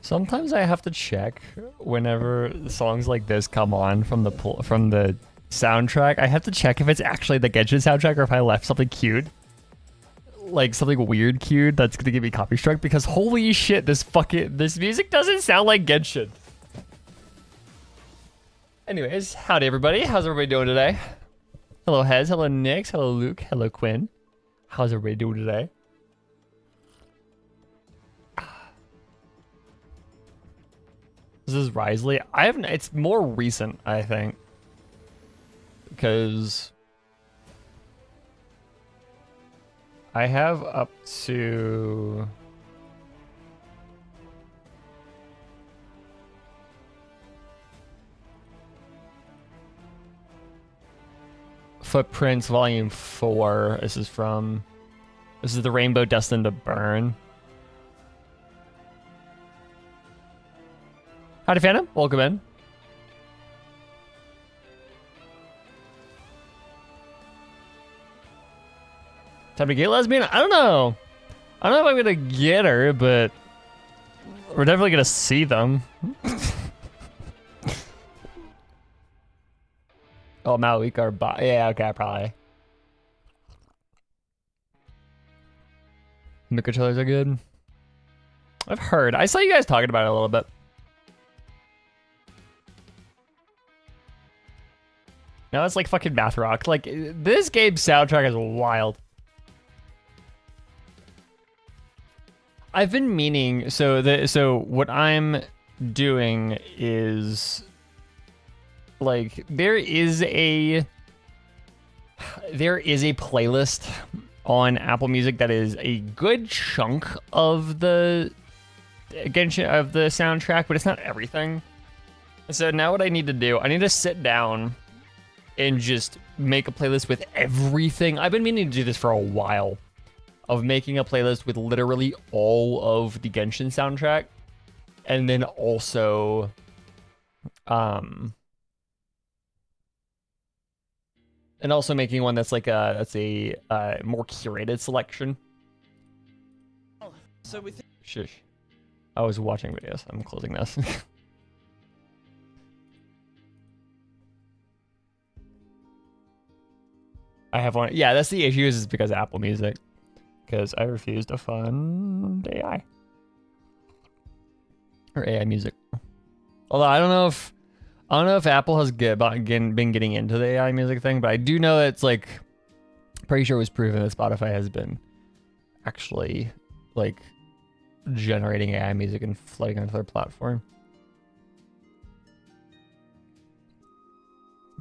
Sometimes I have to check whenever songs like this come on from the soundtrack. I have to check if it's actually the Genshin soundtrack or if I left something cute, like something weird cute that's gonna give me copy strike. Because holy shit, this music doesn't sound like Genshin. Anyways, howdy everybody. How's everybody doing today? Hello Hez, hello Nix, hello Luke, hello Quinn. How's everybody doing today? This is Risley. It's more recent, I think. Because I have up to Footprints Volume 4. This is the Rainbow Destined to Burn. Howdy Phantom, welcome in. Time to get lesbian? I don't know. I don't know if I'm gonna get her, but we're definitely gonna see them. Oh, Malik or yeah, okay, probably. The controllers are good. I've heard. I saw you guys talking about it a little bit. Now it's like fucking math rock. Like, this game's soundtrack is wild. I've been meaning, so what I'm doing is like there is a playlist on Apple Music that is a good chunk of the soundtrack, but it's not everything. So now what I need to do, I need to sit down and just make a playlist with everything. I've been meaning to do this for a while, of making a playlist with literally all of the Genshin soundtrack, and then also making one that's like a more curated selection. So we Shush. I was watching videos. I'm closing this. I have one. Yeah, that's the issue, is because of Apple Music. Because I refuse to fund AI. Or AI music. Although I don't know if Apple has been getting into the AI music thing, but I do know that it's like pretty sure it was proven that Spotify has been actually like generating AI music and flooding onto their platform.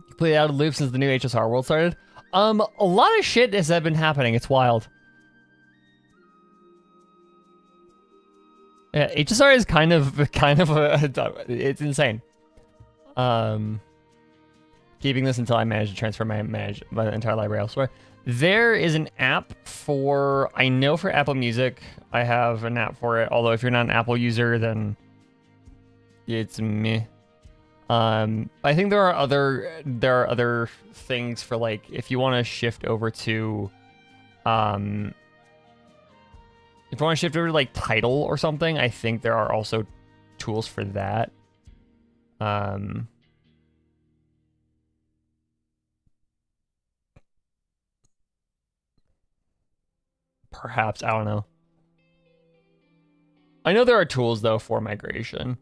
You played out of loop since the new HSR world started. A lot of shit has been happening. It's wild. Yeah, HSR is kind of it's insane. Keeping this until I manage to transfer my entire library elsewhere. There is an app for, I know for Apple Music, I have an app for it. Although if you're not an Apple user, then it's meh. I think there are other things for, like, if you want to shift over to if you want to shift over to like Tidal or something, I think there are also tools for that. Perhaps, I don't know. I know there are tools though for migration.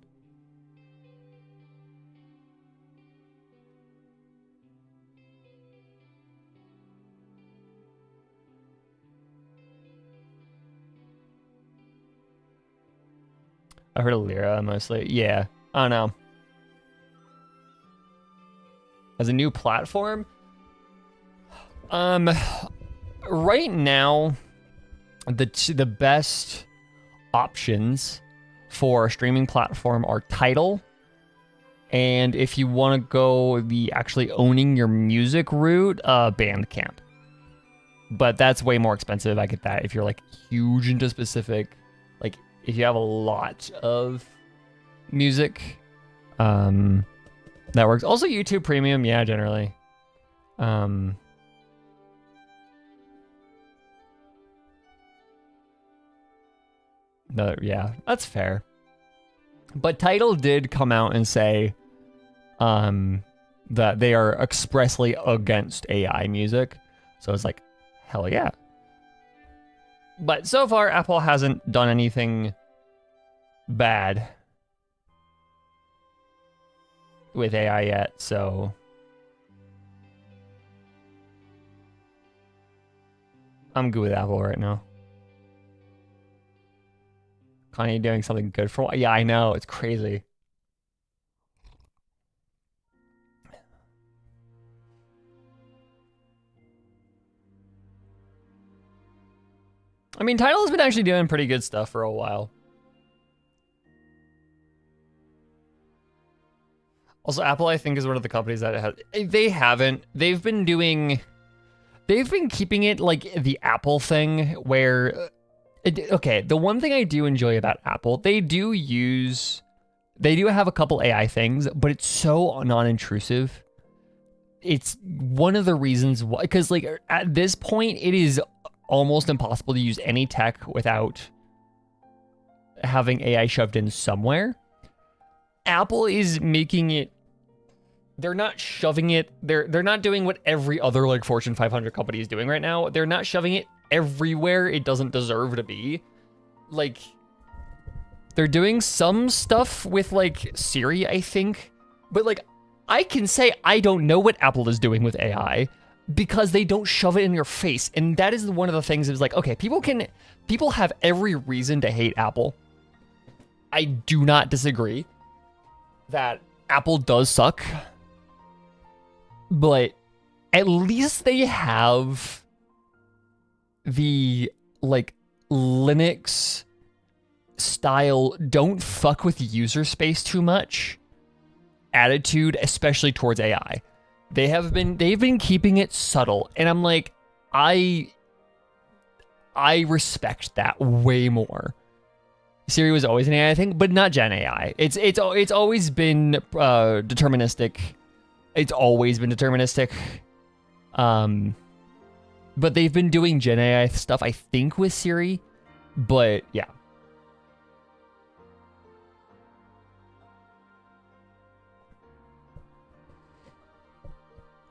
I heard of Lyra mostly. Yeah, I don't know. As a new platform, right now, the best options for a streaming platform are Tidal, and if you want to go the actually owning your music route, Bandcamp. But that's way more expensive. I get that if you're like huge into specific, like if you have a lot of music, that works. Also YouTube Premium, yeah, generally. No, yeah, that's fair. But Tidal did come out and say that they are expressly against AI music. So it's like, hell yeah. But so far, Apple hasn't done anything bad with AI yet, so I'm good with Apple right now. Kanye doing something good for what? Yeah, I know. It's crazy. I mean, Tidal has been actually doing pretty good stuff for a while. Also, Apple, I think, is one of the companies that has... They've been keeping it like the Apple thing where... Okay, the one thing I do enjoy about Apple, they do have a couple AI things, but it's so non-intrusive. It's one of the reasons why... Because, like, at this point, it is almost impossible to use any tech without having AI shoved in somewhere. Apple is making it... They're not shoving it... They're not doing what every other, like, Fortune 500 company is doing right now. They're not shoving it everywhere it doesn't deserve to be. Like, they're doing some stuff with, like, Siri, I think. But, like, I can say I don't know what Apple is doing with AI because they don't shove it in your face. And that is one of the things is like, okay, people have every reason to hate Apple. I do not disagree that Apple does suck. But at least they have the, like, Linux style don't fuck with user space too much attitude, especially towards AI. They've been keeping it subtle, and I'm like, I respect that way more. Siri was always an AI thing, but not Gen AI. It's always been deterministic. It's always been deterministic. But they've been doing Gen AI stuff, I think, with Siri. But yeah.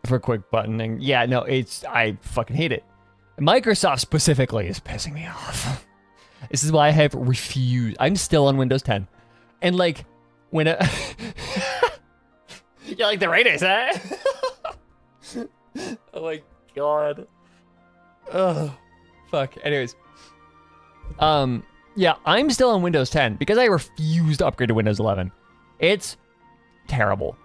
For quick buttoning. Yeah, no, I fucking hate it. Microsoft specifically is pissing me off. This is why I have refused. I'm still on Windows 10. And like, when yeah, like the Raiders, huh? Oh my god. Oh, fuck. Anyways. Yeah, I'm still on Windows 10 because I refuse to upgrade to Windows 11. It's terrible.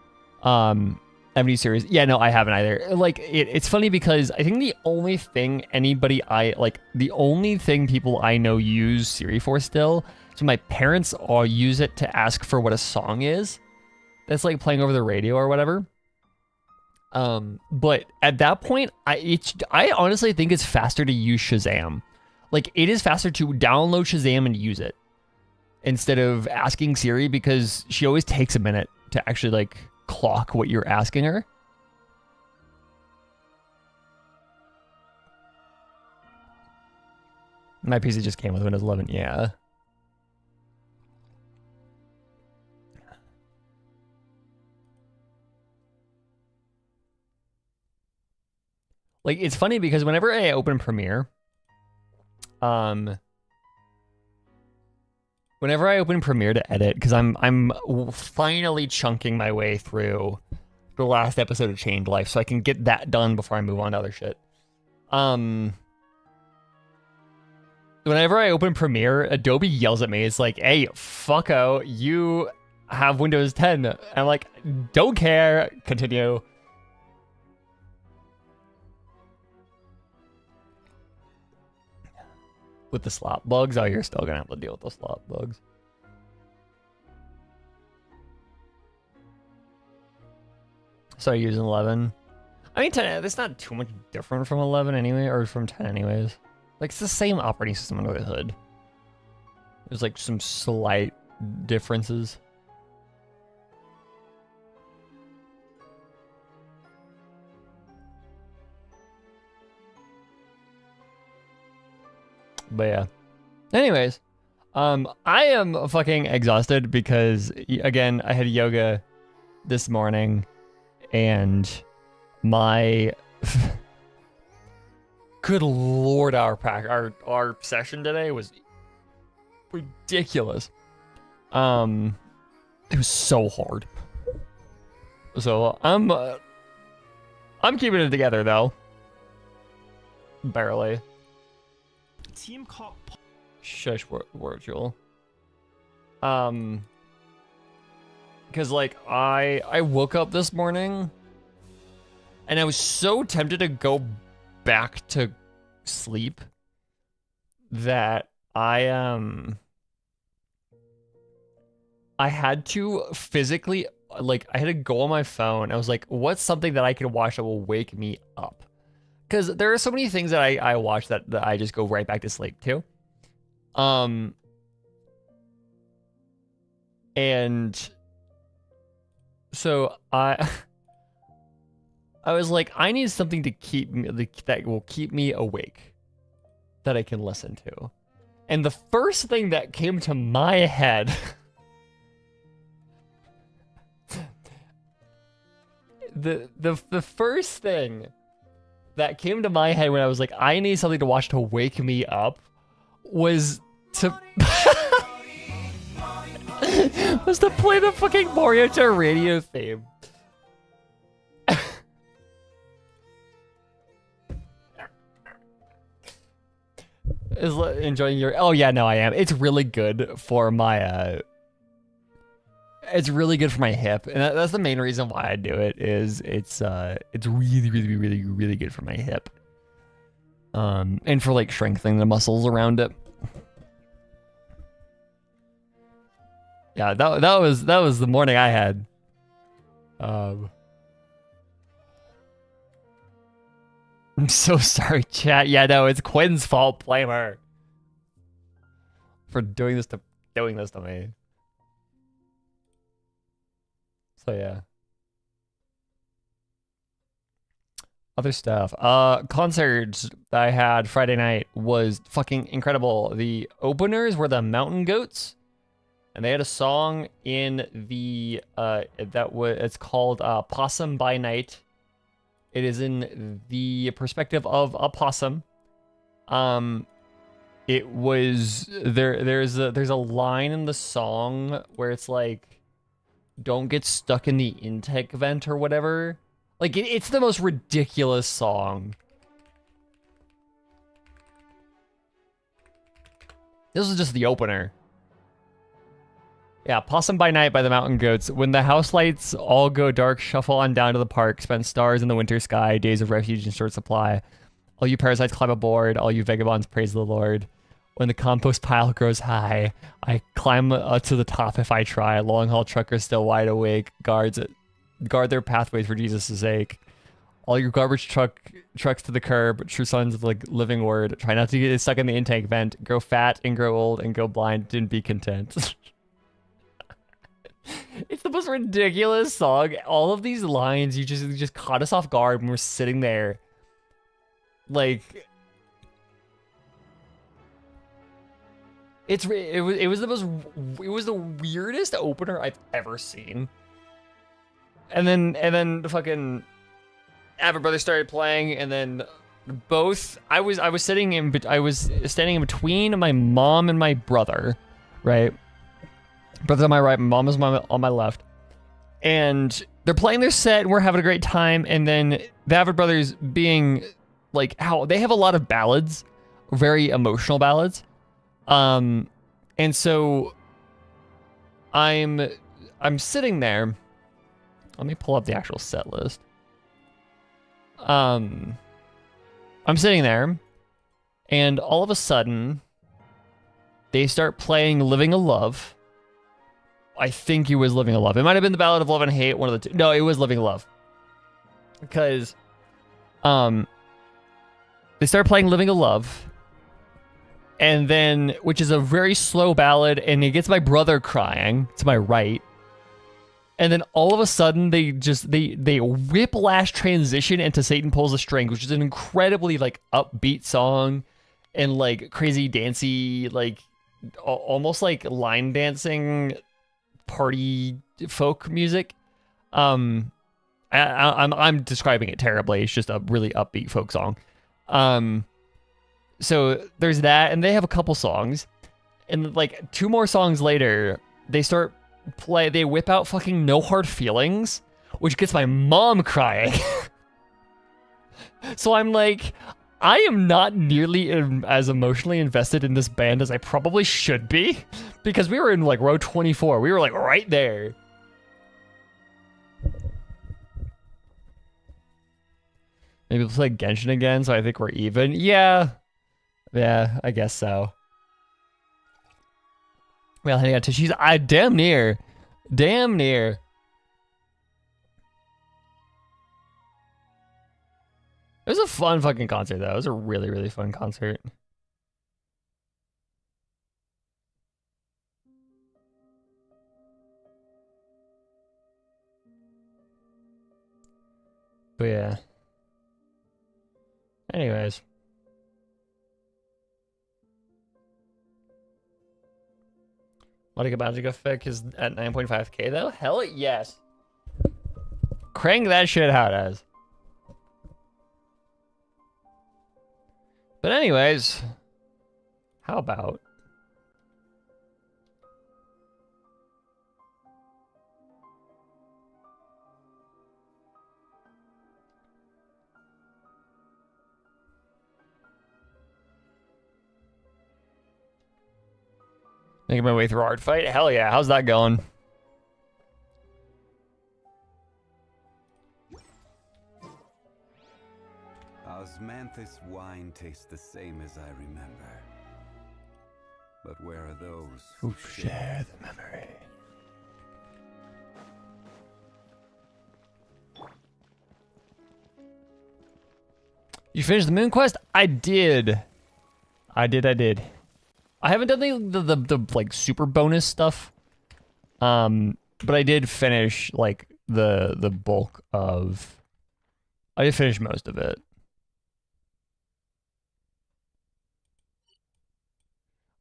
MD series. Yeah, no, I haven't either. Like, it's funny because I think the only thing the only thing people I know use Siri for still, so my parents all use it to ask for what a song is that's like playing over the radio or whatever. But at that point, I honestly think it's faster to use Shazam. Like, it is faster to download Shazam and use it instead of asking Siri, because she always takes a minute to actually, like, clock what you're asking her. My PC just came with Windows 11, yeah. Like, it's funny because whenever I open Premiere, whenever I open Premiere to edit, because I'm finally chunking my way through the last episode of Chained Life, so I can get that done before I move on to other shit. Whenever I open Premiere, Adobe yells at me. It's like, "Hey, fucko, you have Windows 10." And I'm like, "Don't care." Continue. With the slop bugs? Oh, you're still gonna have to deal with the slop bugs. So you're using 11? I mean, 10, that's not too much different from 11 anyway, or from 10 anyways. Like, it's the same operating system under the hood. There's like some slight differences. But yeah. Anyways, I am fucking exhausted because again, I had yoga this morning and my good lord, our session today was ridiculous. It was so hard. So I'm keeping it together though. Barely. Team caught. Shush, Virgil. Because like I woke up this morning, and I was so tempted to go back to sleep that I had to physically, like, I had to go on my phone. I was like, what's something that I can watch that will wake me up? Because there are so many things that I watch that I just go right back to sleep to. And so I was like, I need something to keep me, that will keep me awake, that I can listen to. And the first thing that came to my head the first thing that came to my head when I was like, I need something to watch to wake me up was to was to play the fucking Mario Kart radio theme. Is enjoying your? Oh yeah, no, I am. It's really good for my it's really good for my hip, and that's the main reason why I do it. Is it's really good for my hip, and for like strengthening the muscles around it. Yeah, that was the morning I had. I'm so sorry, chat. Yeah, no, it's Quinn's fault. Blame her for doing this to me. So yeah. Other stuff. Concerts that I had Friday night was fucking incredible. The openers were the Mountain Goats, and they had a song in the it's called Possum by Night. It is in the perspective of a possum. It was there's a line in the song where it's like, don't get stuck in the intake vent or whatever. Like, it's the most ridiculous song. This was just the opener. Yeah, Possum by Night by the Mountain Goats. When the house lights all go dark, shuffle on down to the park. Spend stars in the winter sky, days of refuge in short supply. All you parasites climb aboard, all you vagabonds praise the Lord. When the compost pile grows high, I climb to the top if I try. Long haul truckers still wide awake, guard their pathways for Jesus' sake. All your garbage trucks to the curb, true sons of the living word. Try not to get stuck in the intake vent. Grow fat and grow old and go blind and be content. It's the most ridiculous song. All of these lines, you just caught us off guard when we're sitting there. Like, it was the weirdest opener I've ever seen. And then the fucking Avid Brothers started playing, and then I was standing in between my mom and my brother, right? Brother's on my right, my mom is on my left. And they're playing their set, and we're having a great time. And then the Avid Brothers, being like, how they have a lot of ballads, very emotional ballads. And so I'm sitting there. Let me pull up the actual set list. I'm sitting there, and all of a sudden, they start playing Living a Love. I think it was Living a Love. It might have been the Ballad of Love and Hate, one of the two. No, it was Living a Love. Because, they start playing Living a Love, and then, which is a very slow ballad, and it gets my brother crying to my right. And then all of a sudden, they whiplash transition into Satan Pulls the Strings, which is an incredibly, like, upbeat song and, like, crazy dancey, like, almost like line dancing party folk music. I'm describing it terribly. It's just a really upbeat folk song. So there's that, and they have a couple songs, and like 2 more songs later, they whip out fucking No Hard Feelings, which gets my mom crying. So I'm like, I am not nearly as emotionally invested in this band as I probably should be, because we were in like row 24. We were like right there. Maybe we'll play Genshin again, so I think we're even. Yeah, I guess so. Well, hang on, she's damn near. It was a fun fucking concert, though. It was a really, really fun concert. But yeah. Anyways. Monica Magica Fic is at 9.5k, though? Hell yes. Crank that shit out as. But anyways, how about making my way through Art Fight? Hell yeah, how's that going? Osmanthus wine tastes the same as I remember. But where are those who share the memory? You finished the Moon Quest? I did. I haven't done the like super bonus stuff. But I did finish like the bulk of. I did finish most of it.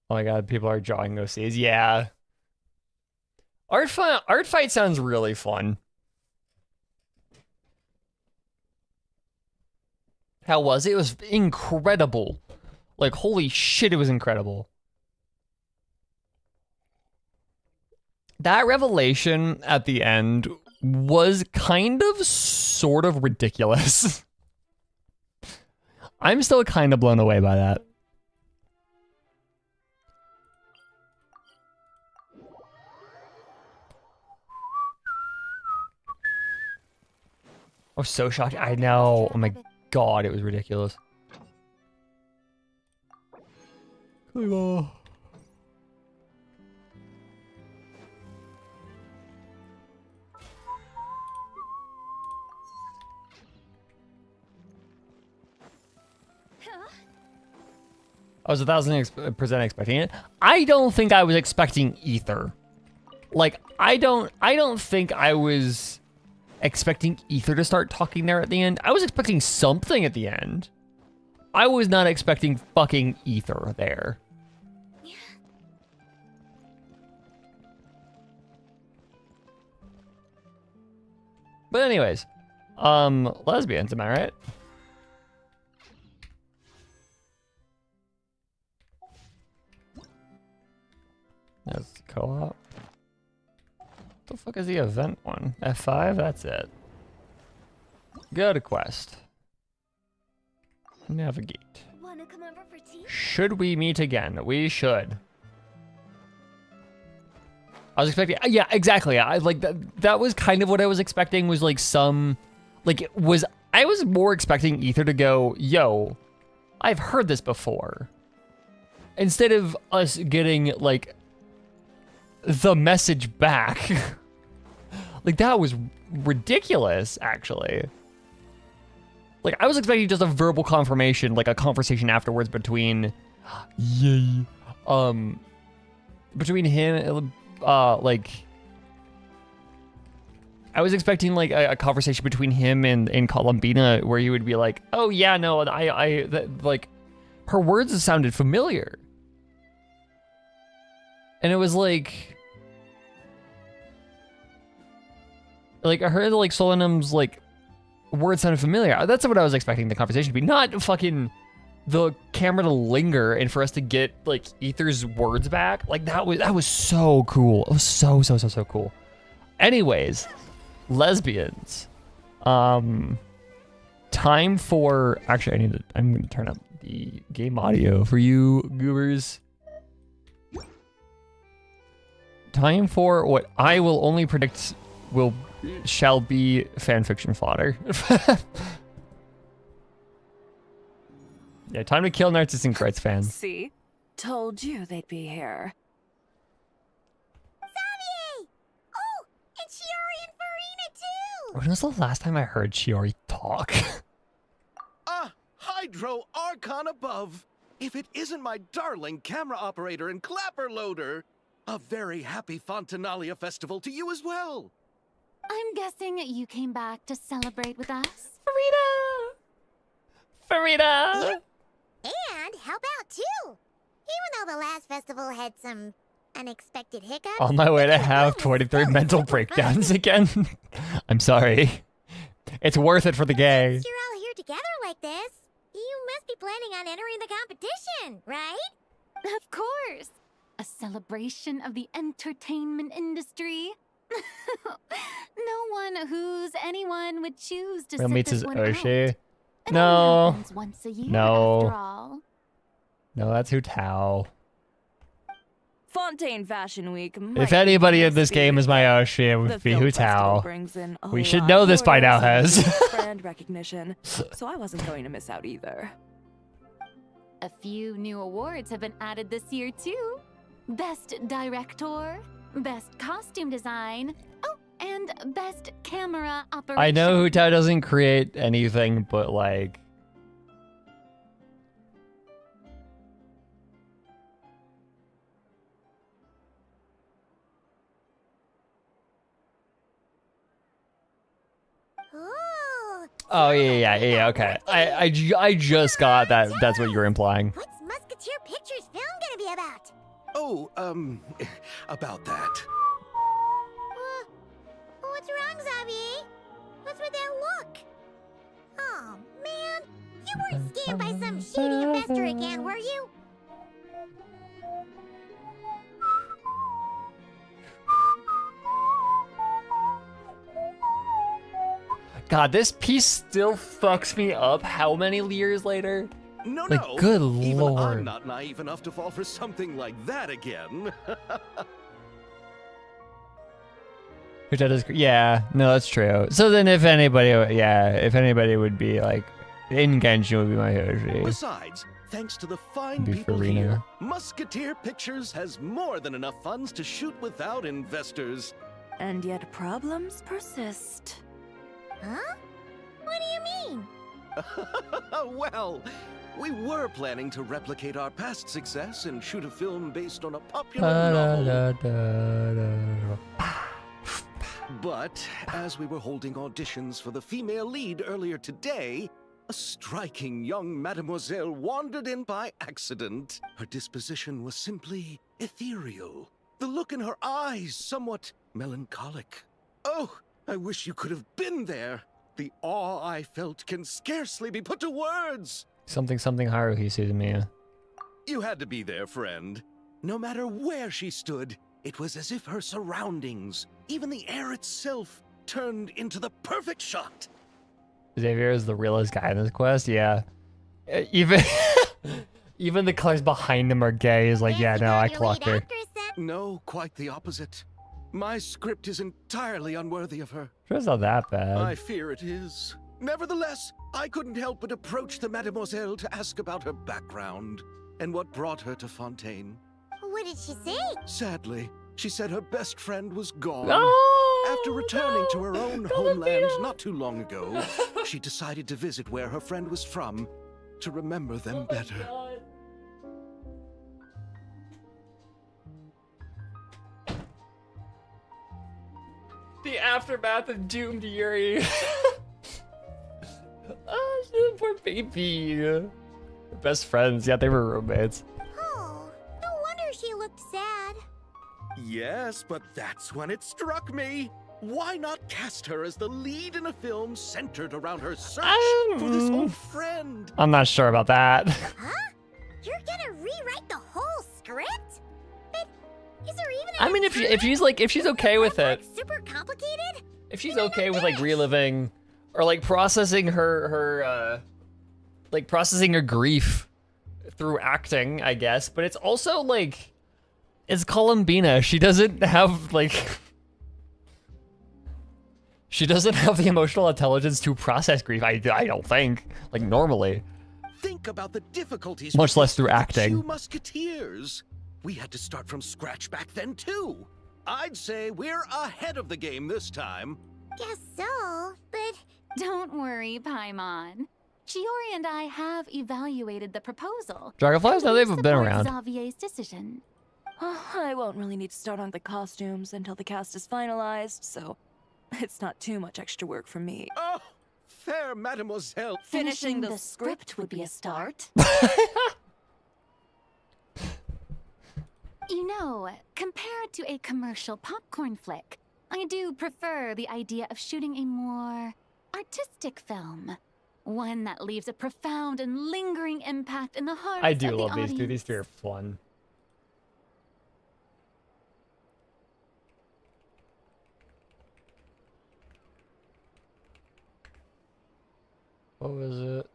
Oh my god, people are drawing OCs. Yeah. Art Fight sounds really fun. How was it? It was incredible. Like, holy shit, it was incredible. That revelation at the end was kind of sort of ridiculous. I'm still kind of blown away by that. I was so shocked. I know. Oh my god, it was ridiculous. I was 1,000% expecting it. I don't think I was expecting Ether. Like, I don't think I was expecting Ether to start talking there at the end. I was expecting something at the end. I was not expecting fucking Ether there. Yeah. But anyways, lesbians, am I right? That's co-op. What the fuck is the event one? F5? That's it. Go to quest. Navigate. Wanna come over for tea? Should we meet again? We should. I was expecting, yeah, exactly. I like that was kind of what I was expecting, was like some, like I was more expecting Ether to go, yo, I've heard this before. Instead of us getting like the message back. Like, that was ridiculous, actually. Like, I was expecting just a verbal confirmation, like a conversation afterwards between, between him, like, I was expecting like a conversation between him and Columbina where he would be like, oh yeah, no, like, her words sounded familiar. And it was like I heard like Solenum's like words sounded familiar. That's what I was expecting the conversation to be. Not fucking the camera to linger and for us to get like Ether's words back. Like that was so cool. It was so cool. Anyways, lesbians. Time for actually I'm gonna turn up the game audio for you goobers. Time for what I will only predict shall be fanfiction fodder. Yeah, time to kill Narcissistic Rights fans. See? Told you they'd be here. Xavier! Oh, and Shiori and Farina too! When was the last time I heard Shiori talk? Hydro Archon above! If it isn't my darling camera operator and clapper loader! A very happy Fontanalia festival to you as well! I'm guessing you came back to celebrate with us? Farina! And how about two? Even though the last festival had some unexpected hiccups. On my way to have it was 23 still mental super breakdowns fun. again. I'm sorry. It's worth it for the gay. Since you're all here together like this, you must be planning on entering the competition, right? Of course! A celebration of the entertainment industry. No one who's anyone would choose to Real sit meets this is one Oshie. out. It No. only happens once a year, No. after all. No, that's Hu Tao. Fontaine Fashion Week. If might anybody be in this game is my Oshie, it The would be film Hu festival Tao. brings in a We whole should lot know this by more now, than Hez. brand recognition, so I wasn't going to miss out either. A few new awards have been added this year, too. Best Director, Best Costume Design, oh, and Best Camera Operation. I know Hu Tao doesn't create anything, but like... Ooh. Oh, yeah, okay. I just got that. That's what you're implying. What's Musketeer Pictures film gonna be about? Oh, about that. What's wrong, Xavier? What's with that look? Oh, man. You weren't scammed by some shady investor again, were you? God, this piece still fucks me up how many years later? No, Like, no. good Even lord. I'm not naive enough to fall for something like that again. Hu Tao does, yeah, no, that's true. So then if anybody would be like, in Genshin would be my Hoshi. Besides, thanks to the fine Be people Farina. here, Musketeer Pictures has more than enough funds to shoot without investors. And yet problems persist. Huh? What do you mean? Well, we were planning to replicate our past success and shoot a film based on a popular novel. But as we were holding auditions for the female lead earlier today, a striking young mademoiselle wandered in by accident. Her disposition was simply ethereal. The look in her eyes somewhat melancholic. Oh, I wish you could have been there. The awe I felt can scarcely be put to words. Something Haruhi Suzumiya. You had to be there, friend. No matter where she stood, it was as if her surroundings, even the air itself, turned into the perfect shot. Xavier is the realest guy in this quest, yeah. Even even the colors behind him are gay. Is like, yeah, Guess you no, got I your clocked lead her. actress then? No, quite the opposite. My script is entirely unworthy of her. Sure, it's not that I bad. fear it is. Nevertheless, I couldn't help but approach the mademoiselle to ask about her background and what brought her to Fontaine. What did she say? Sadly, she said her best friend was gone. Oh, After returning to her own no, homeland Filipino. not too long ago, she decided to visit where her friend was from to remember them better. The aftermath of doomed Yuri. Oh, poor baby. Best friends, yeah, they were roommates. Oh, no wonder she looked sad. Yes, but that's when it struck me. Why not cast her as the lead in a film centered around her search for this old friend? I'm not sure about that. Huh? You're gonna rewrite the whole script? But is there even I mean, if she's okay with it, super complicated? if she's okay with like reliving or like processing her grief through acting, I guess. But it's also like, it's Columbina. She doesn't have like. She doesn't have the emotional intelligence to process grief, I don't think, like normally. Think about the difficulties. Much less through the acting. Two Musketeers. We had to start from scratch back then too. I'd say we're ahead of the game this time. Guess so, but Don't worry, Paimon. Shiori and I have evaluated the proposal. Dragonflies? No, We they've been support around. Xavier's decision. I won't really need to start on the costumes until the cast is finalized, so it's not too much extra work for me. Oh, fair mademoiselle. Finishing the script would be a start. You know, compared to a commercial popcorn flick, I do prefer the idea of shooting a more artistic film. One that leaves a profound and lingering impact in the hearts I do of the love these two. audience. These three are fun. What was it?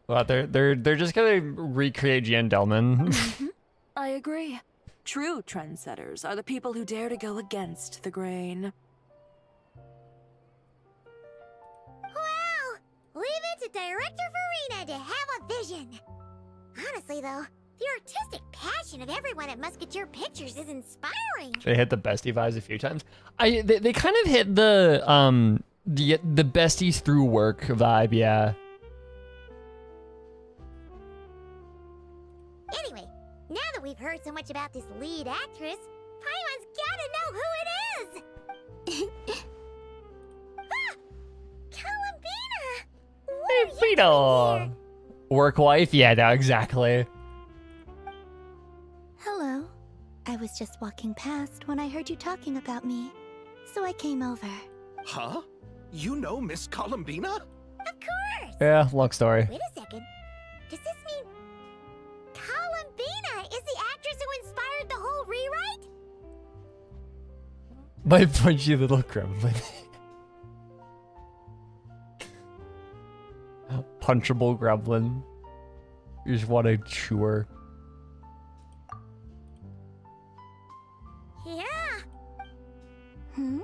Well, they're just gonna recreate Jan Delman. I agree. True trendsetters are the people who dare to go against the grain. well, leave it to Director Farina to have a vision. Honestly, though, the artistic passion of everyone at Musketeer Pictures is inspiring. They hit the bestie vibes a few times. They kind of hit the besties through work vibe, yeah. Anyway, now that we've heard so much about this lead actress, Paimon's gotta know who it is! Ah! Columbina! What are you doing Vito! here? Work wife? Yeah, no, exactly. Hello. I was just walking past when I heard you talking about me, so I came over. Huh? You know Miss Columbina? Of course! Yeah, long story. Wait a second. Does this mean Columbina is the actress who inspired the whole rewrite? My punchy little gremlin. Punchable gremlin. You just want to chew her. Yeah. Hmm?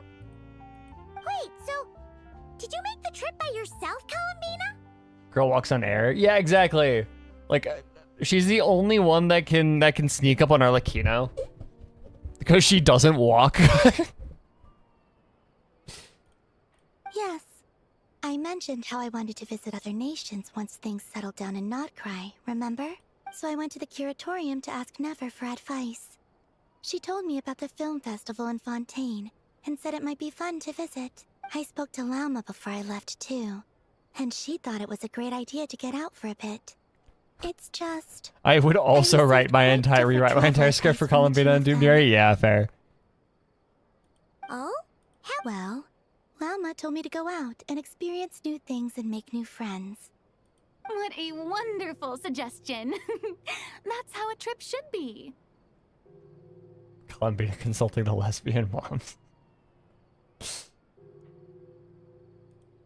Wait, so did you make the trip by yourself, Columbina? Girl walks on air. Yeah, exactly. Like, she's the only one that can sneak up on Arlecchino. Because she doesn't walk. Yes. I mentioned how I wanted to visit other nations once things settled down in Notcry, remember? So I went to the curatorium to ask Never for advice. She told me about the film festival in Fontaine and said it might be fun to visit. I spoke to Lauma before I left too, and she thought it was a great idea to get out for a bit. It's just... I would also received rewrite my quite entire different travel script for advice from the Columbina and two of them. Doomsday. Yeah, fair. Oh? Well, Lauma told me to go out and experience new things and make new friends. What a wonderful suggestion. That's how a trip should be. Columbina consulting the lesbian moms.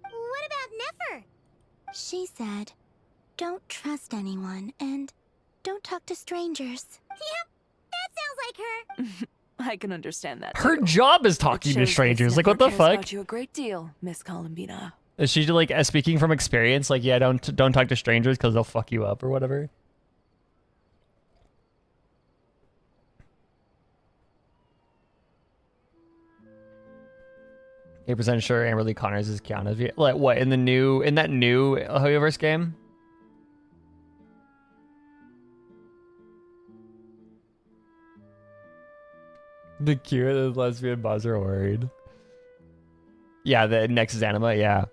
What about Nefer? She said, don't trust anyone and don't talk to strangers. Yep, that sounds like her. I can understand that. Her too. job is It talking to shows this strangers. Like, what the network cares fuck? about you a great deal, Miss Columbina. Is she like speaking from experience? Like, yeah, don't talk to strangers because they'll fuck you up or whatever. 8% sure Amberly Connors is Keanu's. Like what in that new Hoyoverse game? The cute lesbian buzz are worried. Yeah, the next is anima, yeah.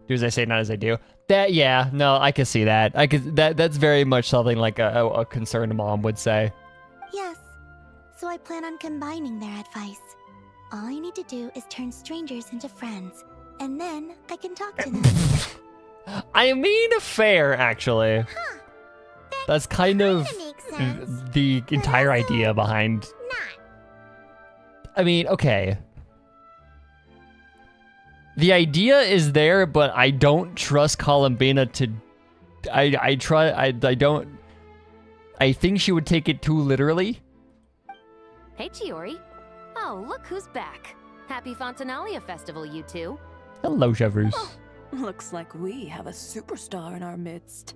Do as I say, not as I do. That, yeah, no, I can see that. That's very much something like a concerned mom would say. Yes. So I plan on combining their advice. All I need to do is turn strangers into friends, and then I can talk to them. I mean, fair, actually. Huh. That's kind of makes sense. the entire also idea behind. Not. I mean, okay. The idea is there, but I don't trust Columbina to. I don't. I think she would take it too literally. Hey, Chiori. Oh, look who's back. Happy Fontanalia Festival, you two. Hello, Chevreuse. Oh, looks like we have a superstar in our midst.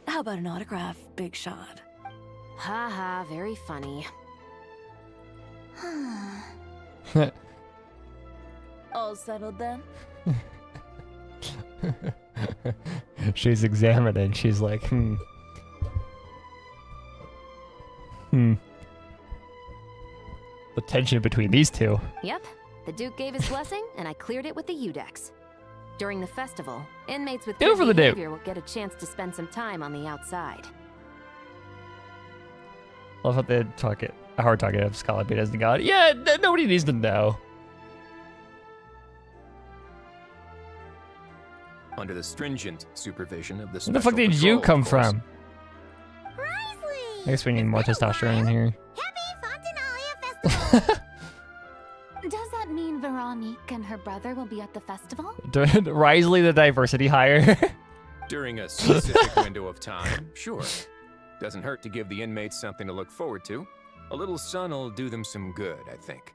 How about an autograph, big shot? Haha, very funny. All settled then? She's examining. She's like, The tension between these two. Yep, the Duke gave his blessing, and I cleared it with the Udex. During the festival, inmates with Do it good for the Duke. behavior will get a chance to spend some time on the outside. Love how they talk it. Hard talking if Scalabit isn't God. Yeah, nobody needs to know. Under the stringent supervision of the Where the fuck did you come from? Risley! I guess we need more testosterone in here. Happy Fontanalia Festival! Does that mean Veronique and her brother will be at the festival? Risley, the diversity hire. During a specific window of time, sure. Doesn't hurt to give the inmates something to look forward to. A little sun will do them some good, I think.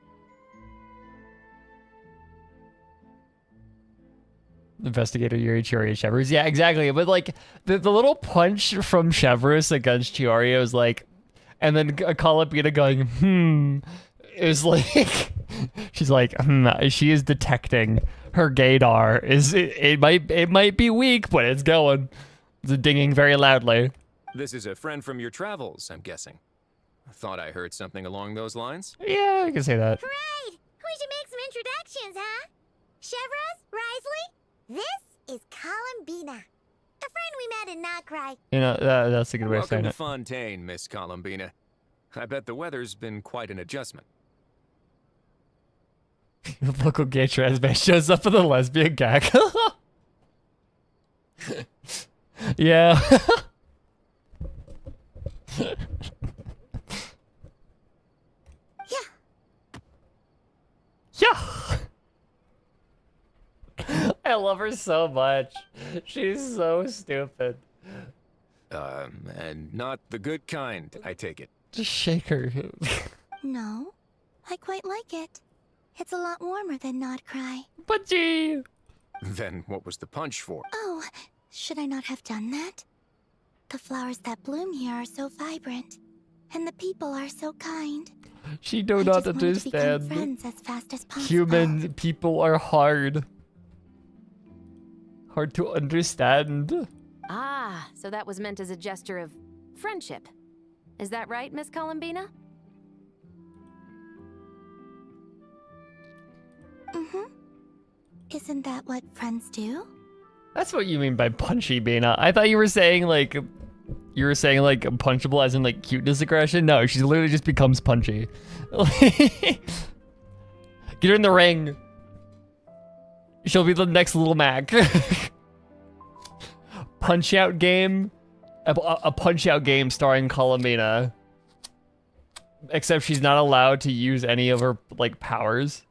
Investigator Yuri Chiori Chevreuse. Yeah, exactly. But like the little punch from Chevreuse against Chiori was like, and then Columbina going, is like, she's like, she is detecting her gaydar. It might be weak, but it's going. It's dinging very loudly. This is a friend from your travels, I'm guessing. Thought I heard something along those lines. Yeah, I can say that. Right! We should make some introductions, huh? Chevreuse, Risley, this is Columbina. A friend we met in Notcry. You know, that's a good way of Welcome saying to it. Fontaine, Miss Columbina. I bet the weather's been quite an adjustment. The local gay trans man shows up with a lesbian gag. Yeah. Yeah. I love her so much. She's so stupid. And not the good kind, I take it. Just shake her. No, I quite like it. It's a lot warmer than Notcry. But gee. Then what was the punch for? Oh, should I not have done that? The flowers that bloom here are so vibrant, and the people are so kind. She do I not just wanted to become understand. friends as fast as possible. Human people are hard. Hard to understand. Ah, so that was meant as a gesture of friendship. Is that right, Miss Columbina? Mm-hmm. Isn't that what friends do? That's what you mean by punchy, Bina. I thought you were saying like punchable as in like cuteness aggression. No, she literally just becomes punchy. Get her in the ring. She'll be the next little Mac. Punch out game. A punch out game starring Columbina. Except she's not allowed to use any of her like powers.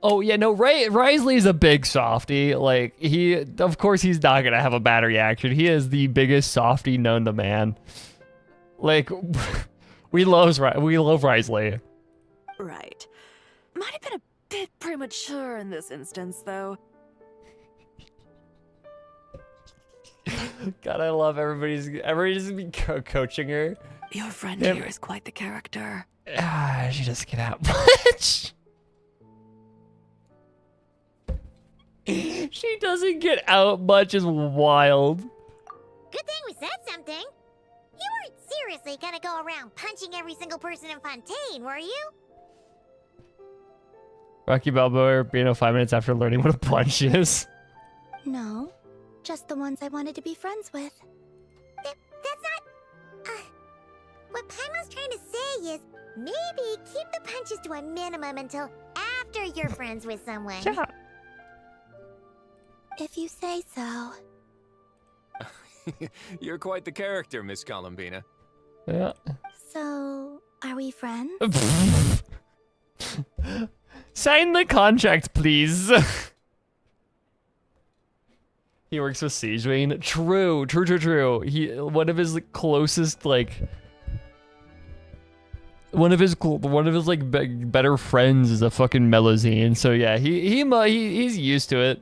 Oh yeah, no, Risley's a big softie. Like of course he's not gonna have a bad reaction. He is the biggest softie known to man. Like, we love Risley. Right. Might have been a bit premature in this instance, though. God, I love everybody's been coaching her. Your friend Yeah. here is quite the character. She doesn't get out much. She doesn't get out much is wild. Good thing we said something. You weren't seriously gonna go around punching every single person in Fontaine, were you? Rocky Balboa being 5 minutes after learning what a punch is. No, just the ones I wanted to be friends with. That's not... what Paimon's trying to say is, maybe keep the punches to a minimum until after you're friends with someone. Yeah. If you say so. You're quite the character, Miss Columbina. Yeah. So, are we friends? Sign the contract, please. He works with Siegewing. True. One of his like, closest one of his better friends is a fucking Melusine. So yeah, he's used to it.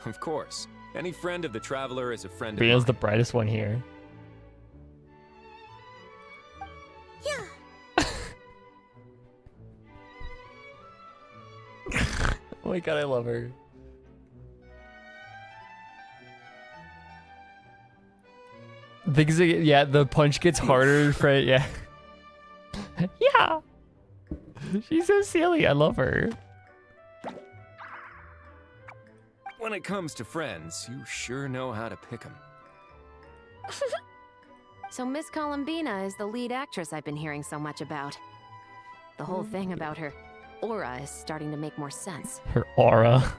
Of course. Any friend of the Traveler is a friend of Bria's mine. the brightest one here. Yeah. Oh my god, I love her. Yeah, the punch gets harder for yeah. Yeah. She's so silly. I love her. When it comes to friends, you sure know how to pick 'em. So Miss Columbina is the lead actress I've been hearing so much about. The whole thing about her aura is starting to make more sense. Her aura.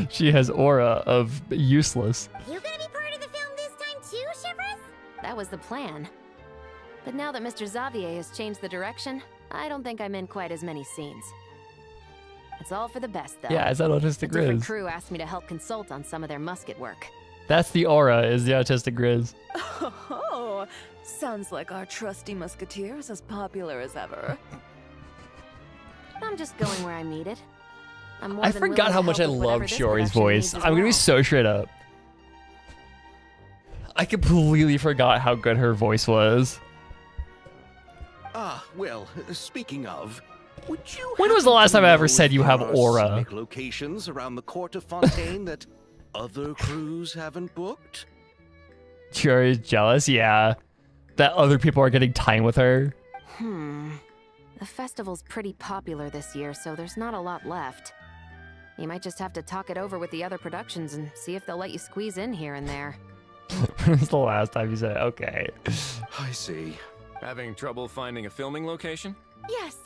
She has aura of useless. You gonna be part of the film this time too, Shivers? That was the plan. But now that Mr. Xavier has changed the direction, I don't think I'm in quite as many scenes. It's all for the best, though. Yeah, is that A autistic different Grizz? crew asked me to help consult on some of their musket work. That's the aura, is the autistic Grizz. Oh, sounds like our trusty musketeer is as popular as ever. I'm just going where I'm needed. I'm more I than forgot willing how to much I help with whatever love this Shiori's production voice. needs as I'm gonna be well. so straight up. I completely forgot how good her voice was. Ah, well, speaking of, would you When was the happen last to time I ever know said if you there have are aura? scenic locations around the court of Fontaine that other crews haven't booked? Shiori's jealous, yeah. That other people are getting time with her. The festival's pretty popular this year, so there's not a lot left. You might just have to talk it over with the other productions and see if they'll let you squeeze in here and there. When was the last time you said, okay. I see. Having trouble finding a filming location? Yes,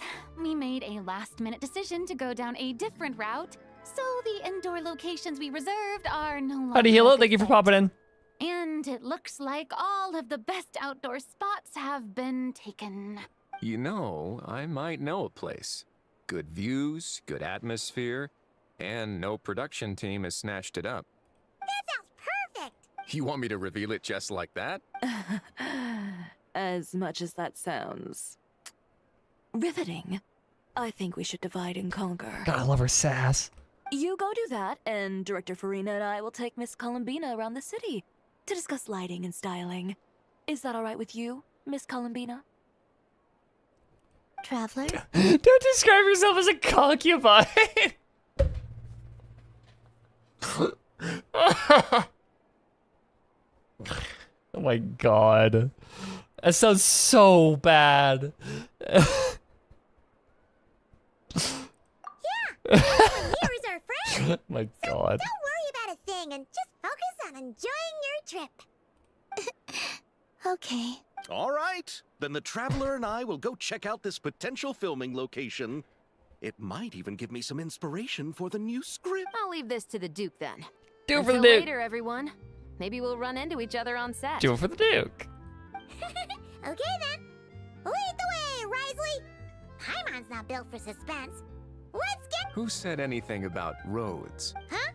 we made a last-minute decision to go down a different route, so the indoor locations we reserved are no longer. Howdy, hello, a good thank you for fit. popping in. And it looks like all of the best outdoor spots have been taken. You know, I might know a place. Good views, good atmosphere, and no production team has snatched it up. That sounds perfect! You want me to reveal it just like that? As much as that sounds riveting, I think we should divide and conquer. God, I love her sass. You go do that, and Director Farina and I will take Miss Columbina around the city to discuss lighting and styling. Is that all right with you, Miss Columbina? Traveler? Don't describe yourself as a concubine. Oh my god. That sounds so bad. Here is our friend! My god. Don't worry about a thing and just focus on enjoying your trip. Okay. All right, then the Traveler and I will go check out this potential filming location. It might even give me some inspiration for the new script. I'll leave this to the Duke then. Do it for the Until Duke. later, everyone. Maybe we'll run into each other on set. Do it for the Duke. Okay then. Lead the way, Risley! Paimon's not built for suspense. Let's get... Who said anything about roads? Huh?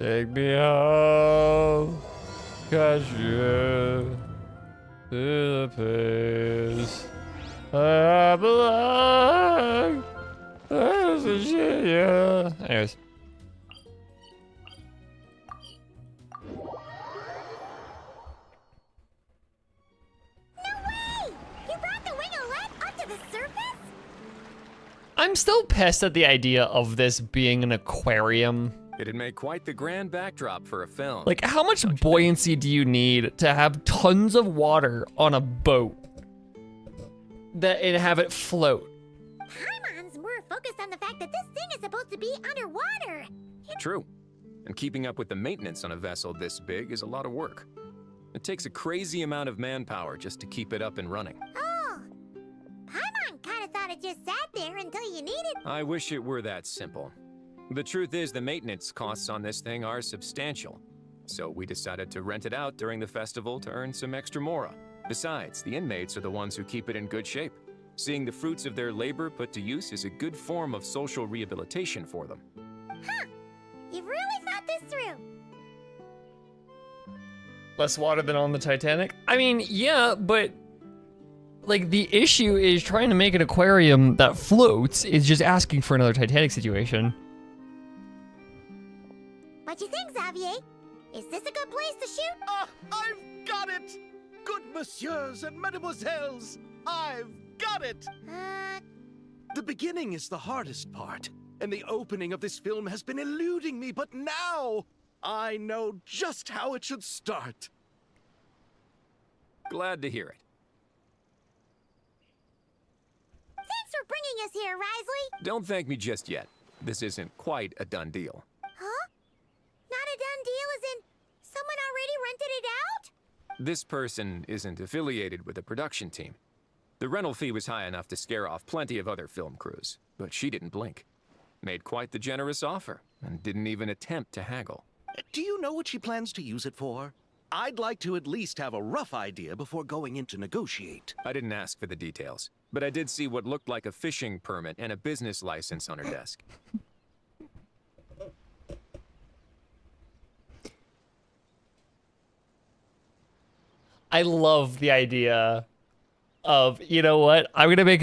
Take me home, cause you to the place I belong. Anyways. No way! You brought the wing of I'm still pissed at the idea of this being an aquarium. It'd make quite the grand backdrop for a film. Like, how much buoyancy do you need to have tons of water on a boat and have it float? Paimon's more focused on the fact that this thing is supposed to be underwater. True. And keeping up with the maintenance on a vessel this big is a lot of work. It takes a crazy amount of manpower just to keep it up and running. Oh, Paimon kind of thought it just sat there until you needed. I wish it were that simple. The truth is the maintenance costs on this thing are substantial. So we decided to rent it out during the festival to earn some extra mora. Besides, the inmates are the ones who keep it in good shape. Seeing the fruits of their labor put to use is a good form of social rehabilitation for them. Huh. You've really thought this through. Less water than on the Titanic? I mean, yeah, but like the issue is trying to make an aquarium that floats is just asking for another Titanic situation. What you think, Xavier? Is this a good place to shoot? Ah, I've got it! Good messieurs and mesdemoiselles, I've got it! The beginning is the hardest part, and the opening of this film has been eluding me, but now I know just how it should start. Glad to hear it. Thanks for bringing us here, Risley. Don't thank me just yet. This isn't quite a done deal. Huh? Not a done deal as in someone already rented it out? This person isn't affiliated with a production team. The rental fee was high enough to scare off plenty of other film crews, but she didn't blink. Made quite the generous offer, and didn't even attempt to haggle. Do you know what she plans to use it for? I'd like to at least have a rough idea before going in to negotiate. I didn't ask for the details, but I did see what looked like a fishing permit and a business license on her desk. I love the idea of, you know what? I'm gonna make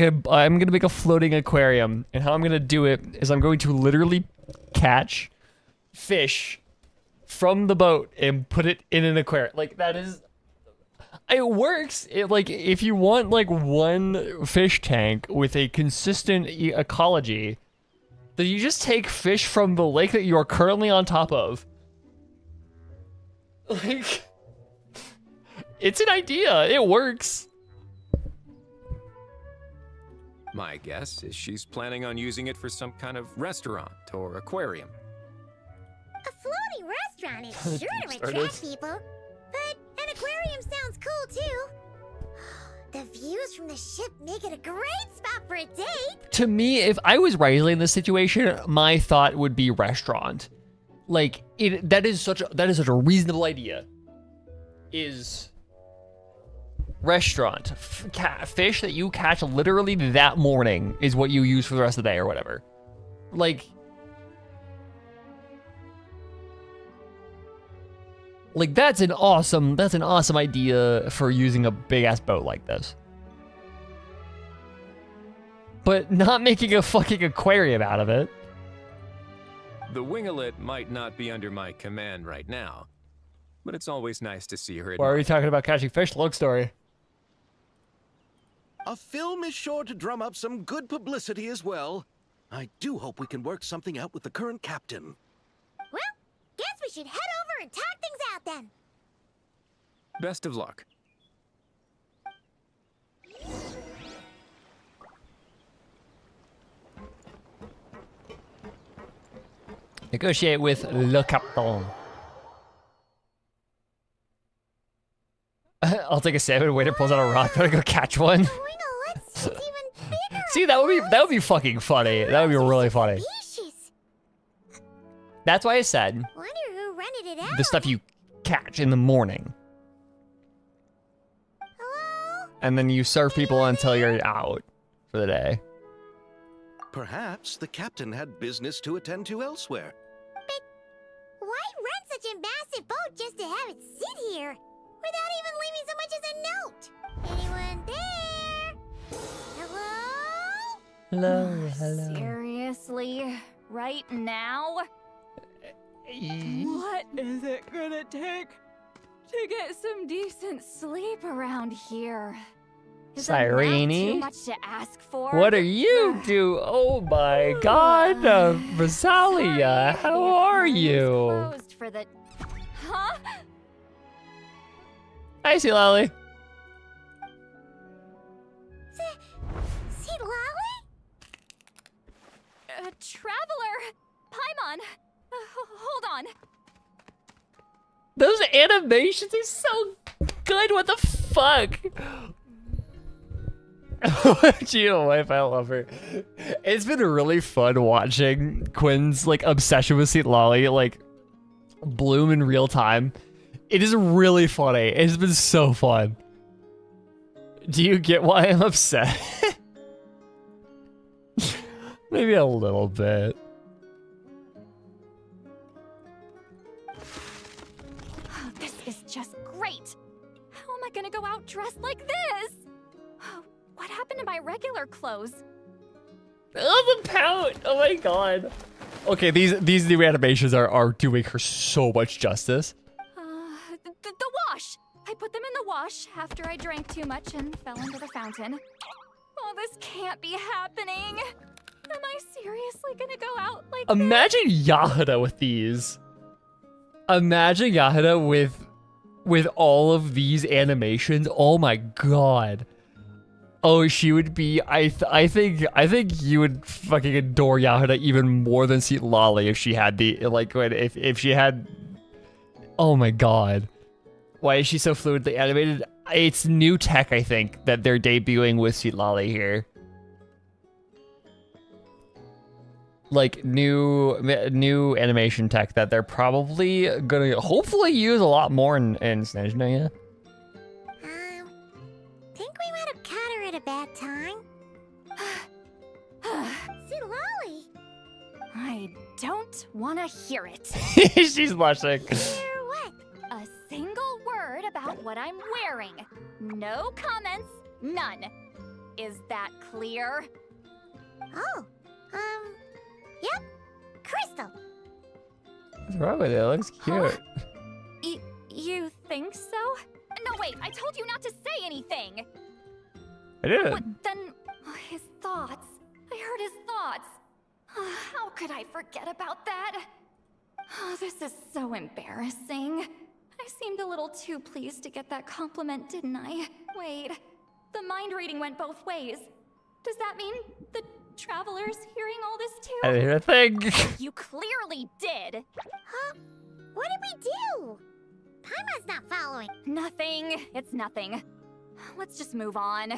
a floating aquarium, and how I'm gonna do it is I'm going to literally catch fish from the boat and put it in an aquarium. Like, that is, it works. It, like, if you want like one fish tank with a consistent ecology, then you just take fish from the lake that you are currently on top of. Like, it's an idea. It works. My guess is she's planning on using it for some kind of restaurant or aquarium. A floating restaurant is sure to attract people. But an aquarium sounds cool too. The views from the ship make it a great spot for a date. To me, if I was Riley in this situation, my thought would be restaurant. Like, that is such a reasonable idea. Is restaurant. Fish that you catch literally that morning is what you use for the rest of the day or whatever. Like that's an awesome idea for using a big ass boat like this. But not making a fucking aquarium out of it. The winglet might not be under my command right now, but it's always nice to see her. Why are we talking about catching fish? Long story. A film is sure to drum up some good publicity as well. I do hope we can work something out with the current captain. Well, guess we should head over and talk things out then. Best of luck. Negotiate with Le Captain. I'll take a salmon. Waiter pulls out a rock. Gotta go catch one. See, that would be fucking funny. That would be really funny. That's why I said Wonder who rented it out. the stuff you catch in the morning. Hello? And then you serve people until you're out for the day. Perhaps the captain had business to attend to elsewhere. But why rent such a massive boat just to have it sit here? Without even leaving so much as a note. Anyone there? Hello? Hello. Seriously? Right now? What is it gonna take to get some decent sleep around here? Is a mouth too Sirene? much to ask for? What are you do? Oh my god, Rosalia, Sorry, how the are aquarium's you? Closed for the... Huh? Hi, Sea Lolly. See, Lolly? Traveler! Paimon! Hold on. Those animations are so good. What the fuck? Geo wife, I love her. It's been really fun watching Quinn's like obsession with St. Lolly like bloom in real time. It is really funny. It's been so fun. Do you get why I'm upset? Maybe a little bit. Oh, this is just great. How am I gonna go out dressed like this? Oh, what happened to my regular clothes? Oh, the pout! Oh my god. Okay, these new animations are doing her so much justice. The wash! I put them in the wash after I drank too much and fell into the fountain. Oh, this can't be happening. Am I seriously gonna go out like Imagine Yahida with these. Imagine Yahida with all of these animations. Oh my god. Oh, she would be. I think you would fucking adore Yahida even more than Seat Lolly if she had the like if she had. Oh my god. Why is she so fluidly animated? It's new tech, I think, that they're debuting with Seat Lolly here. Like new animation tech that they're probably gonna hopefully use a lot more in Snezhna, yeah. Think we might have caught her at a bad time? See, Lolly! I don't want to hear it. She's blushing. Hear what? A single word about what I'm wearing. No comments, none. Is that clear? Oh, yep. Crystal. What's wrong with it? It looks cute. You think so? No, wait, I told you not to say anything. I did. What, then, his thoughts. I heard his thoughts. How could I forget about that? Oh, this is so embarrassing. I seemed a little too pleased to get that compliment, didn't I? Wait, the mind reading went both ways. Does that mean the traveler's hearing all this too? I didn't hear a thing. You clearly did. Huh? What did we do? Paimon's not following. Nothing. It's nothing. Let's just move on.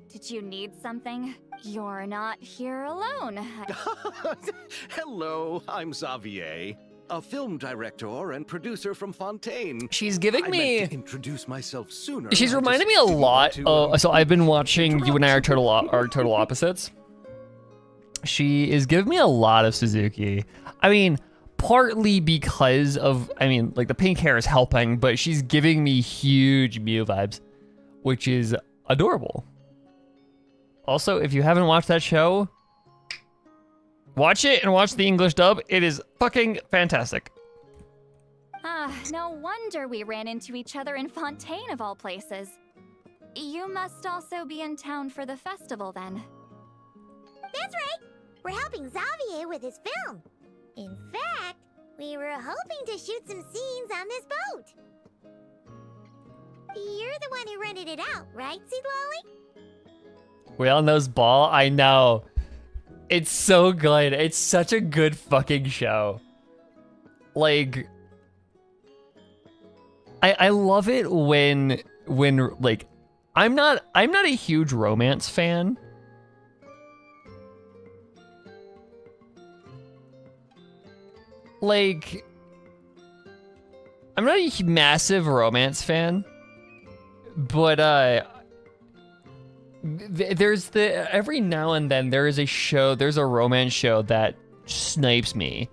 Did you need something? You're not here alone. Hello, I'm Xavier, a film director and producer from Fontaine. She's giving I me. meant to introduce myself sooner. She's I reminding me just a didn't lot. want to, So I've been watching You and I Are Total Opposites. She is giving me a lot of Suzuki. I mean, partly because of, like the pink hair is helping, but she's giving me huge Mew vibes, which is adorable. Also, if you haven't watched that show, watch it and watch the English dub. It is fucking fantastic. No wonder we ran into each other in Fontaine of all places. You must also be in town for the festival then. That's right. We're helping Xavier with his film. In fact, we were hoping to shoot some scenes on this boat. You're the one who rented it out, right, Seed Lolly? Whale-Nose Ball? I know. It's so good. It's such a good fucking show. Like, I love it when like, I'm not a huge romance fan. Like, I'm not a massive romance fan, but there's every now and then there's a romance show that snipes me.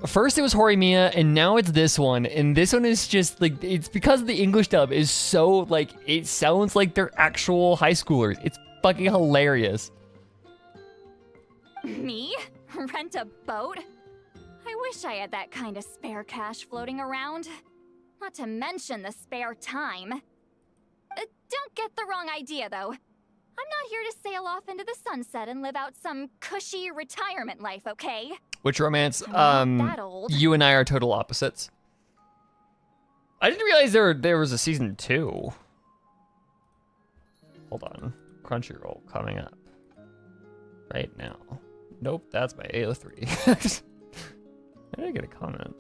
First it was Horimiya, and now it's this one, and this one is just like, it's because the English dub is so like, it sounds like they're actual high schoolers. It's fucking hilarious. Me? Rent a boat? I wish I had that kind of spare cash floating around. Not to mention the spare time. Don't get the wrong idea, though. I'm not here to sail off into the sunset and live out some cushy retirement life, okay? Which romance? I'm not that old. You and I are total opposites. I didn't realize there was a season 2. Hold on. Crunchyroll coming up right now. Nope, that's my AO3. I didn't get a comment.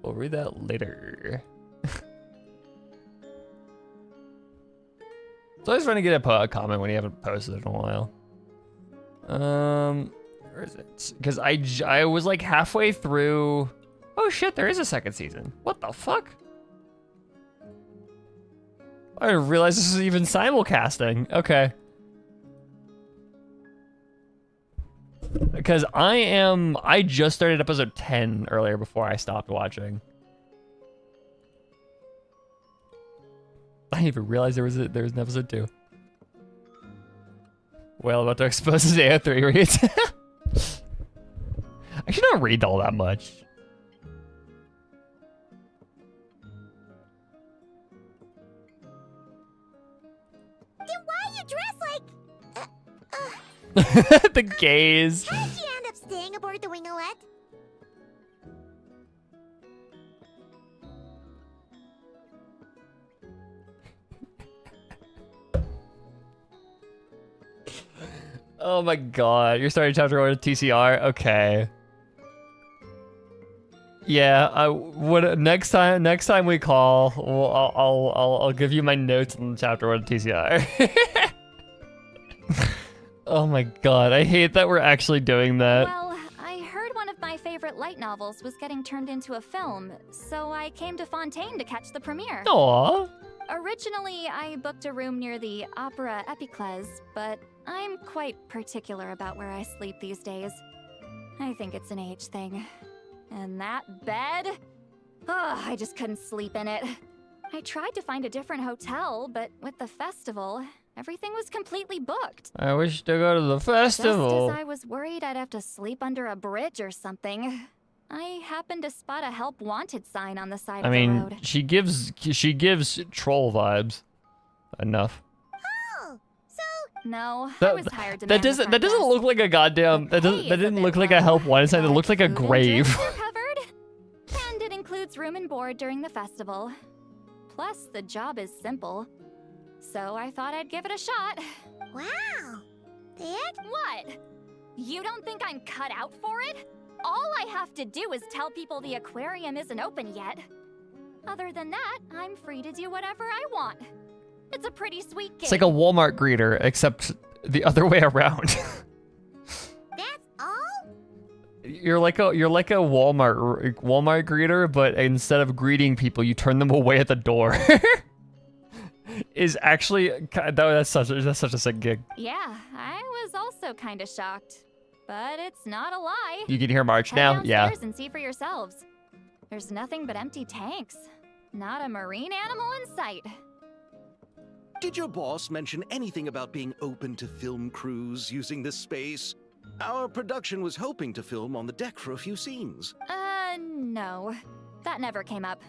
We'll read that later. It's always fun to get a comment when you haven't posted in a while. Where is it? Because I was like halfway through. Oh shit, there is a second season. What the fuck? I didn't realize this was even simulcasting. Okay. Because I just started episode 10 earlier before I stopped watching. I didn't even realize there was an episode 2. Well, about to expose his AO3 reads. I should not read all that much. Then why you dress like... The gaze. How'd you end up staying aboard the Winglet? Oh my god, you're starting chapter 1 of TCR? Okay. Yeah, next time we call, I'll give you my notes on chapter 1 of TCR. Oh my god, I hate that we're actually doing that. Well, I heard one of my favorite light novels was getting turned into a film, so I came to Fontaine to catch the premiere. Aww. Originally, I booked a room near the Opera Epiclese, but I'm quite particular about where I sleep these days. I think it's an age thing. And that bed? Oh, I just couldn't sleep in it. I tried to find a different hotel, but with the festival, everything was completely booked. I wish to go to the festival. Just as I was worried I'd have to sleep under a bridge or something, I happened to spot a help wanted sign on the side of the road. She gives troll vibes. Enough. Oh, so... No, I was hired to that doesn't look like a goddamn that didn't look like a help wanted sign. It looked like a grave. Covered, and it includes room and board during the festival. Plus, the job is simple, so I thought I'd give it a shot. Wow. What? You don't think I'm cut out for it? All I have to do is tell people the aquarium isn't open yet. Other than that, I'm free to do whatever I want. It's a pretty sweet gig. It's like a Walmart greeter, except the other way around. That's all? You're like a Walmart greeter, but instead of greeting people, you turn them away at the door. Is actually that's such a sick gig. Yeah, I was also kind of shocked, but it's not a lie. You can hear March Head now, yeah. downstairs and see for yourselves. There's nothing but empty tanks. Not a marine animal in sight. Did your boss mention anything about being open to film crews using this space? Our production was hoping to film on the deck for a few scenes. No. That never came up.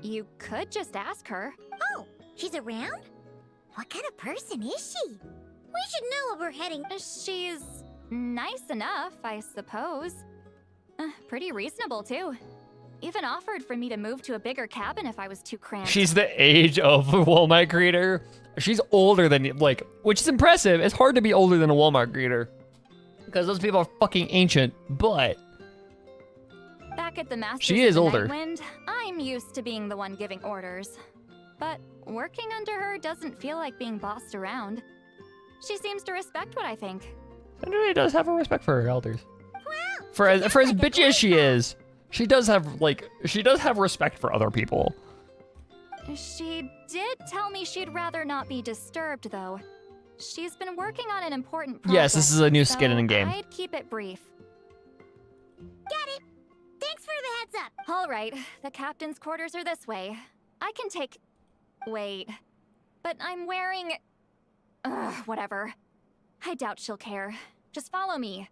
You could just ask her. Oh, she's around? What kind of person is she? We should know where we're heading. She's nice enough, I suppose. Pretty reasonable, too. Even offered for me to move to a bigger cabin if I was too cramped. She's the age of a Walmart greeter. She's older than, which is impressive. It's hard to be older than a Walmart greeter. Because those people are fucking ancient, but... Back at the Masters she is of the older. Nightwind, I'm used to being the one giving orders. But working under her doesn't feel like being bossed around. She seems to respect what I think. And really does have a respect for her elders. Wow, For as bitchy as she is, she does have respect for other people. She did tell me she'd rather not be disturbed, though. She's been working on an important project. Yes, this is a new skin in the so game. I'd keep it brief. Got it. Thanks for the heads up. All right, the captain's quarters are this way. I can take... Wait. But I'm wearing... Ugh, whatever. I doubt she'll care. Just follow me.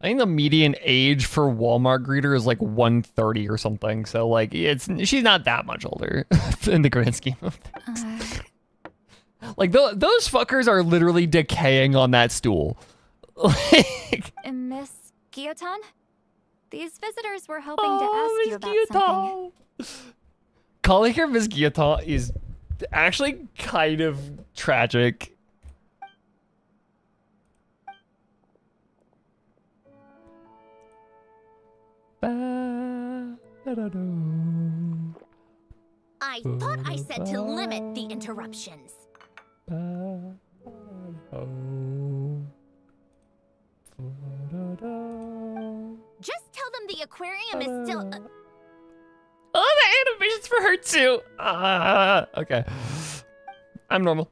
I think the median age for Walmart greeter is like 130 or something. So like she's not that much older in the grand scheme of things. Like those fuckers are literally decaying on that stool. Like, Miss Guillotin? These visitors were hoping to ask you about something. Calling her Miss Guillotin is actually kind of tragic. I thought I said to limit the interruptions. Just tell them the aquarium is still... Oh, the animations for her too. Okay. I'm normal.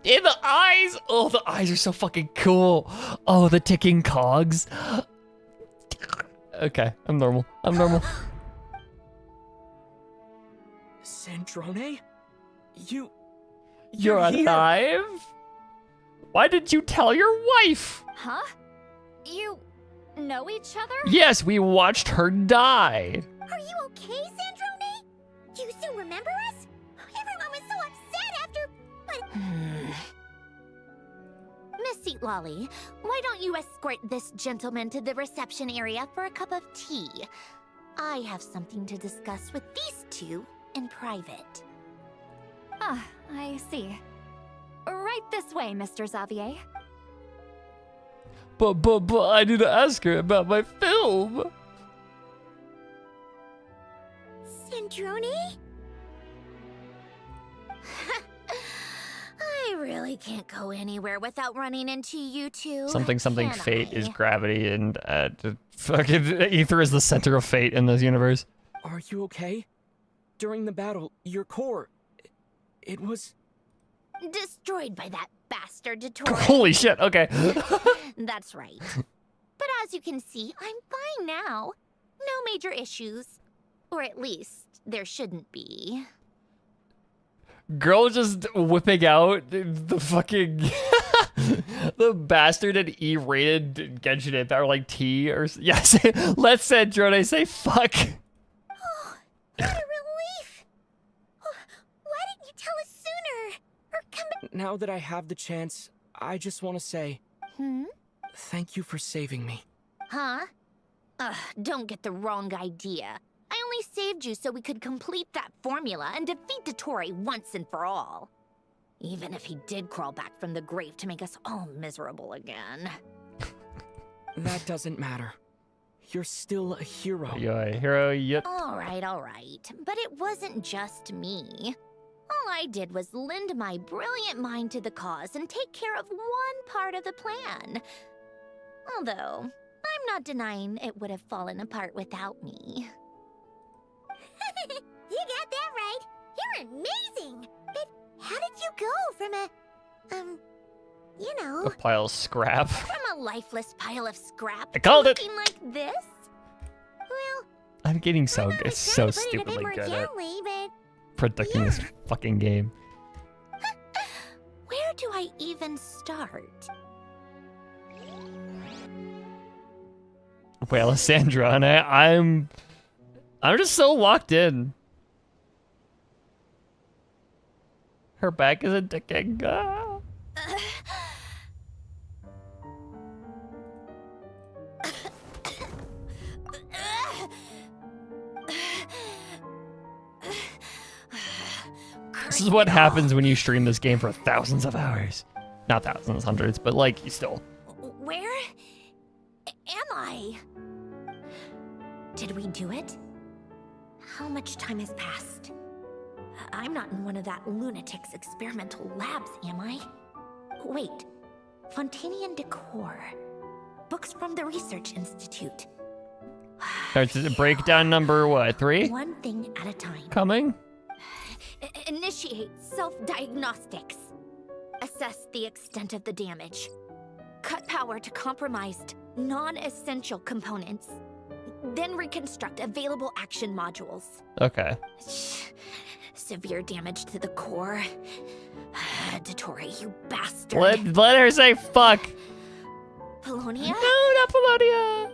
In the eyes. Oh, the eyes are so fucking cool. Oh, the ticking cogs. Okay, I'm normal. Sandrone? You're You're here? alive? Why did you tell your wife? Huh? You know each other? Yes, we watched her die. Are you okay, Sandrone? You still remember us? Everyone was so upset after... But... Miss Lolly, why don't you escort this gentleman to the reception area for a cup of tea? I have something to discuss with these two in private. Ah, I see. Right this way, Mr. Xavier. But I need to ask her about my film. Sandrone? I really can't go anywhere without running into you two. Something can fate I? is gravity, and fucking ether is the center of fate in this universe. Are you okay? During the battle, your core... It was... Destroyed by that bastard Dettori. Holy shit, okay. That's right. But as you can see, I'm fine now. No major issues. Or at least, there shouldn't be. Girl just whipping out the fucking... the bastard and E-rated Genshin Impact, or like T, or... Yes, let's Sandrone say fuck. Oh, what a relief! Why didn't you tell us sooner? Or come back... Now that I have the chance, I just want to say... Thank you for saving me. Huh? Don't get the wrong idea. I only saved you so we could complete that formula and defeat Dettori once and for all. Even if he did crawl back from the grave to make us all miserable again. That doesn't matter. You're still a hero. You're a hero, yep. All right. But it wasn't just me. All I did was lend my brilliant mind to the cause and take care of one part of the plan. Although, I'm not denying it would have fallen apart without me. You got that right. You're amazing. But how did you go from A pile of scrap. from a lifeless pile of scrap I called to it. looking like this? Well, I'm getting so I know I good, tried so to put it a bit stupidly more good at gently, but predicting this fucking game. where do I even start? Well, Sandra, and I'm just so locked in. Her back isn't ticking. Ah. This is what happens when you stream this game for thousands of hours. Not thousands, hundreds, but like, you still. Where am I? Did we do it? How much time has passed? I'm not in one of that lunatic's experimental labs, am I? Wait, Fontanian decor. Books from the Research Institute. Starts at breakdown number what, 3? One thing at a time. Coming? Initiate self-diagnostics. Assess the extent of the damage. Cut power to compromised, non-essential components. Then reconstruct available action modules. Okay. Severe damage to the core. Dottore, you bastard. Let her say fuck. Polonia? No, not Polonia.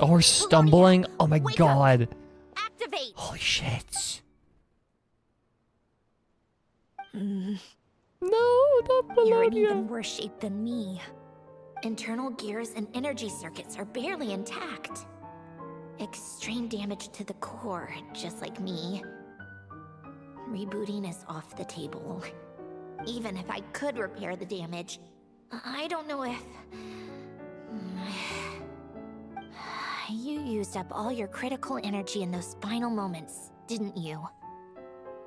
Oh, we're stumbling. Oh my Wake god. up. Activate. Holy shit. Mm, No, not you're in Polonia. even worse shape than me. Internal gears and energy circuits are barely intact. Extreme damage to the core, just like me. Rebooting is off the table. Even if I could repair the damage, I don't know if... You used up all your critical energy in those final moments, didn't you?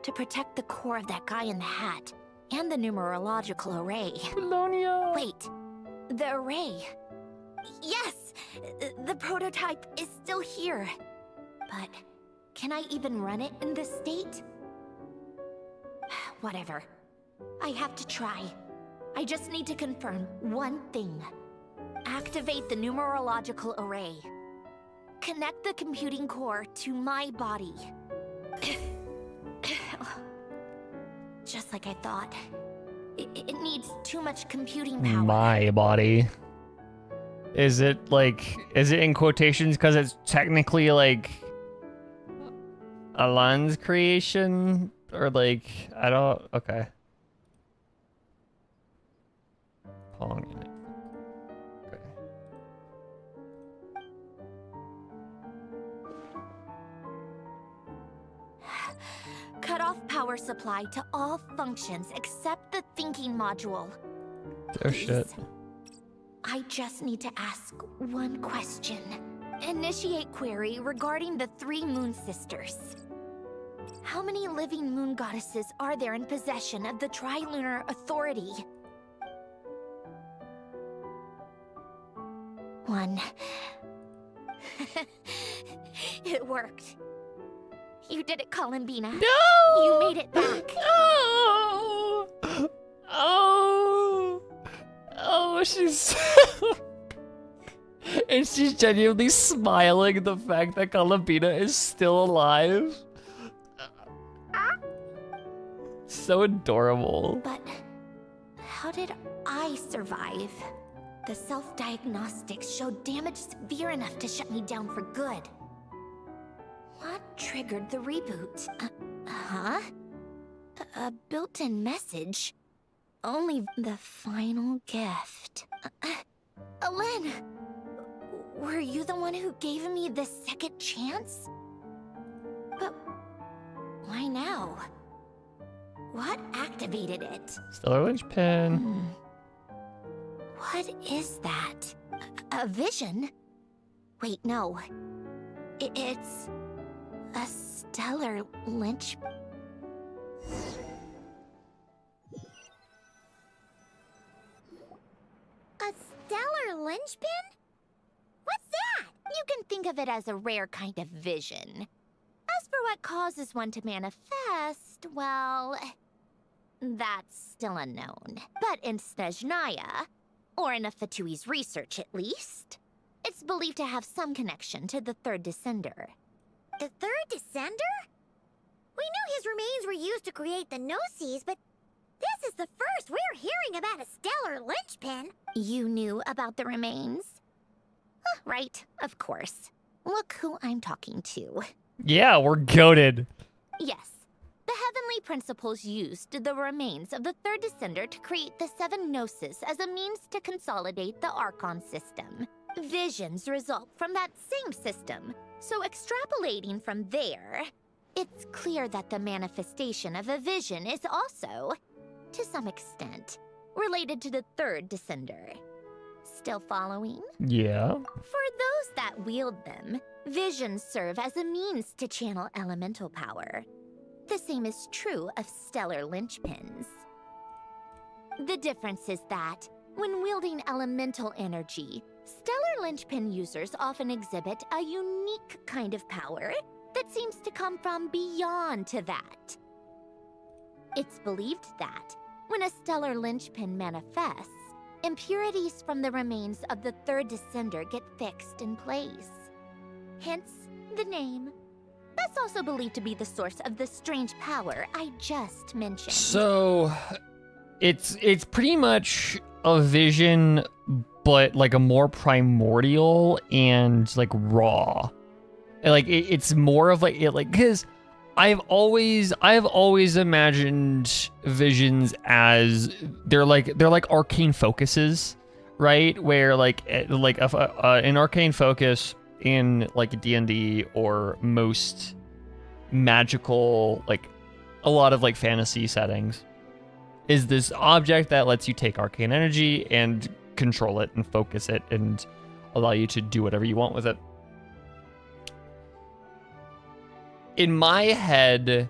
To protect the core of that guy in the hat, and the numerological array. Polonia. Wait, the array. Yes! The prototype is still here. But can I even run it in this state? Whatever. I have to try. I just need to confirm one thing. Activate the numerological array. Connect the computing core to my body. Just like I thought. It needs too much computing power. My body. Is it in quotations because it's technically like Alan's creation? Or like, I don't, okay. Pong in it. Okay. Cut off power supply to all functions except the thinking module. Oh shit. Please. I just need to ask one question. Initiate query regarding the 3 moon sisters. How many living moon goddesses are there in possession of the Trilunar Authority? 1. It worked. You did it, Columbina. No! You made it back. Oh! Oh! Oh, she's... and she's genuinely smiling at the fact that Columbina is still alive. So adorable. But how did I survive? The self-diagnostics showed damage severe enough to shut me down for good. What triggered the reboot? Huh? A built-in message? Only the final gift. Alen! Were you the one who gave me the second chance? But why now? What activated it? Stellar linchpin. What is that? A vision? Wait, no. It's a stellar linchpin. A stellar linchpin? What's that? You can think of it as a rare kind of vision. As for what causes one to manifest, well, that's still unknown. But in Snezhnaya, or in Afatui's research at least, it's believed to have some connection to the third descender. The third descender? We knew his remains were used to create the Gnosis, but this is the first we're hearing about a stellar linchpin. You knew about the remains? Right, of course. Look who I'm talking to. Yeah, we're goated. Yes. The heavenly principles used the remains of the third descender to create the 7 Gnosis as a means to consolidate the Archon system. Visions result from that same system, so extrapolating from there, it's clear that the manifestation of a vision is also, to some extent, related to the third descender. Still following? Yeah. For those that wield them, visions serve as a means to channel elemental power. The same is true of stellar linchpins. The difference is that, when wielding elemental energy, stellar linchpin users often exhibit a unique kind of power that seems to come from beyond to that. It's believed that, when a stellar linchpin manifests, impurities from the remains of the third descender get fixed in place. hence the name. That's also believed to be the source of the strange power I just mentioned. So, it's pretty much a vision, but like a more primordial and like raw. And, like it's more of like it like because I've always imagined visions as they're like arcane focuses, right? Where like an arcane focus in like D&D or most magical, like a lot of like fantasy settings, is this object that lets you take arcane energy and control it and focus it and allow you to do whatever you want with it. In my head,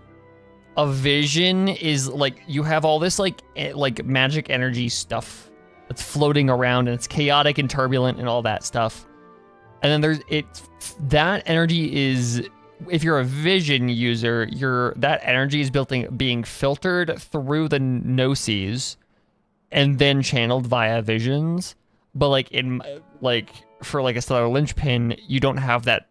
a vision is like you have all this like magic energy stuff that's floating around and it's chaotic and turbulent and all that stuff. And then that energy is, if you're a vision user, that energy is being filtered through the gnosis and then channeled via visions. But for like a stellar linchpin, you don't have that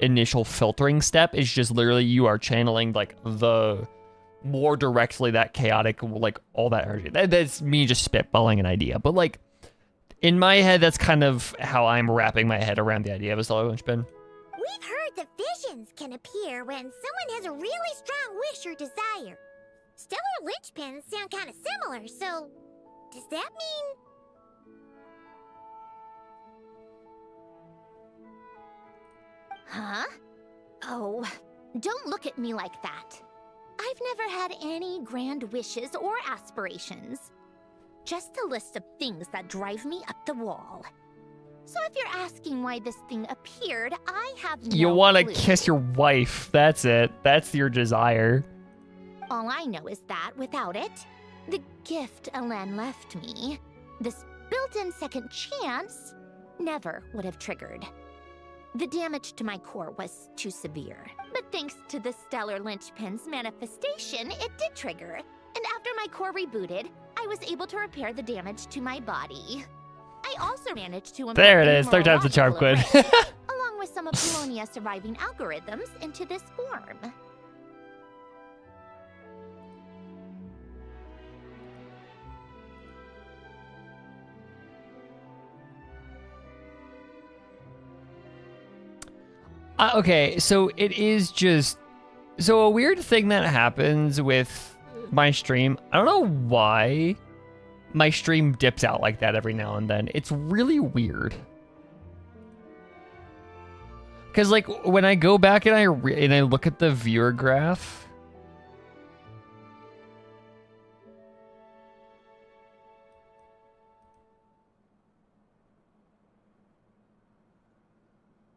initial filtering step. It's just literally you are channeling like the more directly that chaotic, like all that energy. That's me just spitballing an idea, but like in my head, that's kind of how I'm wrapping my head around the idea of a stellar linchpin. We've heard that visions can appear when someone has a really strong wish or desire. Stellar linchpins sound kind of similar, so does that mean... Huh? Oh, don't look at me like that. I've never had any grand wishes or aspirations. Just a list of things that drive me up the wall. So if you're asking why this thing appeared, I have no You want to clue. kiss your wife. That's it. That's your desire. All I know is that without it, the gift Elen left me, this built-in second chance, never would have triggered. The damage to my core was too severe, but thanks to the stellar linchpin's manifestation, it did trigger. And after my core rebooted, I was able to repair the damage to my body. I also managed to There it is. Third time's the charm, Quinn. along with some of Polonia's surviving algorithms into this form. Okay, so it is just... So a weird thing that happens with my stream, I don't know why my stream dips out like that every now and then. It's really weird. Because like when I go back and I look at the viewer graph...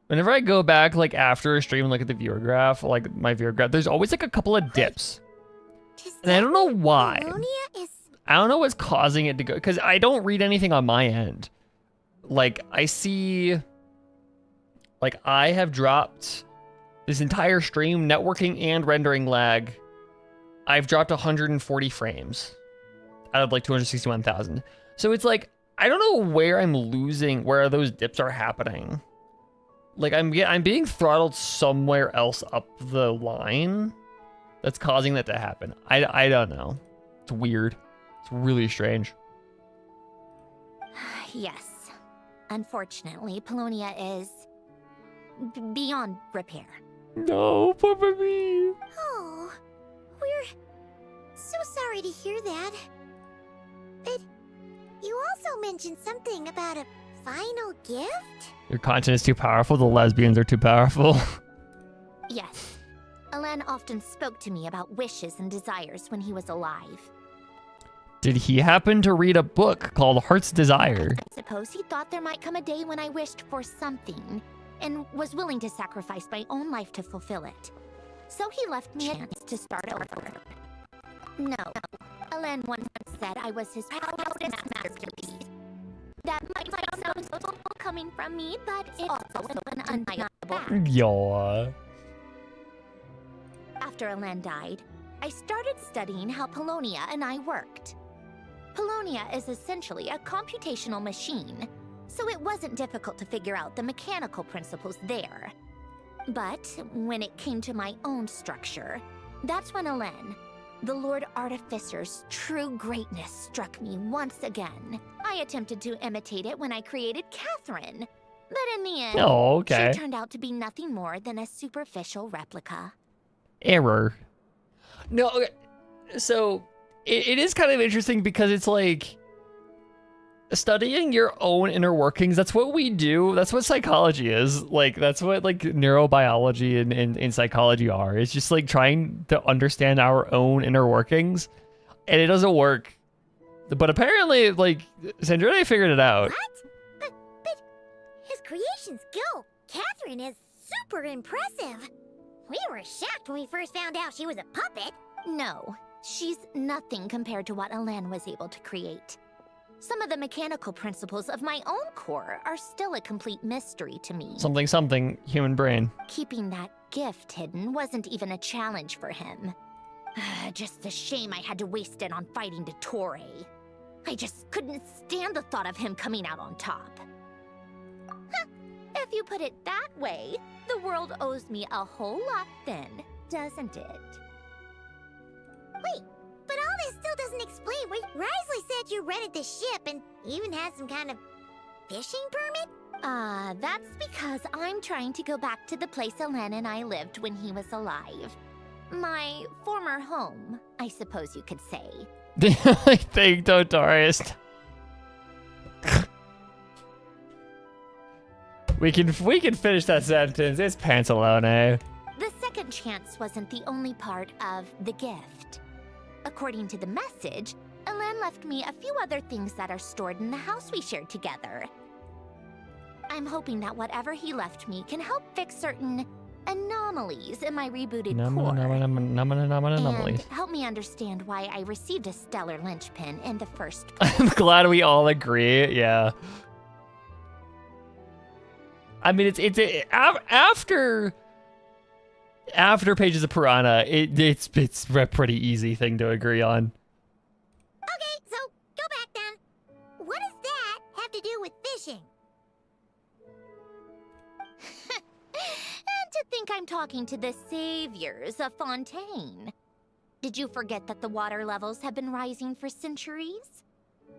Whenever I go back, like, after a stream and look at the viewer graph, like, my viewer graph, there's always, like, a couple of dips. And I don't know why. I don't know what's causing it to go, because I don't read anything on my end. Like, I see... Like, I have dropped this entire stream, networking and rendering lag. I've dropped 140 frames out of, like, 261,000. So it's like, I don't know where I'm losing, where those dips are happening. Like, I'm being throttled somewhere else up the line that's causing that to happen. I don't know. It's weird. It's really strange. Yes. Unfortunately, Polonia is beyond repair. No, poor baby. Oh, we're so sorry to hear that. But you also mentioned something about a final gift? Your content is too powerful. The lesbians are too powerful. Yes. Elen often spoke to me about wishes and desires when he was alive. Did he happen to read a book called Heart's Desire? I suppose he thought there might come a day when I wished for something, and was willing to sacrifice my own life to fulfill it. So he left me a chance to start over. No, Elen once said I was his proudest masterpiece. That might sound so coming from me, but it's also an undeniable fact. Yaw. After Elen died, I started studying how Polonia and I worked. Polonia is essentially a computational machine, so it wasn't difficult to figure out the mechanical principles there. But when it came to my own structure, that's when Elen, the Lord Artificer's true greatness, struck me once again. I attempted to imitate it when I created Catherine, but in the end, Oh, okay. she turned out to be nothing more than a superficial replica. Error. No, okay. So it is kind of interesting because it's like studying your own inner workings. That's what we do. That's what psychology is. Like, that's what like neurobiology and psychology are. It's just like trying to understand our own inner workings, and it doesn't work. But apparently, like, Sandrine figured it out. What? But his creation skill, Catherine, is super impressive. We were shocked when we first found out she was a puppet. No, she's nothing compared to what Elen was able to create. Some of the mechanical principles of my own core are still a complete mystery to me. Something, human brain. Keeping that gift hidden wasn't even a challenge for him. Just a shame I had to waste it on fighting Dottore. I just couldn't stand the thought of him coming out on top. Huh, if you put it that way, the world owes me a whole lot then, doesn't it? Wait, but all this still doesn't explain why Risley said you rented the ship and even had some kind of fishing permit? That's because I'm trying to go back to the place Elen and I lived when he was alive. My former home, I suppose you could say. I think Dottore. We can finish that sentence. It's Pantalone. The second chance wasn't the only part of the gift. According to the message, Elen left me a few other things that are stored in the house we shared together. I'm hoping that whatever he left me can help fix certain anomalies in my rebooted core. Anomalies. And help me understand why I received a stellar linchpin in the first place. I'm glad we all agree. Yeah. I mean, it's after Pages of Piranha, it's a pretty easy thing to agree on. Okay, so go back then. What does that have to do with fishing? And to think I'm talking to the saviors of Fontaine. Did you forget that the water levels have been rising for centuries?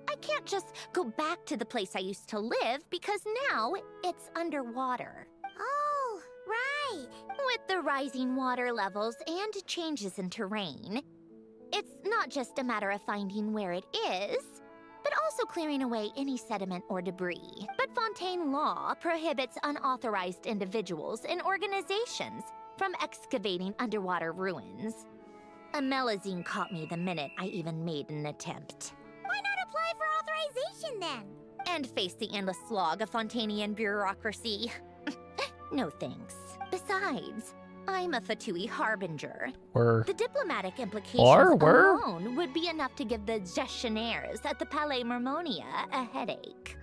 I can't just go back to the place I used to live because now it's underwater. Oh, right. With the rising water levels and changes in terrain, it's not just a matter of finding where it is, but also clearing away any sediment or debris. But Fontaine law prohibits unauthorized individuals and organizations from excavating underwater ruins. A Melazine caught me the minute I even made an attempt. Why not apply for authorization then? And face the endless slog of Fontanian bureaucracy. No thanks. Besides, I'm a Fatui harbinger. The diplomatic implications alone would be enough to give the gestionnaires at the Palais Mermonia a headache.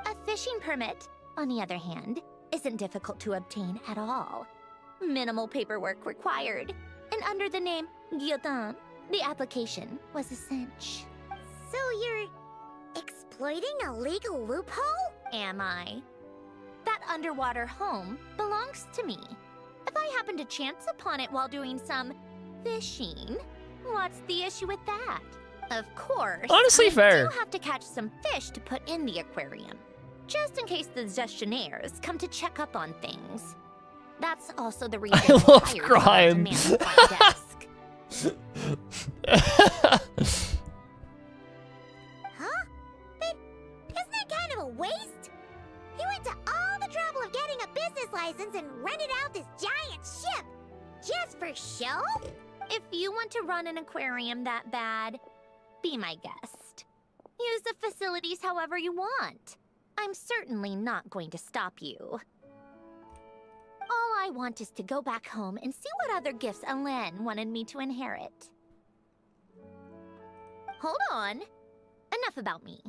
A fishing permit, on the other hand, isn't difficult to obtain at all. Minimal paperwork required, and under the name Guillotin, the application was a cinch. So you're exploiting a legal loophole? Am I? That underwater home belongs to me. If I happen to chance upon it while doing some fishing, what's the issue with that? Of course, honestly, fair. I do have to catch some fish to put in the aquarium, just in case the gestionnaires come to check up on things. That's also the reason I love crime. Huh? But isn't that kind of a waste? He went to all the trouble of getting a business license and rented out this giant ship. Just for show? If you want to run an aquarium that bad, be my guest. Use the facilities however you want. I'm certainly not going to stop you. All I want is to go back home and see what other gifts Elen wanted me to inherit. Hold on. Enough about me.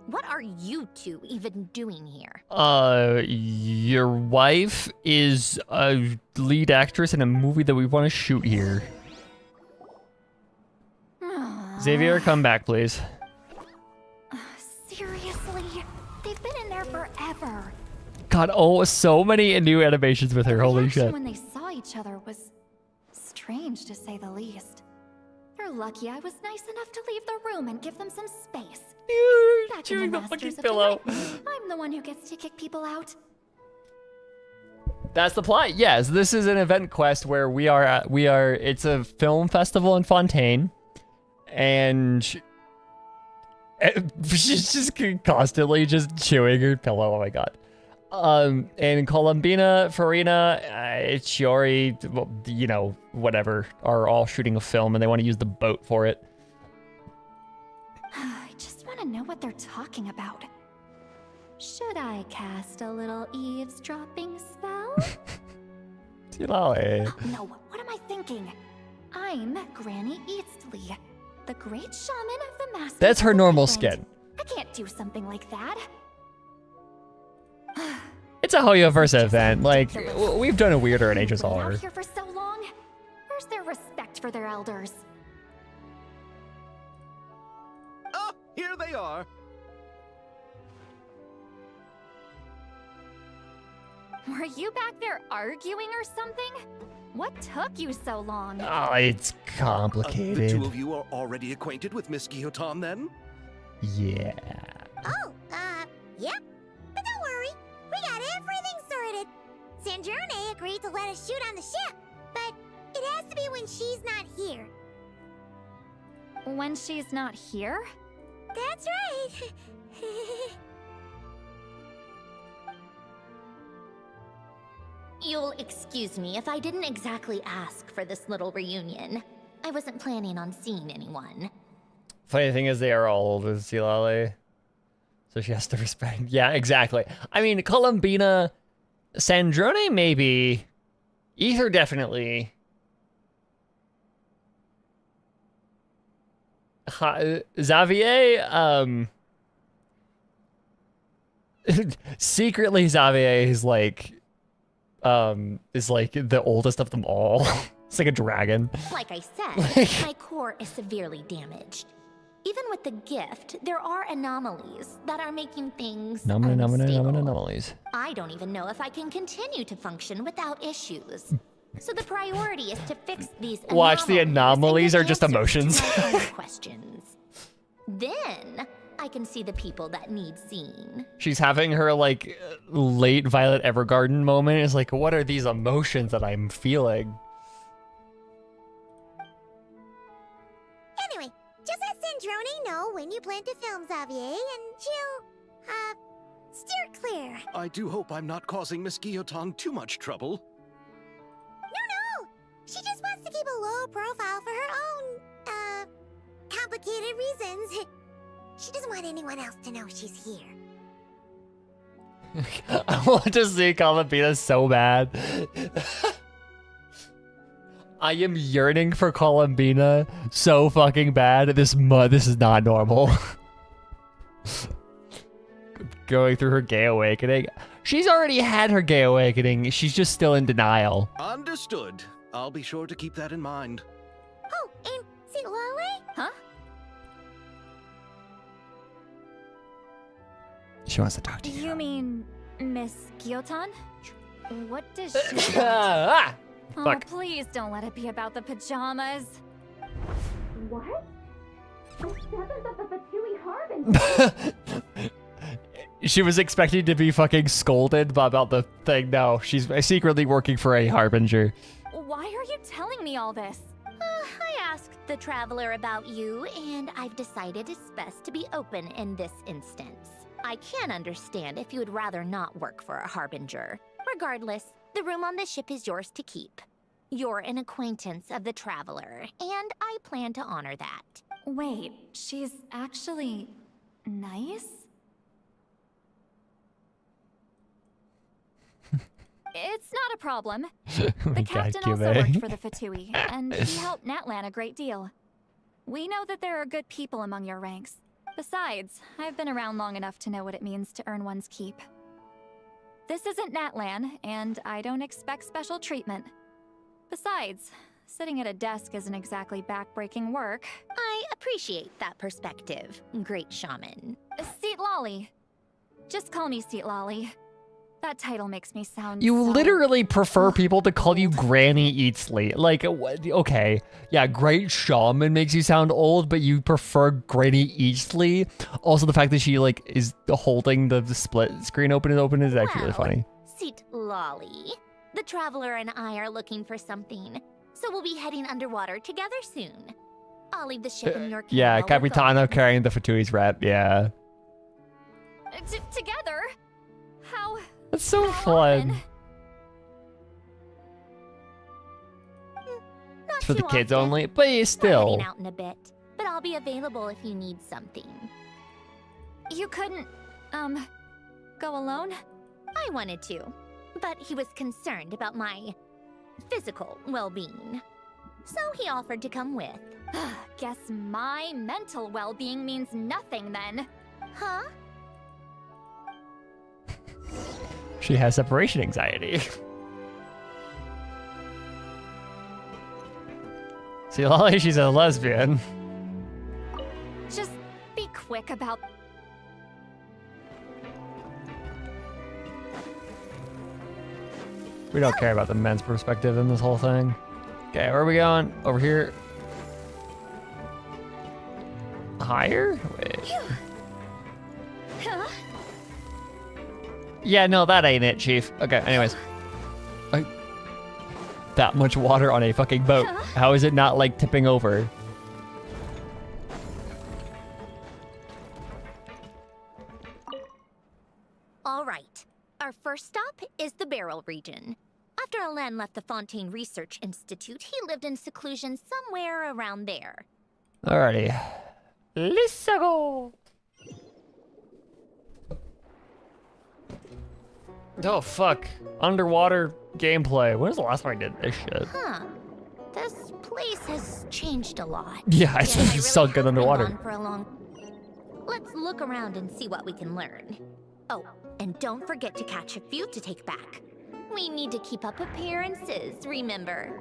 What are you two even doing here? Your wife is a lead actress in a movie that we want to shoot here. Xavier, come back, please. Seriously? They've been in there forever. God, oh, so many new animations with her. The Holy reaction shit. when they saw each other was strange, to say the least. You're lucky I was nice enough to leave the room and give them some space. Back in Chewing the Masters fucking of pillow. Delight, I'm the one who gets to kick people out. That's the plot. Yes, this is an event quest where we are. It's a film festival in Fontaine, and she's just constantly just chewing her pillow. Oh my god. And Columbina, Farina, Chiori, well, you know, whatever, are all shooting a film, and they want to use the boat for it. I just want to know what they're talking about. Should I cast a little eavesdropping spell? Tilale. Oh, no, what am I thinking? I'm Granny Eastley, the great shaman of the Masters. That's her of normal Lightland. skin. I can't do something like that. It's a Hoyo Versa event. Like, we've done a weirder in They've been HSR. out here for so long. Where's their respect for their elders? Ah, here they are. Were you back there arguing or something? What took you so long? Oh, it's The complicated. two of you are already acquainted with Miss Guillotin, then? Yeah. Oh, yep. But don't worry, we got everything sorted. Sandrone agreed to let us shoot on the ship, but it has to be when she's not here. When she's not here? That's right. You'll excuse me if I didn't exactly ask for this little reunion. I wasn't planning on seeing anyone. Funny thing is, they are all old as Silale, so she has to respect. Yeah, exactly. I mean, Columbina, Sandrone, maybe. Ether, definitely. Xavier, secretly Xavier is like the oldest of them all. It's like a dragon. Like I said, my core is severely damaged. Even with the gift, there are anomalies that are making things unstable. Anomalies. I don't even know if I can continue to function without issues. So the priority is to fix these anomalies. Watch, the anomalies and are get just answers emotions. to my own questions. Then I can see the people that need seen. She's having her like late Violet Evergarden moment. It's like, what are these emotions that I'm feeling? Anyway, just let Sandrone know when you plan to film Xavier, and she'll, steer clear. I do hope I'm not causing Miss Guillotin too much trouble. No! She just wants to keep a low profile for her own, complicated reasons. She doesn't want anyone else to know she's here. I want to see Columbina so bad. I am yearning for Columbina so fucking bad. This is not normal. Going through her gay awakening. She's already had her gay awakening. She's just still in denial. Understood. I'll be sure to keep that in mind. Oh, and St. Lale? Huh? She wants to talk to you. You mean Miss Guillotin? What does she Ah! Oh, Fuck. please don't let it be about the pajamas. What? The 7th of the Fatui Harbinger? She was expecting to be fucking scolded about the thing. No, she's secretly working for a harbinger. Why are you telling me all this? I asked the traveler about you, and I've decided it's best to be open in this instance. I can understand if you would rather not work for a harbinger. Regardless, the room on the ship is yours to keep. You're an acquaintance of the traveler, and I plan to honor that. Wait, she's actually nice? It's not a problem. The captain also worked for the Fatui, and he helped Natlan a great deal. We know that there are good people among your ranks. Besides, I've been around long enough to know what it means to earn one's keep. This isn't Natlan, and I don't expect special treatment. Besides, sitting at a desk isn't exactly backbreaking work. I appreciate that perspective, great shaman. Seat Lolly. Just call me Seat Lolly. That title makes me sound You so... literally prefer people to call you Granny Eatsley. Like, okay, yeah, Great Shaman makes you sound old, but you prefer Granny Eatsley. Also, the fact that she like is holding the split screen open is actually really funny. Seat Lolly. The Traveler and I are looking for something, so we'll be heading underwater together soon. I'll leave the ship in your care. Yeah, while we're Capitano gone. carrying the Fatui's rep. Yeah, Together? How... that's so how fun. often? Not It's for the too kids often. only, but We're still. heading out in a bit, but I'll be available if you need something. You couldn't, go alone? I wanted to, but he was concerned about my physical well-being. So he offered to come with. Guess my mental well-being means nothing then. Huh? She has separation anxiety. See, Lolly, she's a lesbian. Just be quick about... We don't care about the men's perspective in this whole thing. Okay, where are we going? Over here. Higher? Wait. Huh? Yeah, no, that ain't it, Chief. Okay, anyways. That much water on a fucking boat. How is it not, like, tipping over? All right. Our first stop is the Barrel region. After Alain left the Fontaine Research Institute, he lived in seclusion somewhere around there. Alrighty. Let's go. Oh, fuck. Underwater gameplay. When was the last time I did this shit? Huh. This place has changed a lot. Yeah, it's Yes, I really sunken have been underwater. gone for a long... Let's look around and see what we can learn. Oh, and don't forget to catch a few to take back. We need to keep up appearances, remember?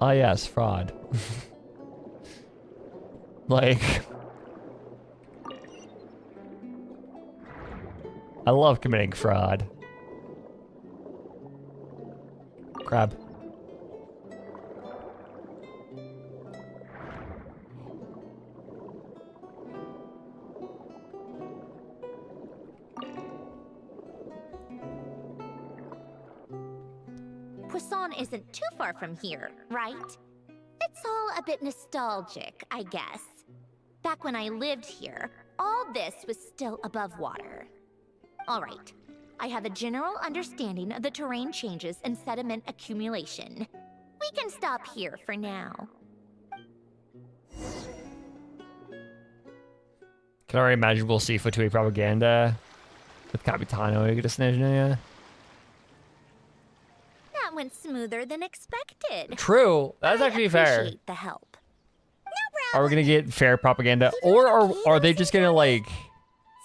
Ah, yes, fraud. Like... I love committing fraud. Crab. Poisson isn't too far from here, right? It's all a bit nostalgic, I guess. Back when I lived here, all this was still above water. All right, I have a general understanding of the terrain changes and sediment accumulation. We can stop here for now. Can already imagine we'll see Fatui propaganda with Capitano to Snezhnia. That went smoother than expected. True, that's I actually fair. appreciate the help. Are we gonna get fair propaganda, or are they just gonna like?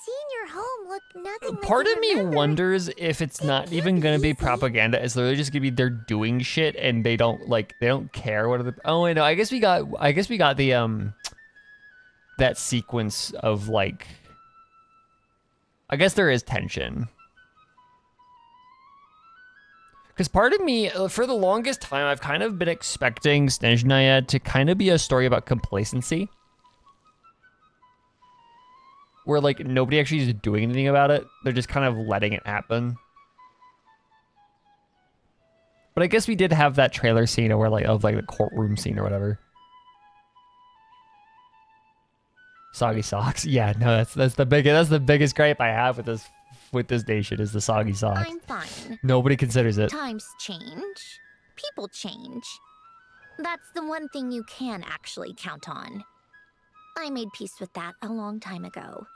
Seeing your home look nothing like Part you of me remember. wonders if it's not even gonna be propaganda. It's literally just gonna be they're doing shit and they don't care what other. Oh wait, no, I guess we got the that sequence of like. I guess there is tension. Because part of me, for the longest time, I've kind of been expecting Snezhnaya to kind of be a story about complacency. Where, like, nobody actually is doing anything about it. They're just kind of letting it happen. But I guess we did have that trailer scene where, like, of the courtroom scene or whatever. Soggy socks. Yeah, no, that's the biggest gripe I have with this nation is the soggy socks. I'm fine. Nobody considers it. Times change. People change. That's the one thing you can actually count on. I made peace with that a long time ago.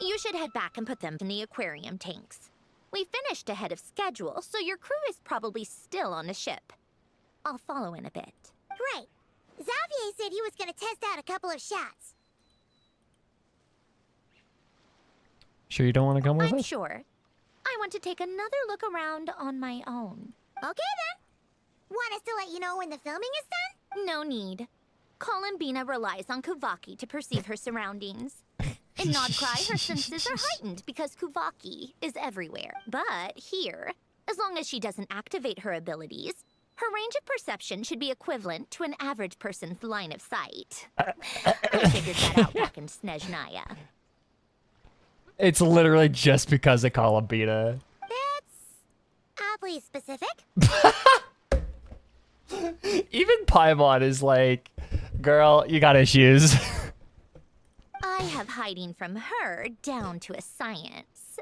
You should head back and put them in the aquarium tanks. We finished ahead of schedule, so your crew is probably still on the ship. I'll follow in a bit. Right. Xavier said he was gonna test out a couple of shots. Sure you don't want to come with I'm us? sure. I want to take another look around on my own. Okay then. Want us to let you know when the filming is done? No need. Columbina relies on Kuvaki to perceive her surroundings. In Nodcry, her senses are heightened because Kuvaki is everywhere. But here, as long as she doesn't activate her abilities, her range of perception should be equivalent to an average person's line of sight. I figured that out back in Snezhnaya. It's literally just because of Columbina. That's oddly specific. Even Paimon is like, girl, you got issues. I have hiding from her down to a science.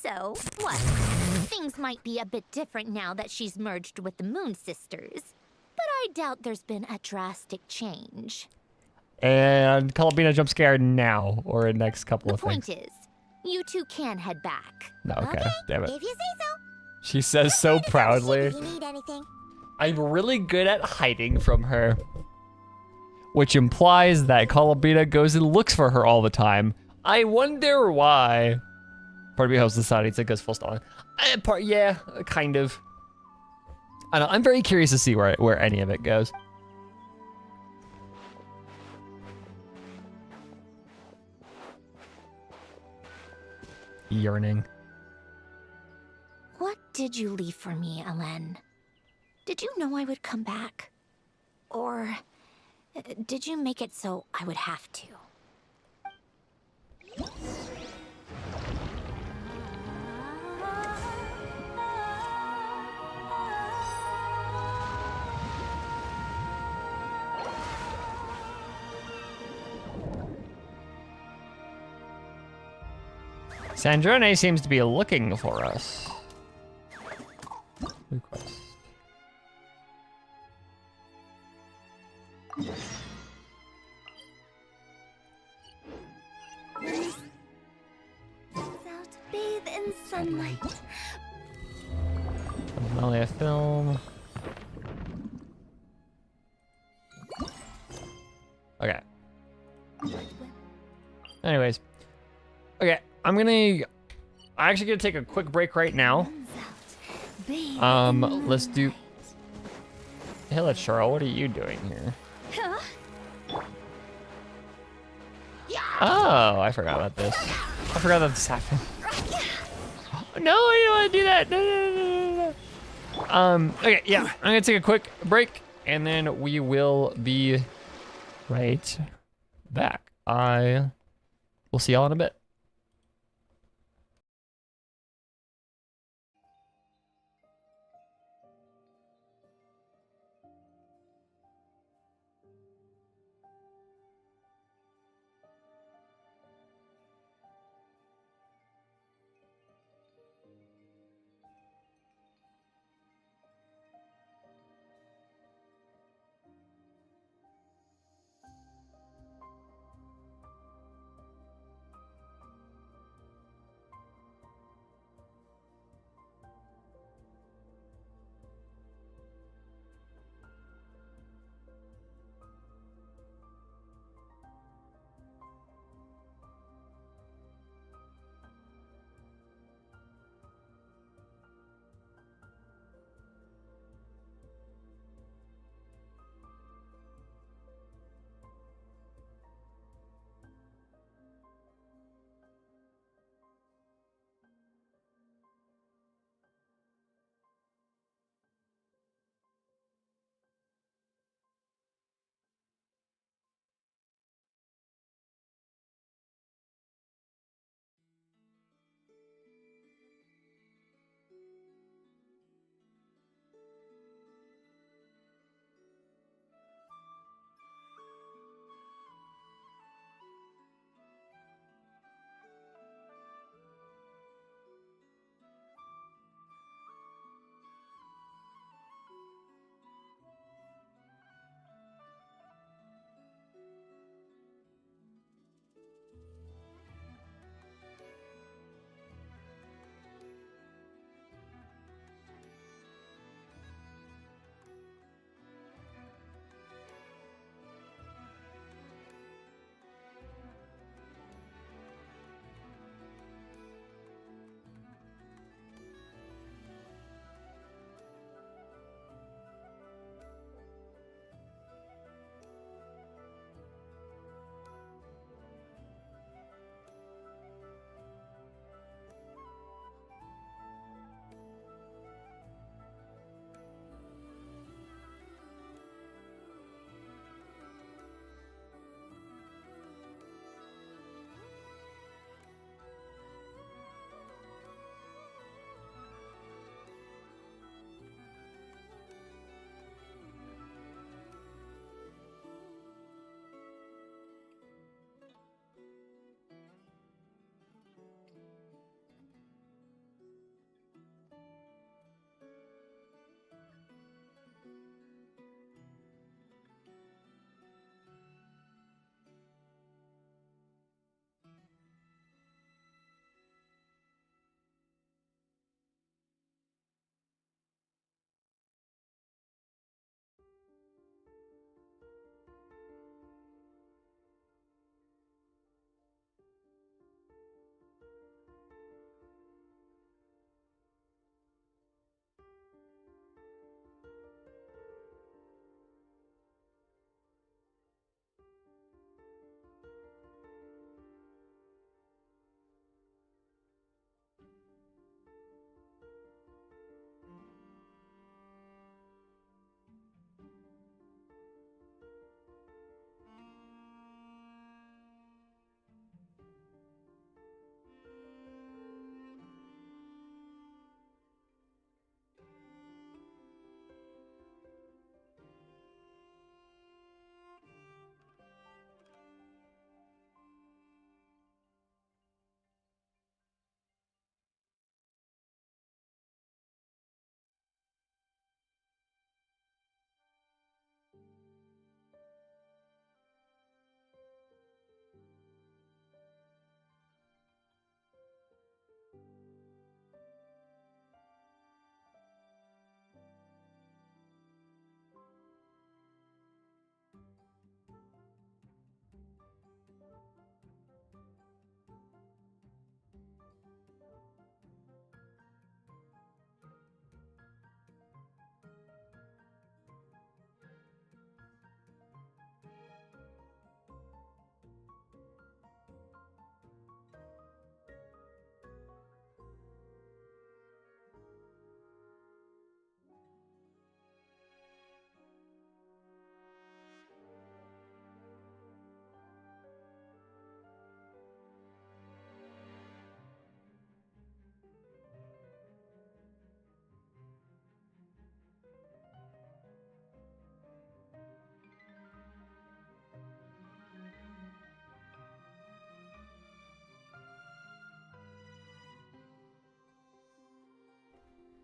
So, what? Things might be a bit different now that she's merged with the Moon Sisters. But I doubt there's been a drastic change. And Columbina jump scared now, or in next couple of things. The point is, you two can head back. No, okay, damn it. If you say so. She says so proudly. If you need anything. I'm really good at hiding from her. Which implies that Columbina goes and looks for her all the time. I wonder why. Part of me hopes society goes full stalling. Yeah, kind of. I don't know, I'm very curious to see where any of it goes. Yearning. What did you leave for me, Alen? Did you know I would come back? Or did you make it so I would have to? Sandrone seems to be looking for us. Request. Out to bathe in sunlight. Fontanalia film. Okay. Anyways. Okay, I'm actually gonna take a quick break right now. Let's do. Hey, let's Cheryl, what are you doing here? Oh, I forgot about this. I forgot that this happened. No, I don't want to do that. No. Okay, yeah, I'm gonna take a quick break, and then we will be right back. I will see y'all in a bit.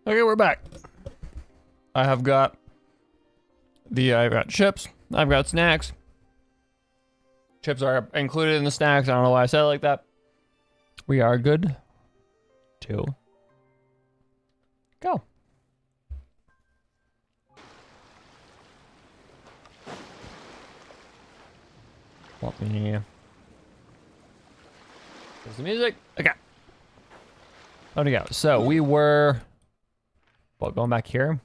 Okay, we're back. I've got chips. I've got snacks. Chips are included in the snacks. I don't know why I said it like that. We are good to go. Let me... There's the music. Okay. Let me go. So we were... Well, going back here.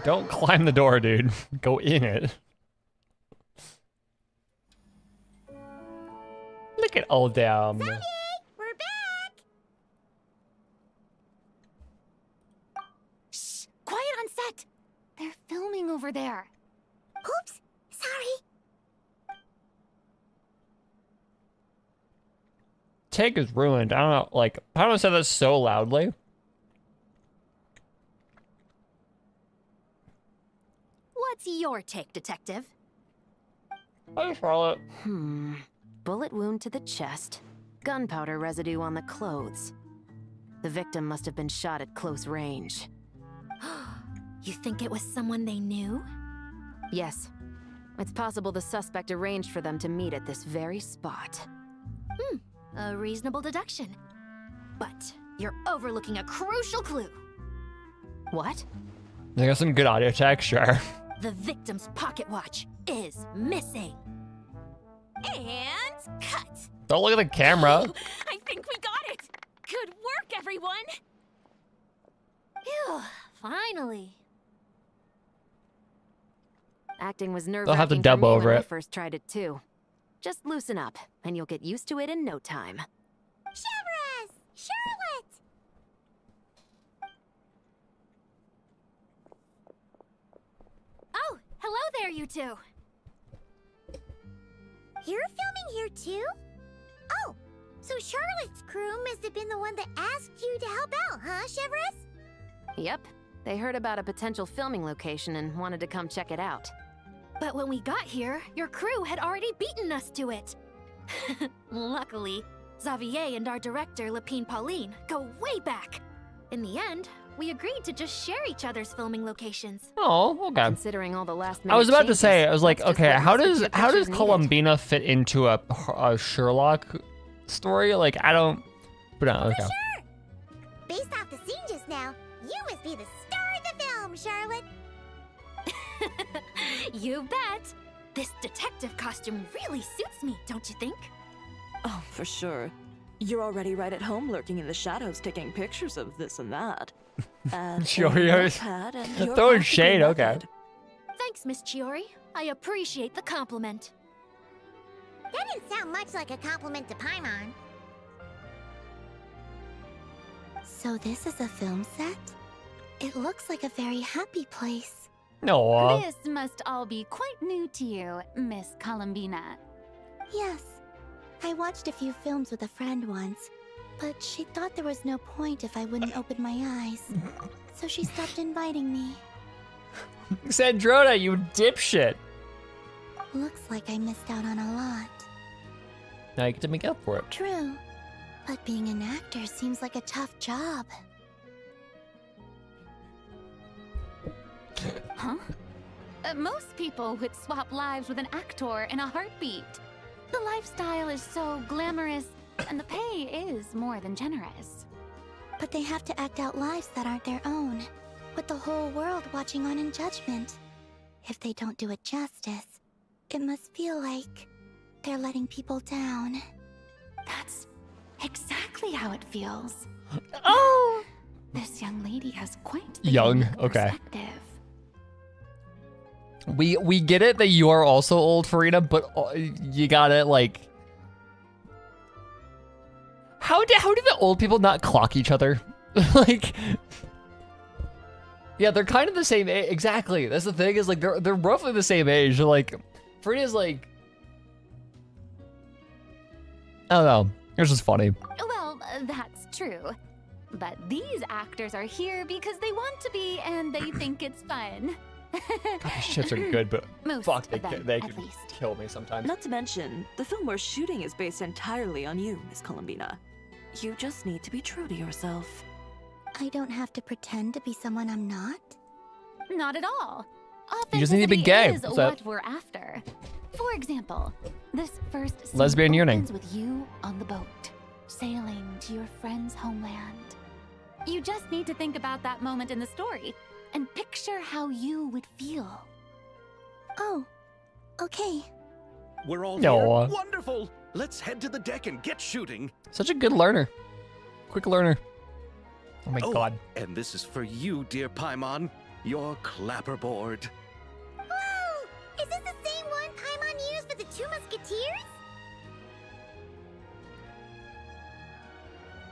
Don't climb the door, dude. Go in it. Look at old damn. We're back! Shh! Quiet on set! They're filming over there. Oops, sorry. Take is ruined. I don't know, like, how do I say that so loudly? What's your take, Detective? Hi, Charlotte. Bullet wound to the chest. Gunpowder residue on the clothes. The victim must have been shot at close range. You think it was someone they knew? Yes. It's possible the suspect arranged for them to meet at this very spot. A reasonable deduction. But you're overlooking a crucial clue. What? They got some good audio texture. The victim's pocket watch is missing. And cut. Don't look at the camera. I think we got it. Good work, everyone. Phew, finally. Acting was They'll have nerve-wracking to dub for me over when I it. first tried it too. Just loosen up, and you'll get used to it in no time. Severus! Charlotte! Oh, hello there, you two. You're filming here too? Oh, so Charlotte's crew must have been the one that asked you to help out, huh, Severus? Yep. They heard about a potential filming location and wanted to come check it out. But when we got here, your crew had already beaten us to it. Luckily, Xavier and our director, Lapine Pauline, go way back. In the end, we agreed to just share each other's filming locations. Oh, okay. Considering all the last I was about to changes, say, I was like, that's just okay, what how makes does the pictures needed. Columbina fit into a Sherlock story? Like, I don't. But no, okay. Sure. Based off the scene just now, you must be the star of the film, Charlotte. You bet. This detective costume really suits me, don't you think? Oh, for sure. You're already right at home lurking in the shadows taking pictures of this and that. And Sure, a you're notepad and your throwing housekeeping shade, okay. method. Thanks, Miss Chiori. I appreciate the compliment. That didn't sound much like a compliment to Paimon. So this is a film set? It looks like a very happy place. No. This must all be quite new to you, Miss Columbina. Yes. I watched a few films with a friend once, but she thought there was no point if I wouldn't open my eyes. So she stopped inviting me. Sandrona, you dipshit. Looks like I missed out on a lot. Now you get to make up for it. True. But being an actor seems like a tough job. Huh? Most people would swap lives with an actor in a heartbeat. The lifestyle is so glamorous, and the pay is more than generous. But they have to act out lives that aren't their own, with the whole world watching on in judgment. If they don't do it justice, it must feel like they're letting people down. That's exactly how it feels. Oh! This young lady has quite the Young, unique okay. perspective. We get it that you are also old, Farina, but you gotta, like... How do the old people not clock each other? Like... Yeah, they're kind of the same age. Exactly. That's the thing, is like, they're roughly the same age. They're like... Farina's like... I don't know. It's just funny. Well, that's true. But these actors are here because they want to be and they think it's fun. God, these shits are good, but Most fuck, of them, they at could least. kill me sometimes. Not to mention, the film we're shooting is based entirely on you, Miss Columbina. You just need to be true to yourself. I don't have to pretend to be someone I'm not? Not at all. You just need to be Authenticity gay. is What's what that? we're after. For example, this first scene Lesbian yearning. opens with you on the boat, sailing to your friend's homeland. You just need to think about that moment in the story and picture how you would feel. Oh, okay. We're all No. here? Wonderful! Let's head to the deck and get shooting. Such a good learner. Quick learner. Oh my god. And this is for you, dear Paimon. Your clapperboard. Whoa! Is this the same one Paimon used for the Two Musketeers?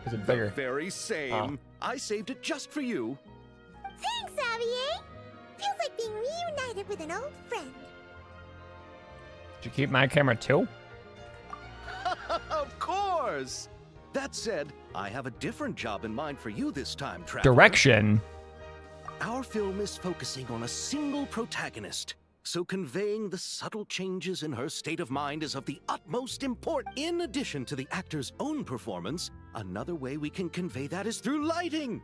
Is it bigger? The very same. I saved it just for you. Thanks, Xavier! Feels like being reunited with an old friend. Did you keep my camera too? Of course! That said, I have a different job in mind for you this time, Traveler. Direction. Our film is focusing on a single protagonist, so conveying the subtle changes in her state of mind is of the utmost importance. In addition to the actor's own performance, another way we can convey that is through lighting.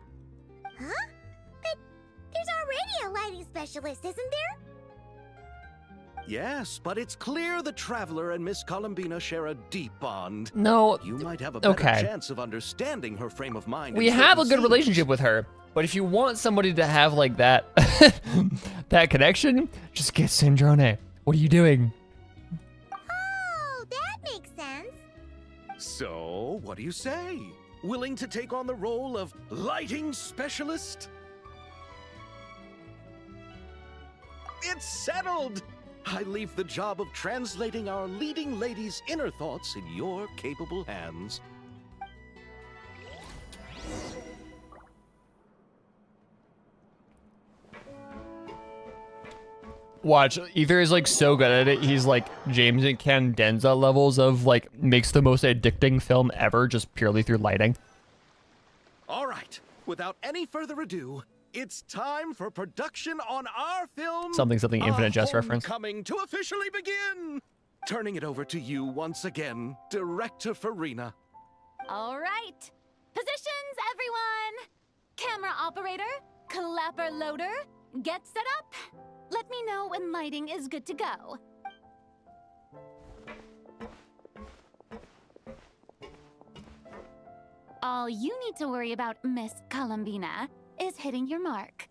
Huh? But there's already a lighting specialist, isn't there? Yes, but it's clear the Traveler and Miss Columbina share a deep bond. No. You might have a better Okay. chance of understanding her frame of mind. We in have a certain good scenes. relationship with her, but if you want somebody to have like that, that connection, just get Sandrone. What are you doing? Oh, that makes sense. So, what do you say? Willing to take on the role of lighting specialist? It's settled! I leave the job of translating our leading lady's inner thoughts in your capable hands. Watch, Ether is like so good at it. He's like James and Candenza levels of like makes the most addicting film ever just purely through lighting. All right, without any further ado, it's time for production on our film. Something Infinite Jest reference. Homecoming to officially begin. Turning it over to you once again, Director Farina. All right. Positions, everyone. Camera operator, clapper loader, get set up. Let me know when lighting is good to go. All you need to worry about, Miss Columbina, is hitting your mark.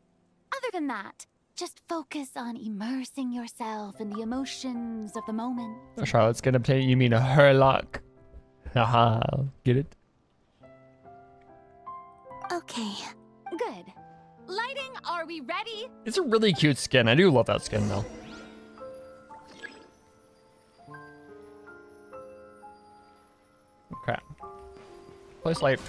Other than that, just focus on immersing yourself in the emotions of the moment. Oh, Charlotte's gonna tell you mean a herlock. Haha, get it? Okay. Good. Lighting, are we ready? It's a really cute skin. I do love that skin though. Okay. Place light.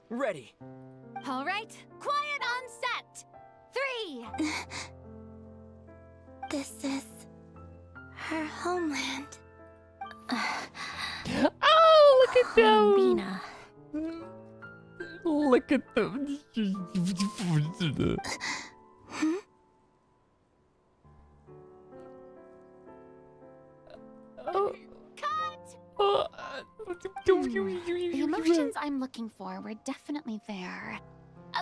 Ready. All right, quiet on set. 3. This is her homeland. Oh, look at them! Columbina. Look at them. The emotions I'm looking for were definitely there.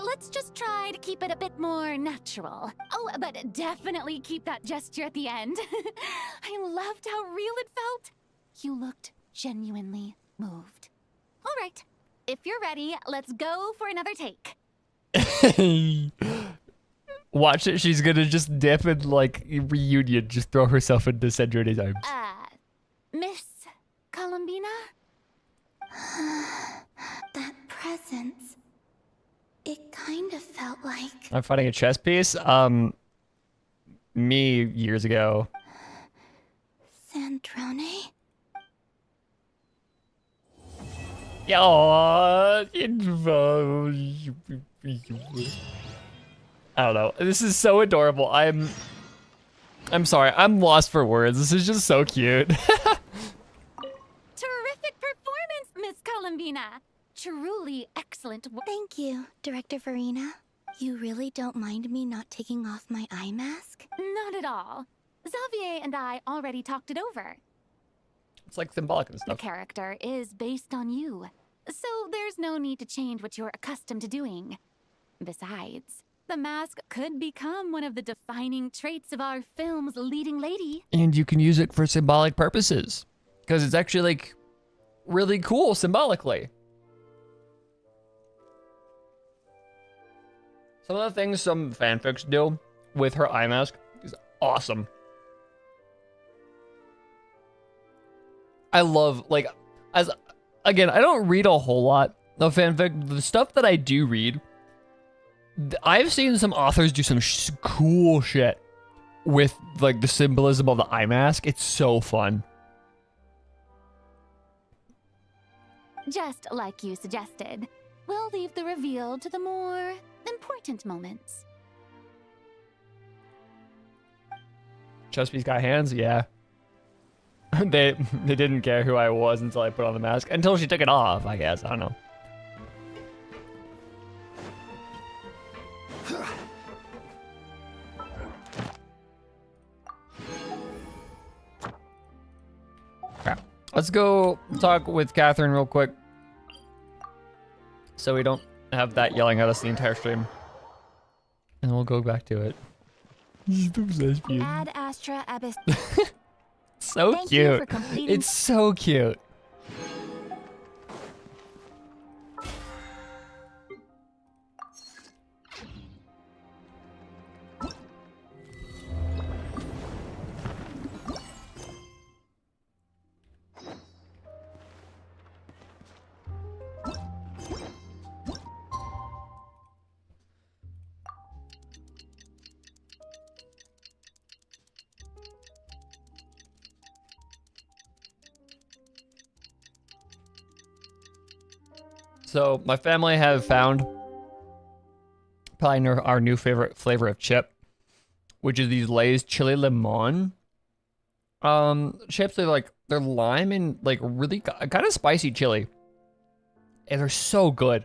Let's just try to keep it a bit more natural. Oh, but definitely keep that gesture at the end. I loved how real it felt. You looked genuinely moved. All right, if you're ready, let's go for another take. Watch it. She's gonna just dip and like reunion, just throw herself into Sandrone's arms. Miss Columbina? That presence. It kind of felt like... I'm fighting a chess piece. Me years ago. Sandrone? Oh, I don't know. This is so adorable. I'm sorry. I'm lost for words. This is just so cute. Terrific performance, Miss Columbina. Truly excellent work. Thank you, Director Farina. You really don't mind me not taking off my eye mask? Not at all. Xavier and I already talked it over. It's like symbolic and The stuff. character is based on you, so there's no need to change what you're accustomed to doing. Besides, the mask could become one of the defining traits of our film's leading lady. And you can use it for symbolic purposes. Because it's actually, like, really cool symbolically. Some of the things some fanfics do with her eye mask is awesome. I love, like, again, I don't read a whole lot of fanfic. The stuff that I do read, I've seen some authors do some cool shit with, like, the symbolism of the eye mask. It's so fun. Just like you suggested, we'll leave the reveal to the more important moments. Chesapeake's got hands? Yeah. They didn't care who I was until I put on the mask. Until she took it off, I guess. I don't know. Okay. Let's go talk with Catherine real quick. So we don't have that yelling at us the entire stream. And we'll go back to it. Ad Astra Abyss. So Thank you cute. for completing- It's so cute. So my family have found probably our new favorite flavor of chip, which is these Lay's chili lemon chips. They're lime and like really kind of spicy chili, and they're so good.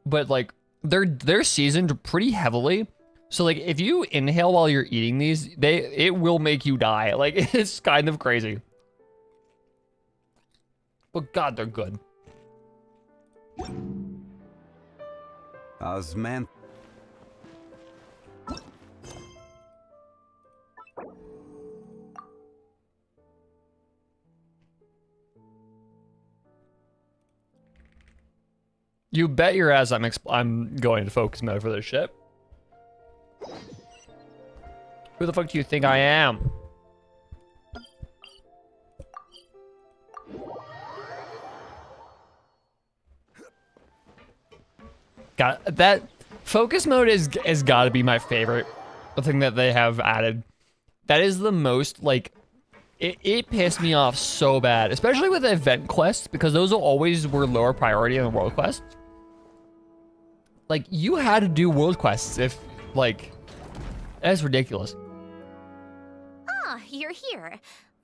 But like they're seasoned pretty heavily, so like if you inhale while you're eating these, it will make you die. Like it's kind of crazy. But God, they're good. Osman. You bet your ass I'm going to focus mode for this shit. Who the fuck do you think I am? God, that focus mode has got to be my favorite thing that they have added. That is the most, like, it pissed me off so bad, especially with event quests, because those always were lower priority than world quests. Like, you had to do world quests if, like, that's ridiculous. Ah, you're here.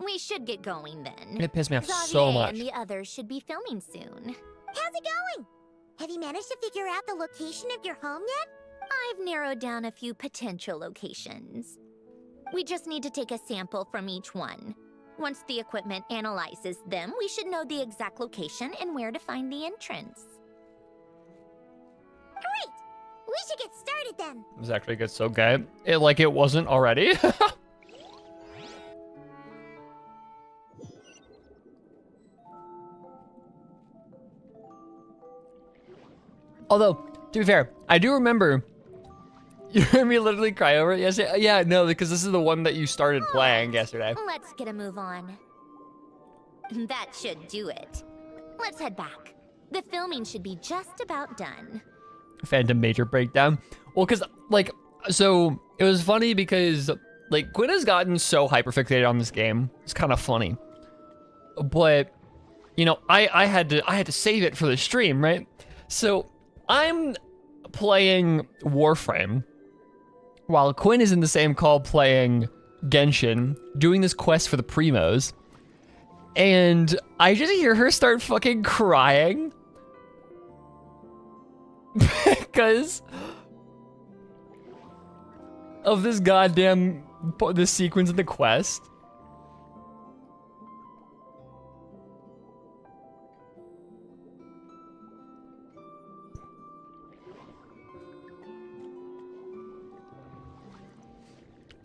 We should get going then. It pissed me off Xavier so much. and the others should be filming soon. How's it going? Have you managed to figure out the location of your home yet? I've narrowed down a few potential locations. We just need to take a sample from each one. Once the equipment analyzes them, we should know the exact location and where to find the entrance. Great! We should get started then. This actually gets so good. It wasn't already. Although, to be fair, I do remember you heard me literally cry over it yesterday. Yeah, no, because this is the one that you started playing yesterday. Let's get a move on. That should do it. Let's head back. The filming should be just about done. Phantom Major breakdown. Well, because, like, so it was funny because, like, Quinn has gotten so hyperfixated on this game. It's kind of funny. But, you know, I had to save it for the stream, right? So I'm playing Warframe while Quinn is in the same call playing Genshin, doing this quest for the Primos, and I just hear her start fucking crying because of this goddamn this sequence in the quest.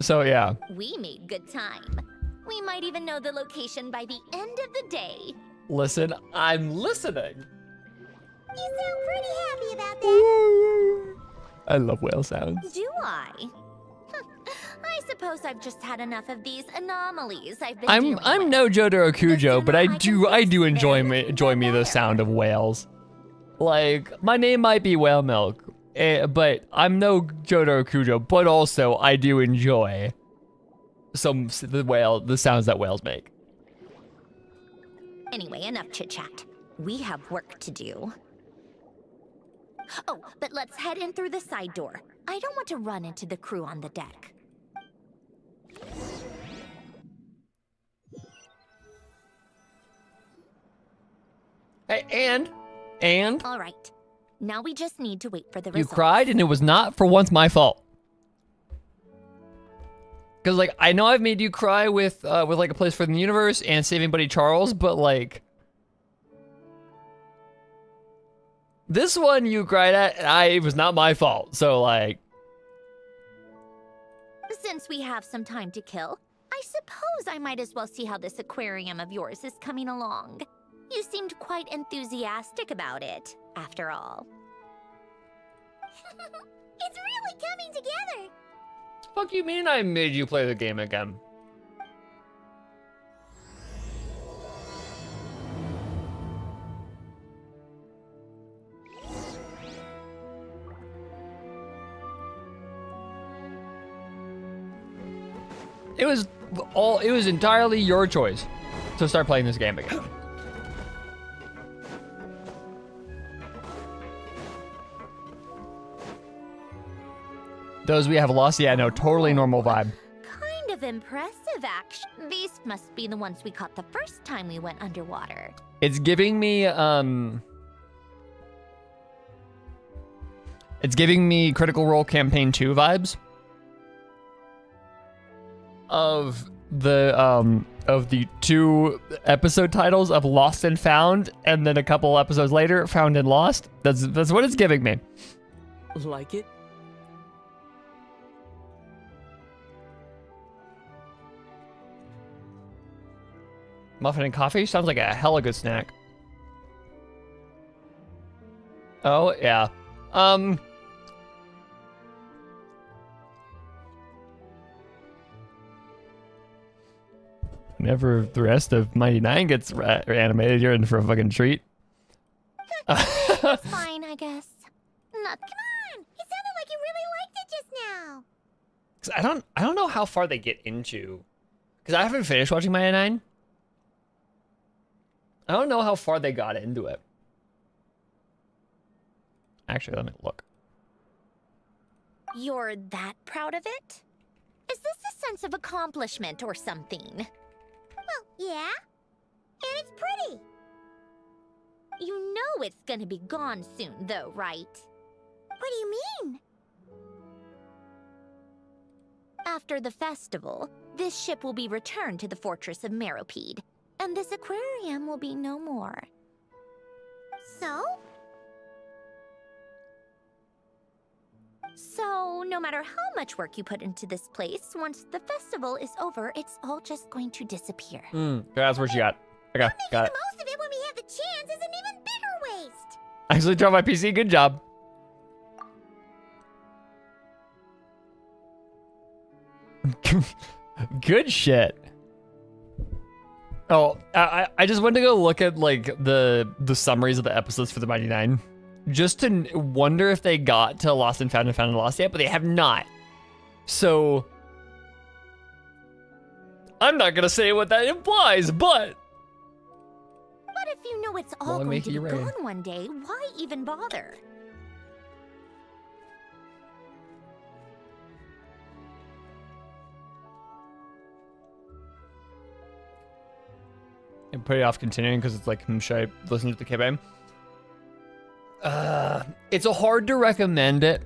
So yeah. We made good time. We might even know the location by the end of the day. Listen, I'm listening. You sound pretty happy about that. I love whale sounds. Do I? I suppose I've just had enough of these anomalies I've been I'm dealing no with. Jotaro Kujo, but I do enjoy very enjoy me the sound of whales. Like, my name might be Whale Milk, but I'm no Jotaro Kujo, but also I do enjoy the sounds that whales make. Anyway, enough chit-chat. We have work to do. Oh, but let's head in through the side door. I don't want to run into the crew on the deck. Hey, and All right. Now we just need to wait for the you results. cried, and it was not for once my fault. Cause like I know I've made you cry with like A Place for the Universe and Saving Buddy Charles, but like this one you cried at, and it was not my fault. So like, Since we have some time to kill, I suppose I might as well see how this aquarium of yours is coming along. You seemed quite enthusiastic about it, after all. It's really coming together. fuck you mean I made you play the game again? It was entirely your choice to start playing this game again. Those we have lost, yeah, no, totally normal vibe. Kind of impressive, actually. These must be the ones we caught the first time we went underwater. It's giving me Critical Role Campaign 2 vibes of the 2 episode titles of Lost and Found, and then a couple episodes later, Found and Lost. That's what it's giving me. Like it? Muffin and coffee sounds like a hella good snack. Oh yeah. Whenever the rest of Mighty Nine gets animated, you're in for a fucking treat. It's fine, I guess. Not. Come on! It sounded like you really liked it just now. 'Cause I don't know how far they get into, because I haven't finished watching Mighty Nine. I don't know how far they got into it. Actually, let me look. You're that proud of it? Is this a sense of accomplishment or something? Well, yeah. And it's pretty. You know it's gonna be gone soon, though, right? What do you mean? After the festival, this ship will be returned to the fortress of Meropide, and this aquarium will be no more. So? So, no matter how much work you put into this place, once the festival is over, it's all just going to disappear. That's what you got. Okay, got it. Most of it when we have the chance is an even bigger waste. I actually dropped my PC. Good job. Good shit. Oh, I just went to go look at like the summaries of the episodes for the Mighty Nine, just to wonder if they got to Lost and Found and Lost yet, but they have not. So I'm not gonna say what that implies, but But if you know it's Well, all I going make to be you rain. gone one day, why even bother? And put it off continuing because it's like, should I listen to the campaign? It's a hard to recommend it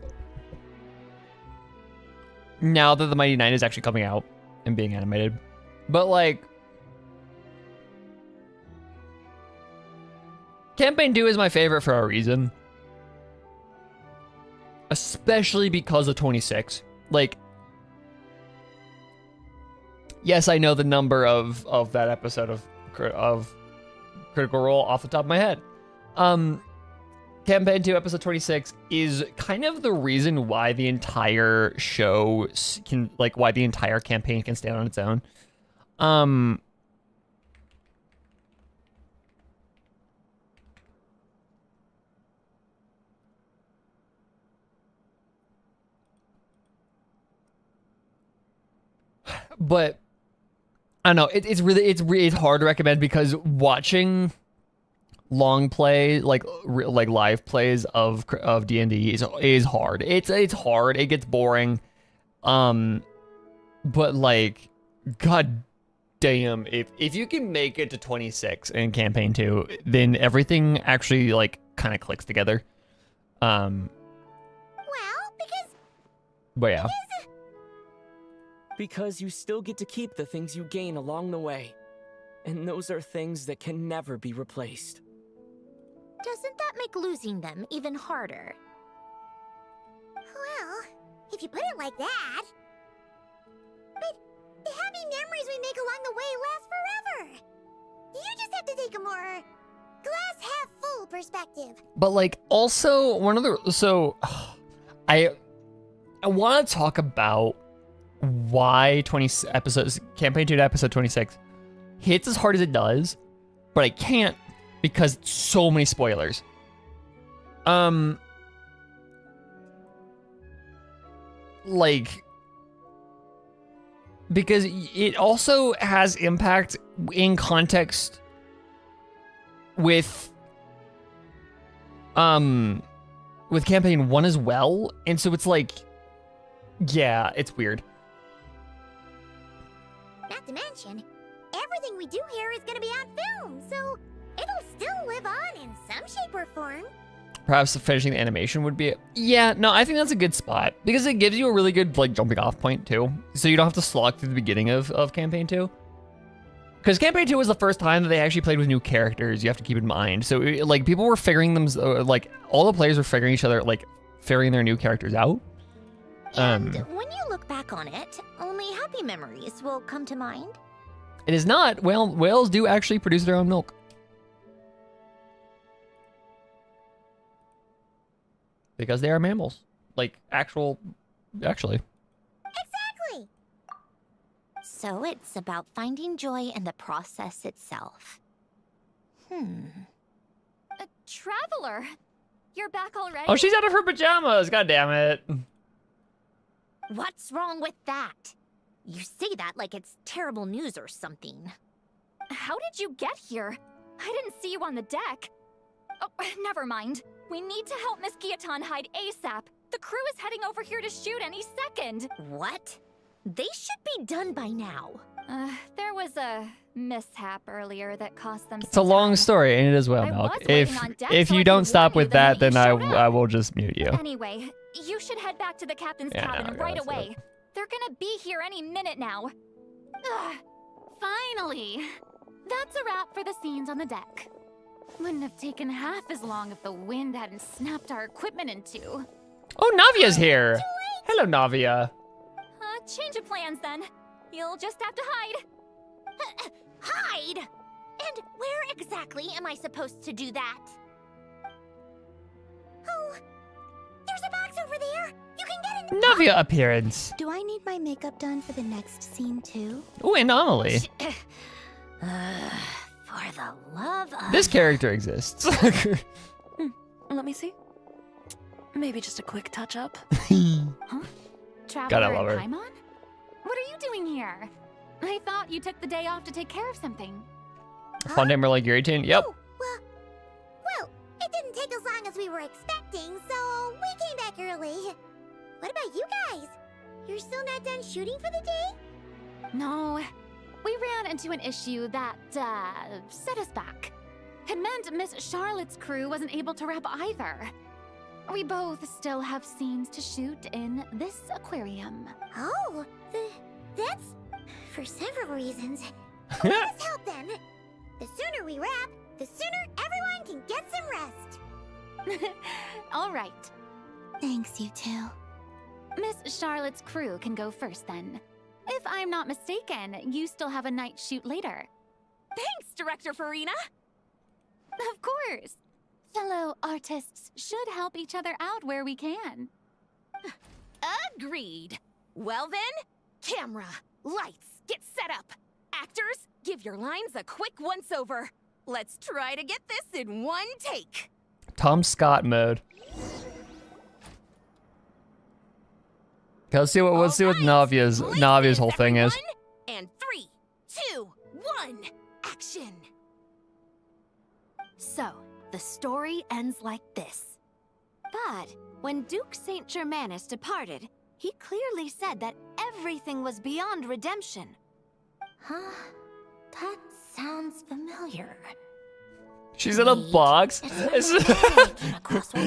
now that the Mighty Nine is actually coming out and being animated. But like, Campaign 2 is my favorite for a reason. Especially because of 26. Like, yes, I know the number of that episode of Critical Role off the top of my head. Campaign 2, episode 26 is kind of the reason why the entire show can, like, why the entire campaign can stand on its own. But I don't know. It's hard to recommend because watching long play like live plays of D&D is hard. It's hard. It gets boring. But like, god damn, if you can make it to 26 in campaign 2, then everything actually like kind of clicks together. Well, But yeah. Because you still get to keep the things you gain along the way. And those are things that can never be replaced. Doesn't that make losing them even harder? well, if you put it like that. But the happy memories we make along the way last forever. You just have to take a more glass half full perspective. But like, also I want to talk about why campaign 2 to episode 26 hits as hard as it does, but I can't because so many spoilers. Like, because it also has impact in context with campaign 1 as well, and so it's like, yeah, it's weird. Not to mention, everything we do here is gonna be on film, so it'll still live on in some shape or form. Perhaps finishing the animation would be yeah, no, I think that's a good spot because it gives you a really good like jumping off point too, so you don't have to slog through the beginning of campaign 2. Because campaign 2 was the first time that they actually played with new characters. You have to keep in mind. So like people were figuring them, like all the players were figuring each other, like figuring their new characters out. And when you look back on it, only happy memories will come to mind. It is not. Whales do actually produce their own milk. Because they are mammals. Like, actually. Exactly. So it's about finding joy in the process itself. Traveler, you're back already? Oh, she's out of her pajamas. God damn it. What's wrong with that? You say that like it's terrible news or something. How did you get here? I didn't see you on the deck. Oh, never mind. We need to help Miss Guillotin hide ASAP. The crew is heading over here to shoot any second. What? They should be done by now. There was a mishap earlier that cost them. It's a long story, ain't it as well, I Milk? was waiting on deck If so you I don't could stop warn you with the that, minute then you showed I up. will just mute you. Anyway, you should head back to the captain's Yeah, cabin no, right that's away. it. They're gonna be here any minute now. Finally! That's a wrap for the scenes on the deck. Wouldn't have taken half as long if the wind hadn't snapped our equipment in two. Oh, Navia's here. Hello, Navia. Change of plans then. You'll just have to hide. Hide? And where exactly am I supposed to do that? Oh, there's a box over there. You can get in. Navia appearance. Do I need my makeup done for the next scene too? Oh, and Amelie. For the love of... This character exists. Let me see. Maybe just a quick touch up. Traveler love her. and Paimon? What are you doing here? I thought you took the day off to take care of something. Fontanalia Guillotine. Yep. Oh, well, as long as we were expecting, so we came back early. What about you guys? You're still not done shooting for the day? No, we ran into an issue that, set us back. It meant Miss Charlotte's crew wasn't able to wrap either. We both still have scenes to shoot in this aquarium. Oh, that's for several reasons. Let us help then. The sooner we wrap, the sooner everyone can get some rest. All right. Thanks, you two. Miss Charlotte's crew can go first then. If I'm not mistaken, you still have a night shoot later. Thanks, Director Farina! Of course. Fellow artists should help each other out where we can. Agreed. Well then, camera, lights, get set up. Actors, give your lines a quick once-over. Let's try to get this in one take. Tom Scott mode. Okay, let's see what Navia's whole thing is. And 3, 2, 1, action. So, the story ends like this. But when Duke Saint Germanus departed, he clearly said that everything was beyond redemption. Huh? That sounds familiar. She's in a box. She's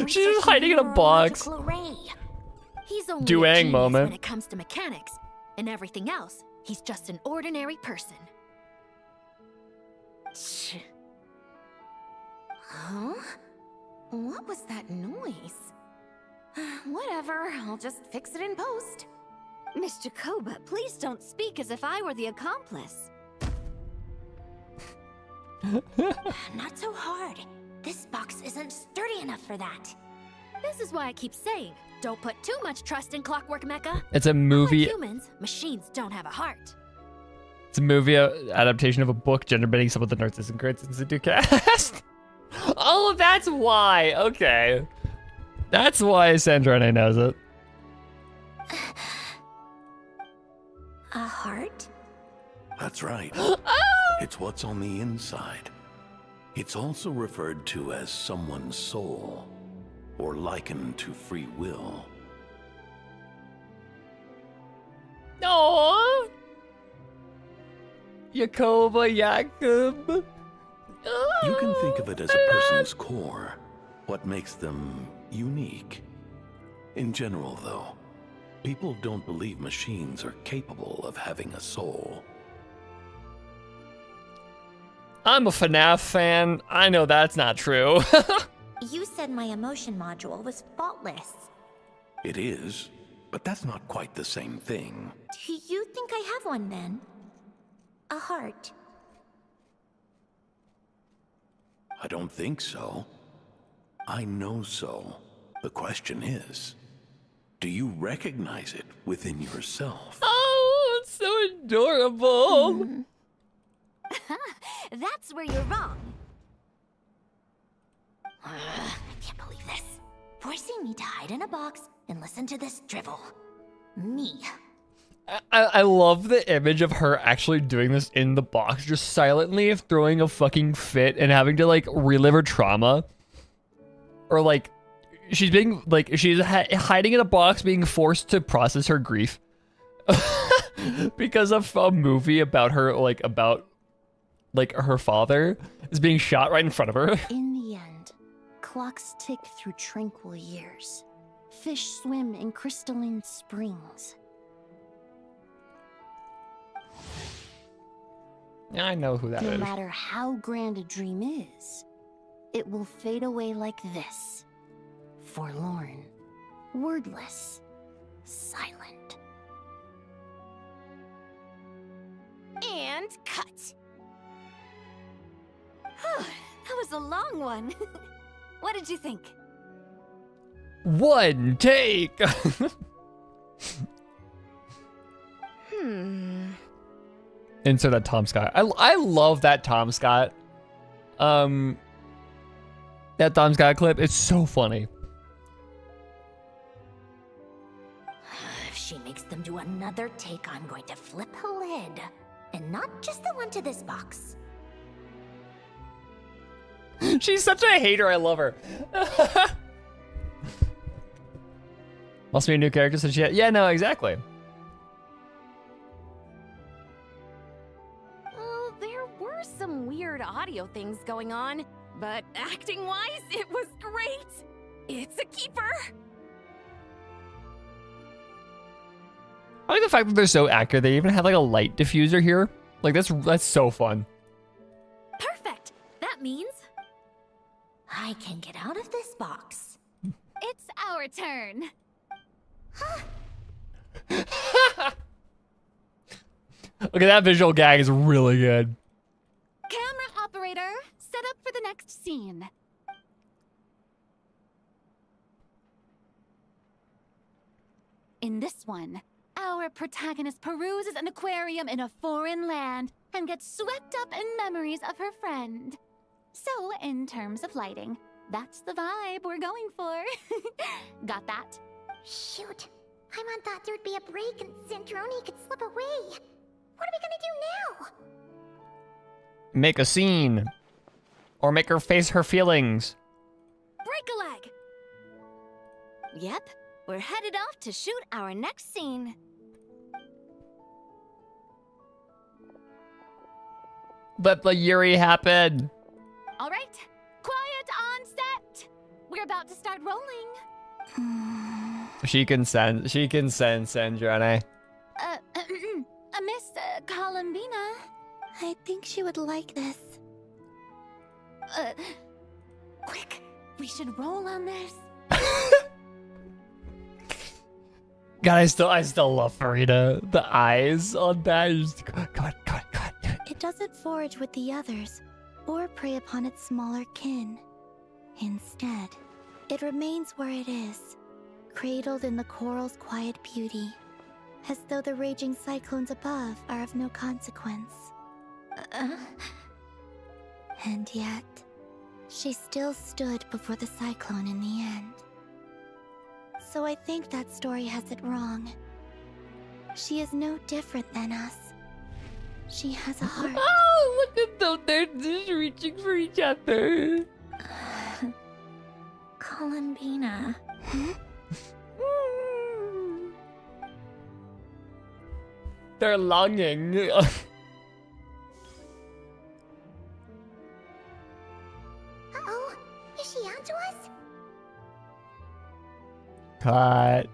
just hiding in a box. He's only a Duang genius moment. when it comes to mechanics, and everything else, he's just an ordinary person. Huh? What was that noise? Whatever, I'll just fix it in post. Miss Jacoba, please don't speak as if I were the accomplice. Not so hard. This box isn't sturdy enough for that. This is why I keep saying, don't put too much trust in Clockwork Mecha. It's a movie. Unlike humans, machines don't have a heart. It's a movie adaptation of a book, gender bending some of the nerds and grits into the cast. Oh, that's why. Okay. That's why Sandrone knows it. A heart? That's right. It's what's on the inside. It's also referred to as someone's soul, or likened to free will. No. Jacob. You can think of it as a person's core, what makes them unique. In general, though, people don't believe machines are capable of having a soul. I'm a FNAF fan. I know that's not true. You said my emotion module was faultless. It is, but that's not quite the same thing. Do you think I have one then? A heart? I don't think so. I know so. The question is, do you recognize it within yourself? Oh, it's so adorable. That's where you're wrong. I can't believe this. Forcing me to hide in a box and listen to this drivel. Me. I love the image of her actually doing this in the box, just silently throwing a fucking fit and having to like relive her trauma. Or like, she's being like, she's hiding in a box being forced to process her grief. Because of a movie about her, about her father is being shot right in front of her. In the end, clocks tick through tranquil years. Fish swim in crystalline springs. I know who that is. No matter how grand a dream is, it will fade away like this. Forlorn, wordless, silent. And cut. That was a long one. What did you think? One take. Insert that Tom Scott. I love that Tom Scott. That Tom Scott clip. It's so funny. If she makes them do another take, I'm going to flip her lid. And not just the one to this box. She's such a hater. I love her. Must be a new character since she. Yeah, no, exactly. Well, there were some weird audio things going on, but acting-wise, it was great. It's a keeper. I like the fact that they're so accurate. They even have like a light diffuser here. Like that's so fun. Perfect. That means I can get out of this box. It's our turn. Look at that visual gag is really good. Camera operator, set up for the next scene. In this one, our protagonist peruses an aquarium in a foreign land and gets swept up in memories of her friend. So, in terms of lighting, that's the vibe we're going for. Got that? Shoot. Paimon thought there'd be a break and Zandroni could slip away. What are we gonna do now? Make a scene. Or make her face her feelings. Break a leg. Yep, we're headed off to shoot our next scene. Let the Yuri happen. All right, quiet on set. We're about to start rolling. She can sense Zandroni. Miss Columbina. I think she would like this. Quick, we should roll on this. God, I still love Farina. The eyes on that. Just, come on. It doesn't forage with the others, or prey upon its smaller kin. Instead, it remains where it is, cradled in the coral's quiet beauty, as though the raging cyclones above are of no consequence. And yet, she still stood before the cyclone in the end. So I think that story has it wrong. She is no different than us. She has a heart. Oh, look at them. They're just reaching for each other. Columbina. They're longing. Uh-oh. Is she onto us? Cut.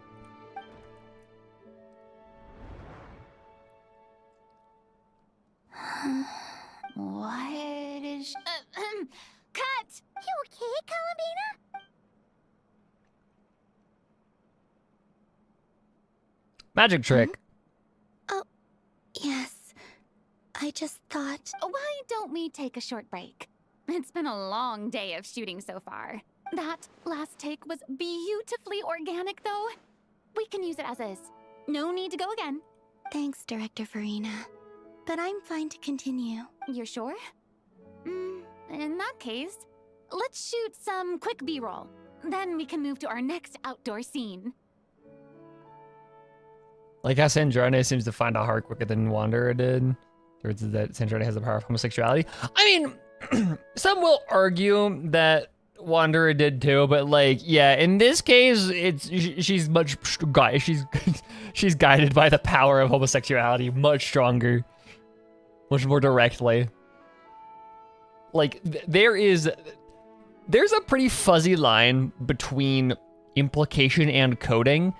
What is... Cut! You okay, Columbina? Magic trick. Oh, yes. I just thought... Why don't we take a short break? It's been a long day of shooting so far. That last take was beautifully organic, though. We can use it as is. No need to go again. Thanks, Director Farina. But I'm fine to continue. You're sure? In that case, let's shoot some quick B-roll. Then we can move to our next outdoor scene. Like how Zandroni seems to find a heart quicker than Wanderer did. Or that Zandroni has the power of homosexuality. I mean, some will argue that Wanderer did too, but like, yeah, in this case, she's much she's guided by the power of homosexuality much stronger, much more directly. Like there's a pretty fuzzy line between implication and coding,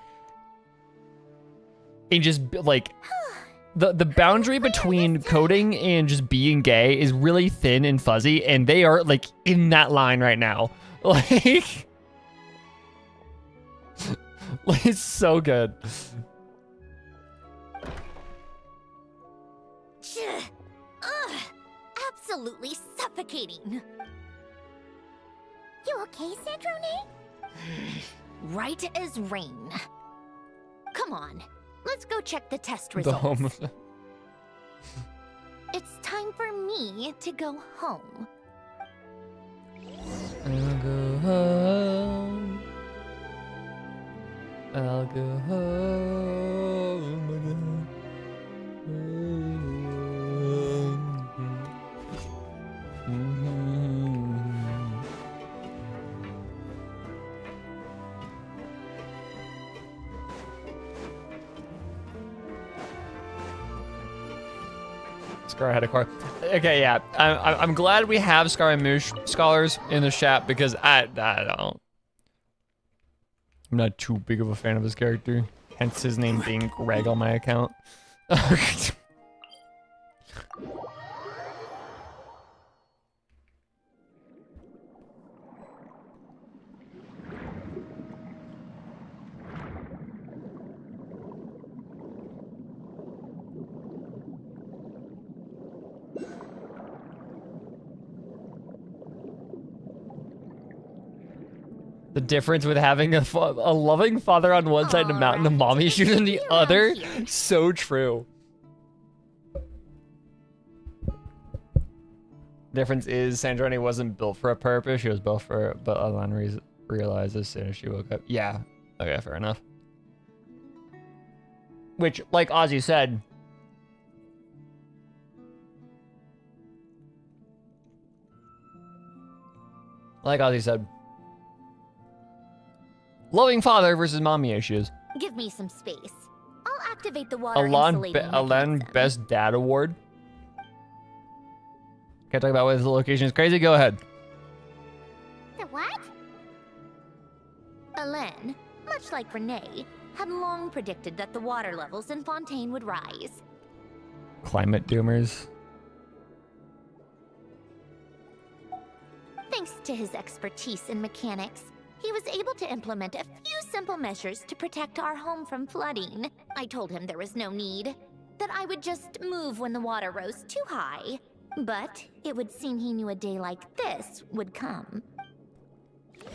and just like the boundary between coding and just being gay is really thin and fuzzy, and they are like in that line right now. Like it's so good. Ugh, absolutely suffocating. You okay, Zandroni? Right as rain. Come on, let's go check the test The results. home. It's time for me to go home. I'll go home. I'll go home. Scar had a car. Okay, yeah. I'm glad we have Scar and Moosh scholars in the chat because I don't. I'm not too big of a fan of his character. Hence his name being Greg on my account. The difference with having a loving father on one side and a mountain of mommy issues on the other. So true. Difference is Sandrone wasn't built for a purpose. She was built for, but Alan realized as soon as she woke up. Yeah. Okay, fair enough. Which, like Ozzy said, loving father versus mommy issues. Give me some space. I'll activate the water insulating Alan Best Dad Award. Can't talk about whether the location is crazy. Go ahead. The what? Alain, much like Renee, had long predicted that the water levels in Fontaine would rise. Climate doomers. Thanks to his expertise in mechanics, he was able to implement a few simple measures to protect our home from flooding. I told him there was no need, that I would just move when the water rose too high. But it would seem he knew a day like this would come.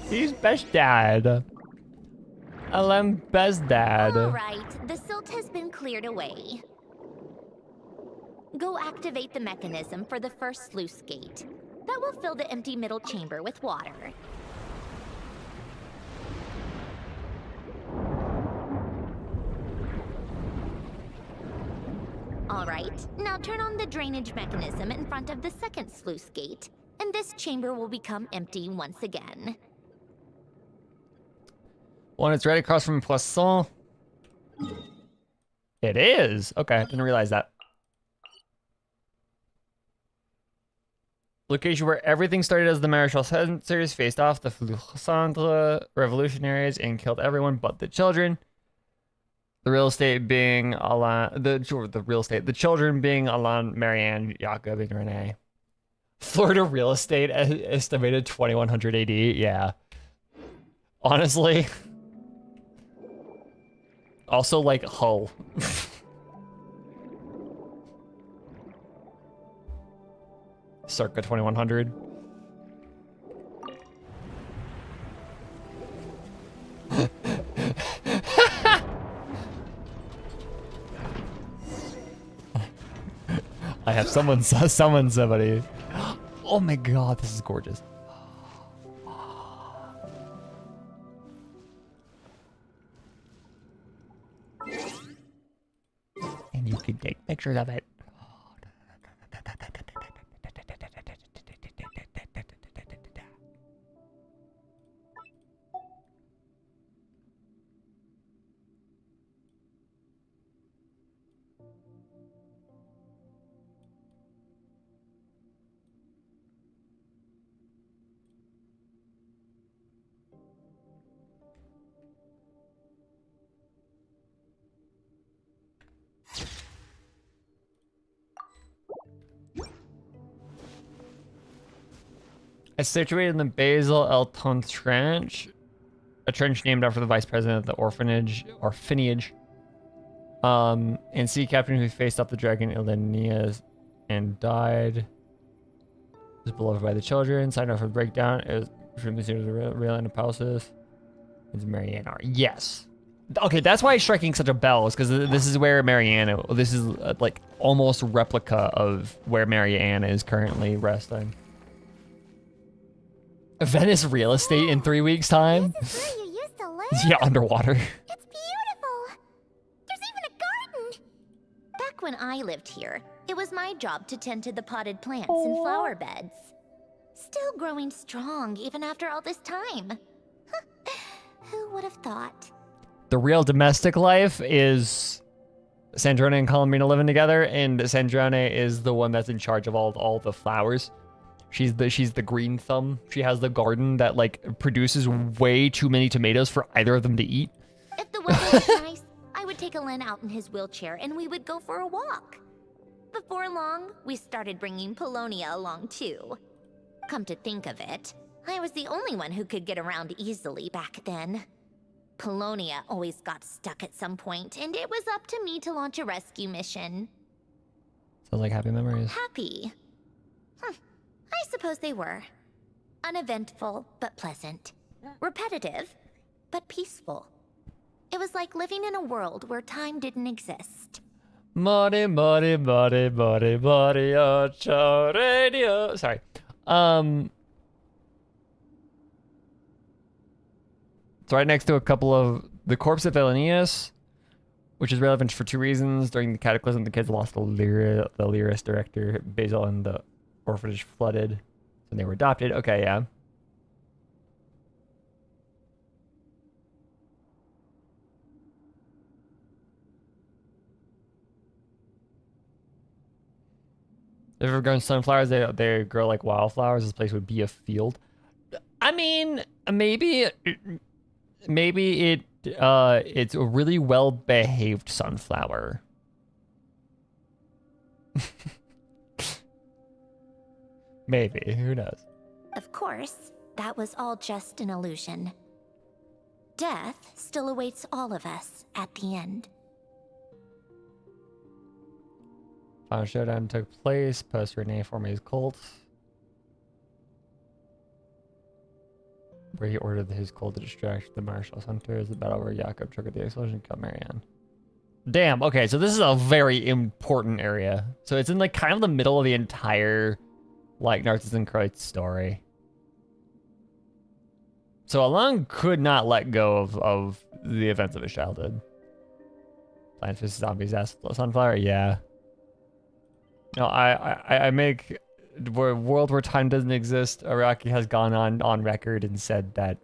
He's best dad. Alain best dad. All right, the silt has been cleared away. Go activate the mechanism for the first sluice gate. That will fill the empty middle chamber with water. All right, now turn on the drainage mechanism in front of the second sluice gate, and this chamber will become empty once again. One, it's right across from Poisson. It is. Okay, didn't realize that. Location where everything started as the Maréchal sensors faced off the Fluxangle revolutionaries and killed everyone but the children. The real estate being Alain, the children being Alain, Marianne, Jacob, and Renee. Florida real estate estimated 2100 AD. Yeah. Honestly. Also, like, Hull. Circa 2100. I have summoned somebody. Oh my god, this is gorgeous. And you can take pictures of it. It's situated in the Basel Elton Trench, a trench named after the vice president of the orphanage. And sea captain who faced off the dragon Ilenia and died. Was beloved by the children. Signed off for the breakdown. It was considered the real Anapausis. It's Marianne R. Yes. Okay, that's why it's striking such a bell, is because this is where Marianne. This is like almost replica of where Marianne is currently resting. Venice real estate in 3 weeks' time. This is where you used to live? Yeah, underwater. It's beautiful. There's even a garden. Back when I lived here, it was my job to tend to the potted plants and flower beds. Still growing strong even after all this time. Who would have thought? The real domestic life is Sandrone and Columbina living together, and Sandrone is the one that's in charge of all the flowers. She's the green thumb. She has the garden that like produces way too many tomatoes for either of them to eat. If the weather was nice, I would take Alen out in his wheelchair and we would go for a walk. Before long, we started bringing Polonia along too. Come to think of it, I was the only one who could get around easily back then. Polonia always got stuck at some point, and it was up to me to launch a rescue mission. Sounds like happy memories. Happy? I suppose they were. Uneventful, but pleasant. Repetitive, but peaceful. It was like living in a world where time didn't exist. Money, money, money, money, money, radio. Sorry. It's right next to a couple of the corpse of Elenius, which is relevant for two reasons. During the Cataclysm, the kids lost the Lyris director, Basil, and the orphanage flooded, and they were adopted. Okay, yeah. If we're growing sunflowers, they grow like wildflowers. This place would be a field. I mean, maybe it's a really well-behaved sunflower. Maybe, who knows? Of course, that was all just an illusion. Death still awaits all of us at the end. Final showdown took place post Renee forming his cult, where he ordered his cult to distract the Marshal's hunters. The battle where Jakob triggered the explosion killed Marianne. Damn, okay, so this is a very important area. So it's in like kind of the middle of the entire like Narcissus and Kreutz story. So Alon could not let go of the events of his childhood. Plants vs. Zombies asked Sunflower, yeah. No, I make where world where time doesn't exist. Araki has gone on record and said that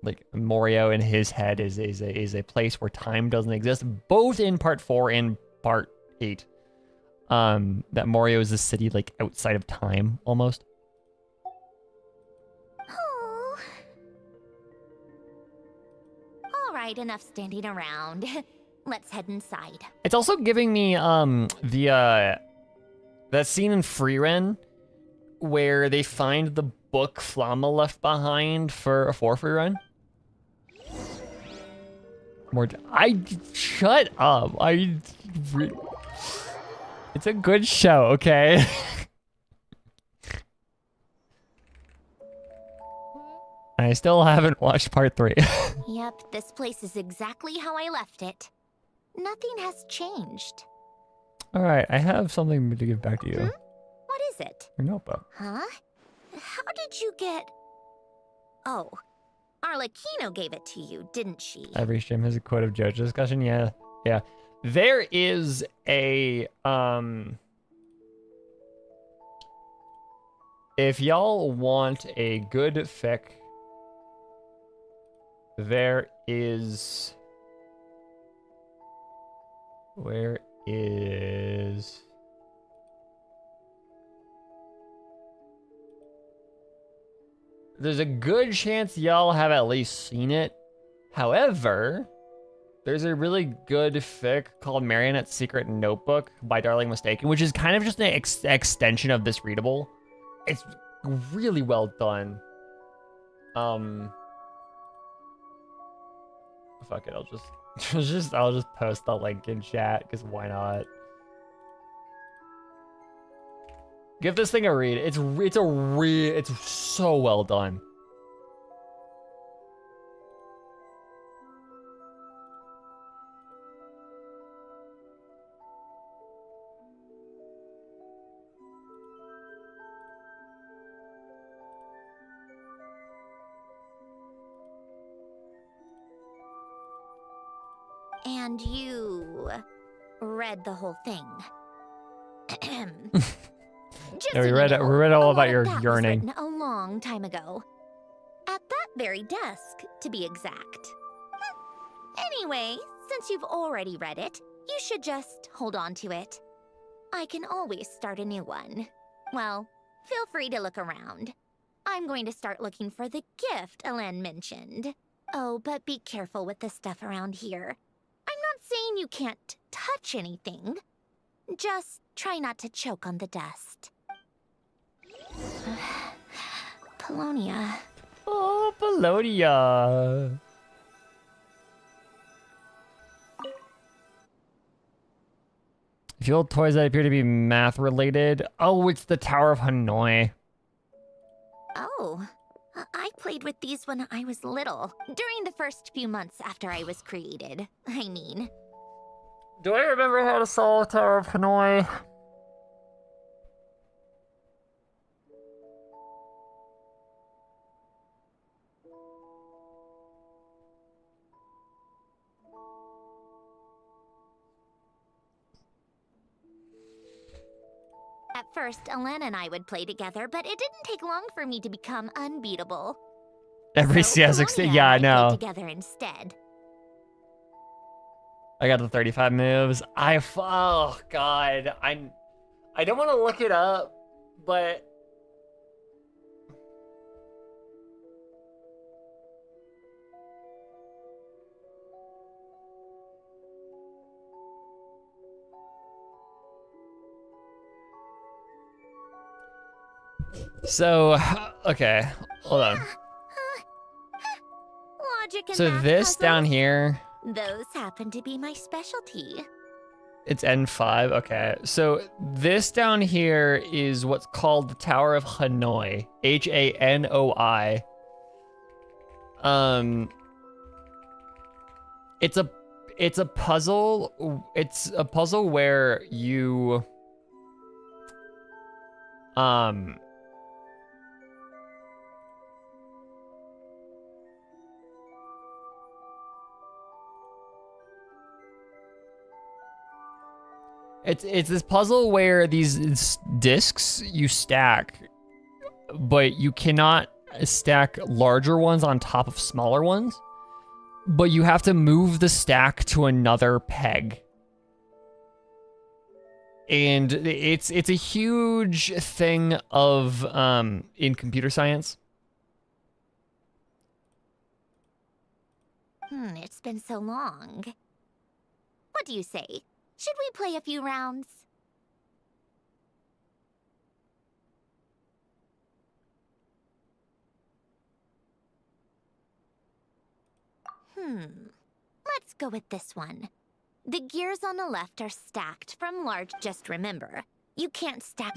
like Morio in his head is a place where time doesn't exist, both in part 4 and part 8. That Morio is a city like outside of time almost. Oh. All right, enough standing around. Let's head inside. It's also giving me that scene in Freeren where they find the book Flamma left behind for Freeren. Shut up. It's a good show, okay? I still haven't watched part 3. Yep, this place is exactly how I left it. Nothing has changed. All right, I have something to give back to you. What is it? Your notebook. Huh? How did you get... Oh, Arlecchino gave it to you, didn't she? Every stream has a quote of JoJo discussion. Yeah. There is a if y'all want a good fic, there is there's a good chance y'all have at least seen it. However, there's a really good fic called Marionette's Secret Notebook by Darling Mistaken, which is kind of just an extension of this readable. It's really well done. Fuck it, I'll just post the link in chat, because why not? Give this thing a read. It's so well done. And you read the whole thing. Yeah, we read all about your yearning. Was written a long time ago. At that very desk, to be exact. Anyway, since you've already read it, You should just hold on to it. I can always start a new one. Well, feel free to look around. I'm going to start looking for the gift Elen mentioned. Oh, but be careful with the stuff around here. I'm not saying you can't touch anything. Just try not to choke on the dust. Polonia. Oh, Polonia. Fuel toys that appear to be math related. Oh, it's the Tower of Hanoi. Oh, I played with these when I was little. During the first few months after I was created, I mean. Do I remember how to solve Tower of Hanoi? At first, Elen and I would play together, but it didn't take long for me to become unbeatable. Every So CS Polonia yeah, I and I know. played together instead. I got the 35 moves. Oh god, I don't want to look it up, but so okay, hold on. Logic and So math this puzzles, down here, those happen to be my specialty. it's N5. Okay, so this down here is what's called the Tower of Hanoi. Hanoi. It's a puzzle. It's a puzzle where you It's this puzzle where these discs you stack, but you cannot stack larger ones on top of smaller ones. But you have to move the stack to another peg. And it's a huge thing of in computer science. It's been so long. What do you say? Should we play a few rounds? Let's go with this one. The gears on the left are stacked from large. Just remember, you can't stack.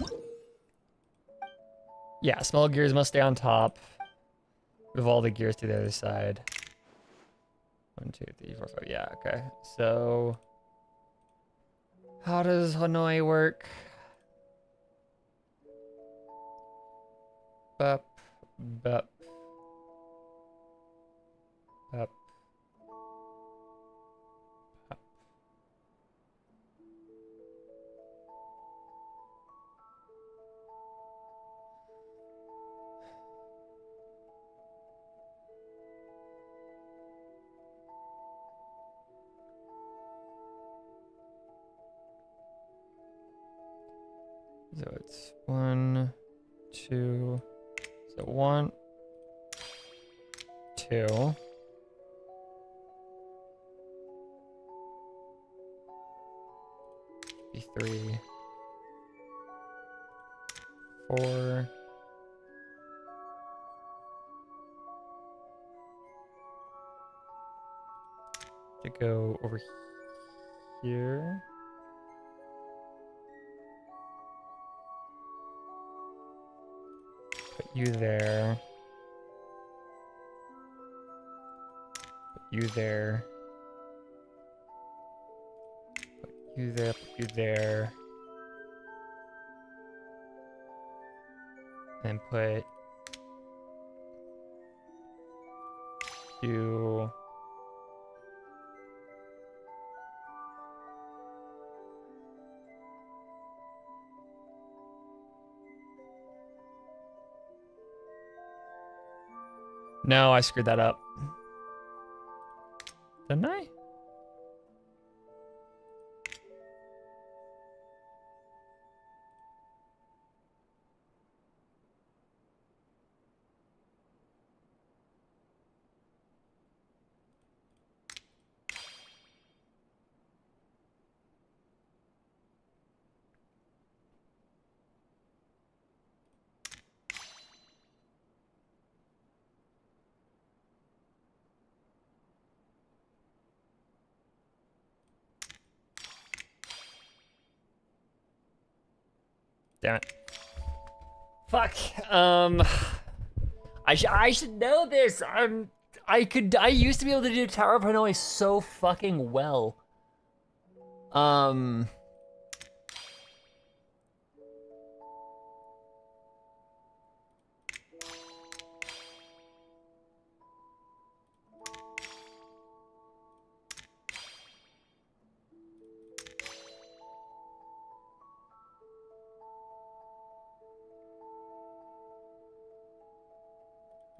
Yeah, small gears must stay on top. Move all the gears to the other side. 1, 2, 3, 4, 5. Yeah, okay. So how does Hanoi work? Bup, bup, bup. So it's 1, 2. So 1, 2. Be 3, 4. To go over here. Put you there. Put you there. Put you there, put you there. And put you. No, I screwed that up. Didn't I? Damn it. Fuck. I should know this. I used to be able to do Tower of Hanoi so fucking well.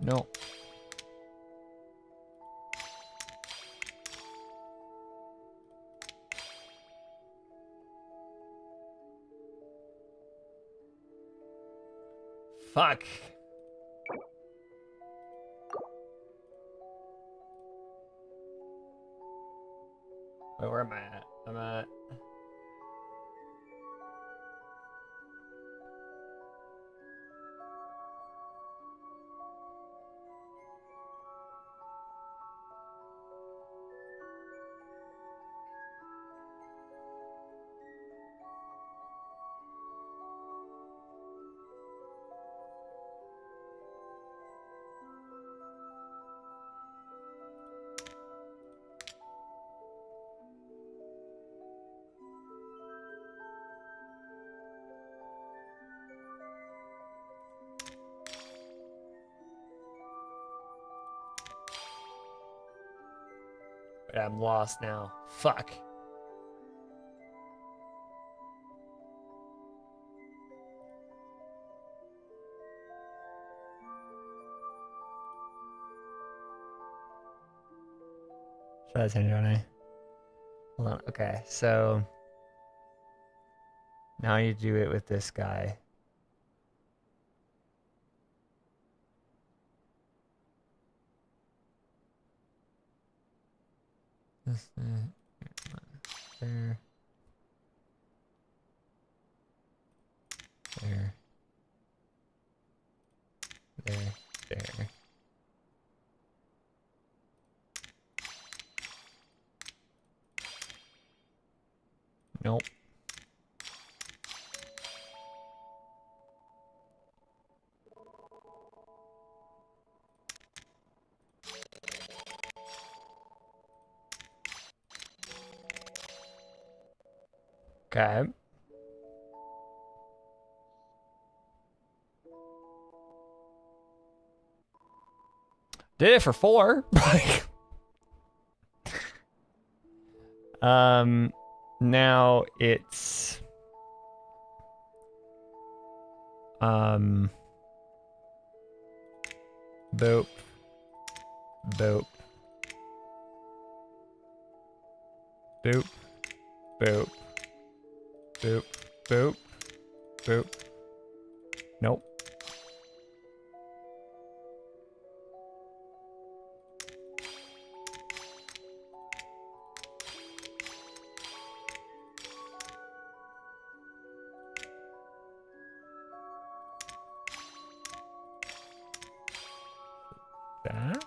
No. Fuck. Wait, where am I at? I'm at... Yeah, I'm lost now. Fuck. Should I change on it? Hold on. Okay, so now you do it with this guy. This there. There. There. Nope. Okay. Did it for 4. Now it's boop. Boop. Boop. Boop. Boop. Boop. Boop. Nope. That.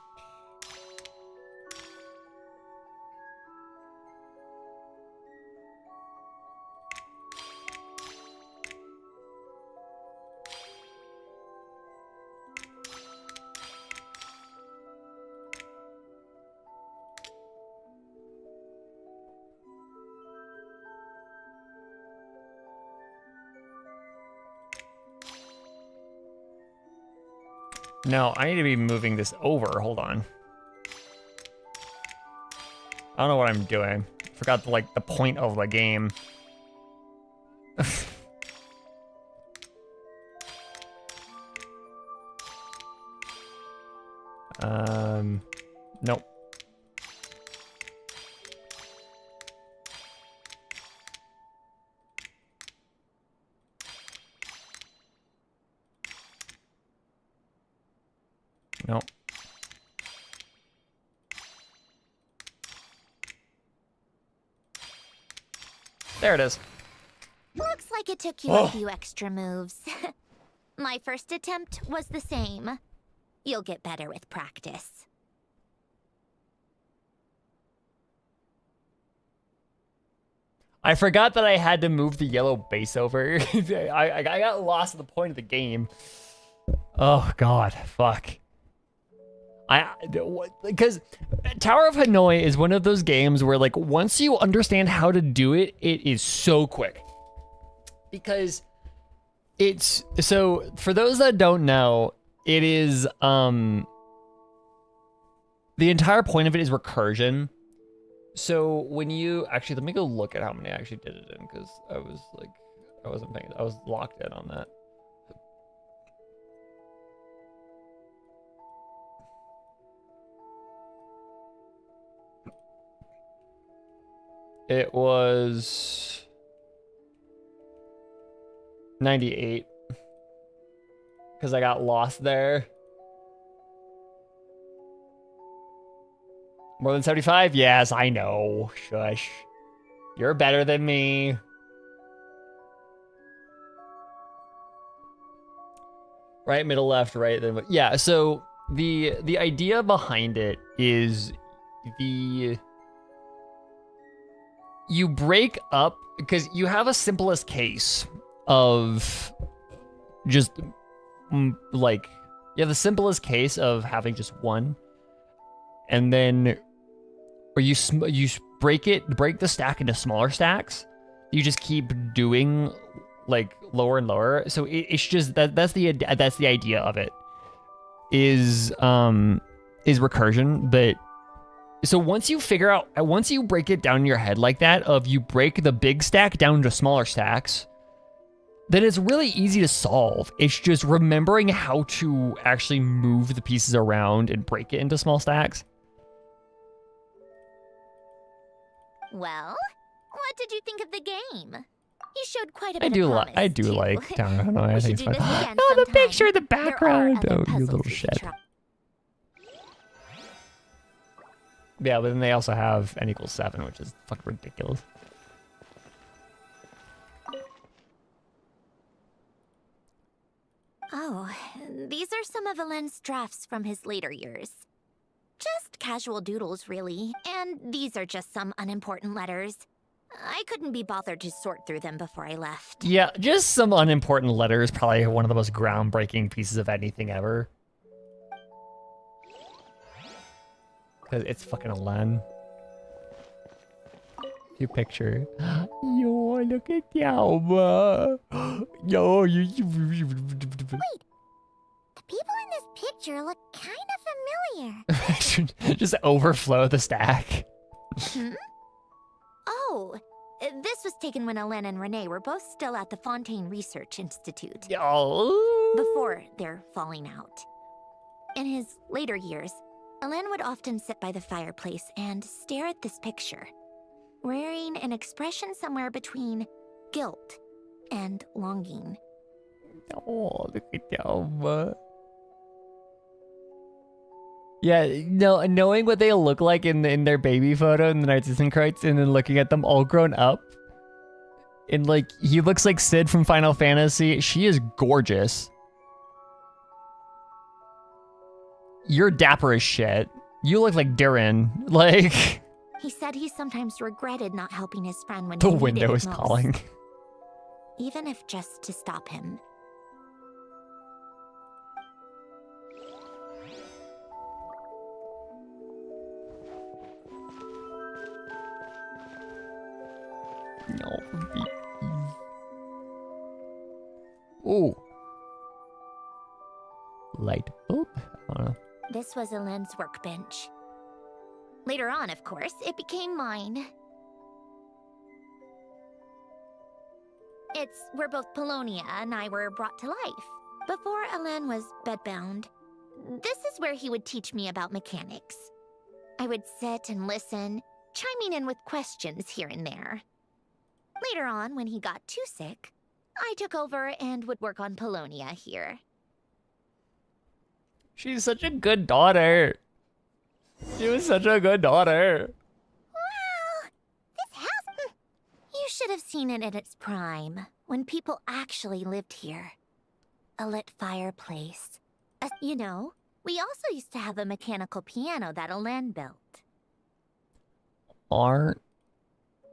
No, I need to be moving this over. Hold on. I don't know what I'm doing. Forgot the point of the game. Nope. Nope. There it is. Looks like it took you a few extra moves. My first attempt was the same. You'll get better with practice. I forgot that I had to move the yellow base over. I got lost at the point of the game. Oh god, fuck. Because Tower of Hanoi is one of those games where like once you understand how to do it, it is so quick. Because it's so for those that don't know, it is the entire point of it is recursion. So when you actually let me go look at how many I actually did it in because I wasn't paying. I was locked in on that. It was 98 because I got lost there. More than 75? Yes, I know. Shush. You're better than me. Right, middle, left, right. Then yeah. So the idea behind it is you break up because you have a simplest case of just like you have the simplest case of having just one, and then or you break the stack into smaller stacks. You just keep doing like lower and lower. So it's just that's the idea of it is recursion, but. So once you break it down in your head like that, of you break the big stack down into smaller stacks, then it's really easy to solve. It's just remembering how to actually move the pieces around and break it into small stacks. Well, what did you think of the game? You showed quite a bit I do of promise, I do too. like Tower of Hanoi. I think it's fun. Oh, the picture in the background. Oh, you little shit. Yeah, but then they also have n = 7, which is fucking ridiculous. Oh, these are some of Alen's drafts from his later years. Just casual doodles, really. And these are just some unimportant letters. I couldn't be bothered to sort through them before I left. Yeah, just some unimportant letters. Probably one of the most groundbreaking pieces of anything ever. Because it's fucking Alen. You picture. Yo, look at Yalma. Yo, you. Wait, the people in this picture look kind of familiar. Just overflow the stack. Hmm? Oh, this was taken when Alen and Renee were both still at the Fontaine Research Institute. Yo. Before their falling out. In his later years, Alen would often sit by the fireplace and stare at this picture, wearing an expression somewhere between guilt and longing. Oh, look at Yalma. Yeah, no, knowing what they look like in their baby photo in the Narcissus Kreuz, and then looking at them all grown up. And like, he looks like Sid from Final Fantasy. She is gorgeous. You're dapper as shit. You look like Durin. Like... He said he sometimes regretted not helping his friend when The he needed window it is most, calling. even if just to stop him. No, ooh. Light bulb? I don't know. This was Alen's workbench. Later on, of course, it became mine. It's where both Polonia and I were brought to life. Before Alen was bedbound, this is where he would teach me about mechanics. I would sit and listen, chiming in with questions here and there. Later on, when he got too sick, I took over and would work on Polonia here. She's such a good daughter. She was such a good daughter. Wow! This house... You should have seen it at its prime, when people actually lived here. A lit fireplace. You know, we also used to have a mechanical piano that Alen built. Aren't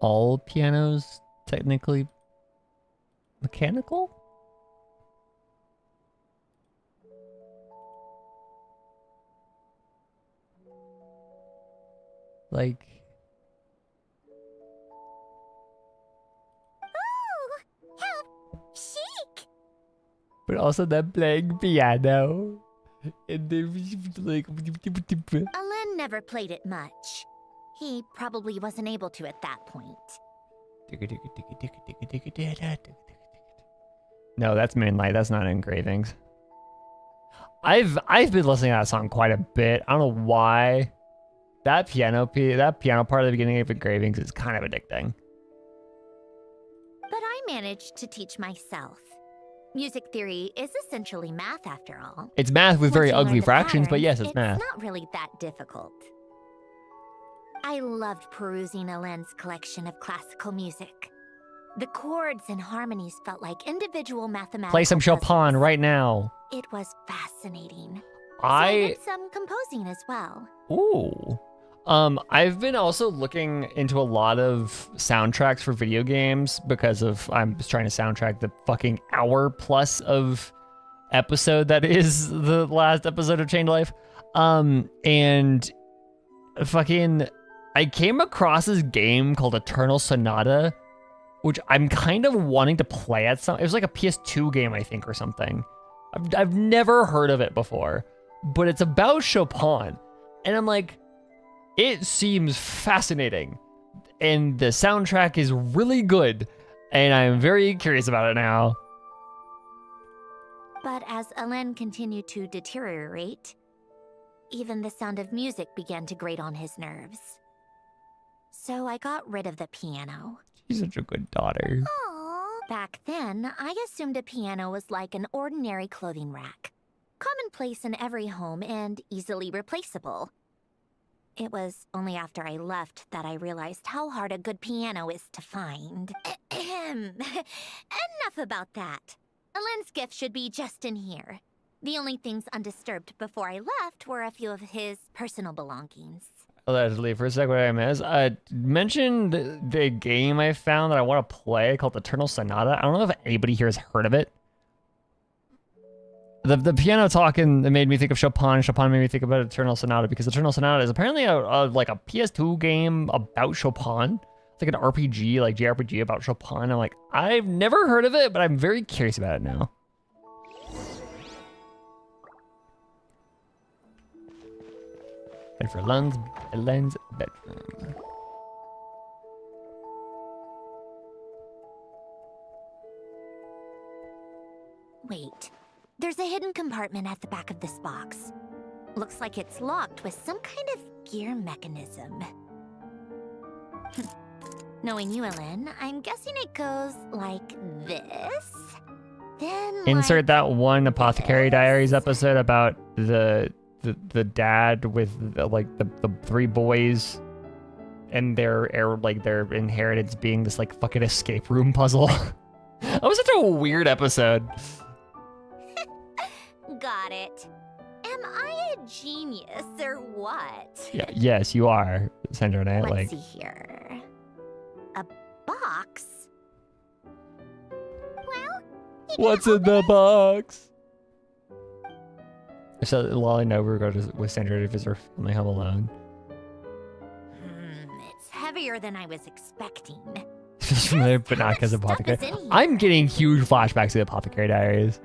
all pianos technically mechanical? Like, Ooh, how chic! but also they're playing piano. And they're like, Alen never played it much. He probably wasn't able to at that point. no, that's Moonlight. That's not Engravings. I've been listening to that song quite a bit. I don't know why. That piano part at the beginning of Engravings is kind of addicting. But I managed to teach myself. Music theory is essentially math after all. It's math with very Once you learn ugly the fractions, but patterns, yes, it's math. not really that difficult. I loved perusing Alen's collection of classical music. The chords and harmonies felt like individual mathematical Play some Chopin puzzles. right now. It was fascinating. So I I did some composing as well. ooh. I've been also looking into a lot of soundtracks for video games because I'm just trying to soundtrack the fucking hour plus of episode that is the last episode of Chained Life. And fucking, I came across this game called Eternal Sonata, which I'm kind of wanting to play at some. It was like a PS2 game, I think, or something. I've never heard of it before, but it's about Chopin, and I'm like, it seems fascinating, and the soundtrack is really good, and I'm very curious about it now. But as Alen continued to deteriorate, even the sound of music began to grate on his nerves. So I got rid of the piano. She's such a good daughter. Back then, I assumed a piano was like an ordinary clothing rack, commonplace in every home and easily replaceable. It was only after I left that I realized how hard a good piano is to find. Enough about that. Alen's gift should be just in here. The only things undisturbed before I left were a few of his personal belongings. Allegedly, for a sec, what I missed. I mentioned the game I found that I want to play called Eternal Sonata. I don't know if anybody here has heard of it. The piano talking made me think of Chopin. Chopin made me think about Eternal Sonata because Eternal Sonata is apparently like a PS2 game about Chopin. It's like an RPG, like JRPG about Chopin. I'm like, I've never heard of it, but I'm very curious about it now. And for Alen's bedroom. Wait, there's a hidden compartment at the back of this box. Looks like it's locked with some kind of gear mechanism. Knowing you, Alen, I'm guessing it goes like this. Then Insert like that one Apothecary Diaries episode about the dad with the three boys and their inheritance being this like fucking escape room puzzle. That was such a weird episode. Got it. Am I a genius or what? Yeah, yes, you are, Sandra. Let's Like, see here. A box? Well, what's in the box? So Lolly no, we're going with Sandra to visit her family home alone. It's heavier than I was expecting. But not because of Apothecary. I'm getting huge flashbacks to the Apothecary Diaries.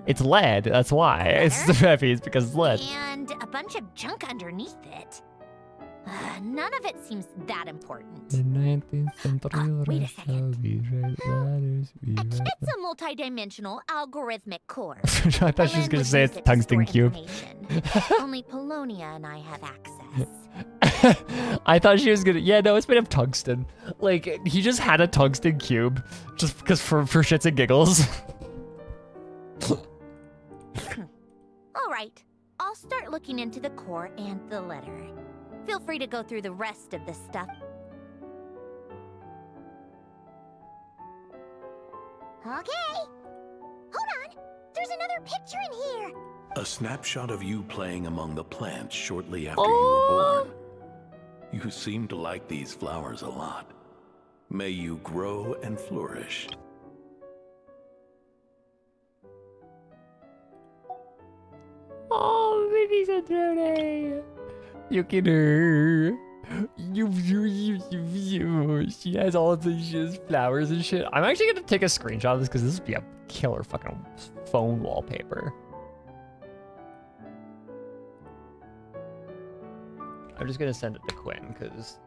It's lead, that's why. It's the heavy, it's because it's lead. And a bunch of junk underneath it. None of it seems that important. The 19th century wait a second. It's It's a multidimensional algorithmic core. I thought she was Alen going would to say use it's it to tungsten store cube. information. Only Polonia and I have access. I thought she was gonna. Yeah, no, it's made of tungsten. Like he just had a tungsten cube, just because for shits and giggles. All right, I'll start looking into the core and the letter. Feel free to go through the rest of the stuff. Okay. Hold on. There's another picture in here. A snapshot of you playing among the plants shortly after you were born. You seem to like these flowers a lot. May you grow and flourish. Oh, baby Saturday. You can her. She has all of these she has flowers and shit. I'm actually gonna take a screenshot of this because this would be a killer fucking phone wallpaper. I'm just gonna send it to Quinn because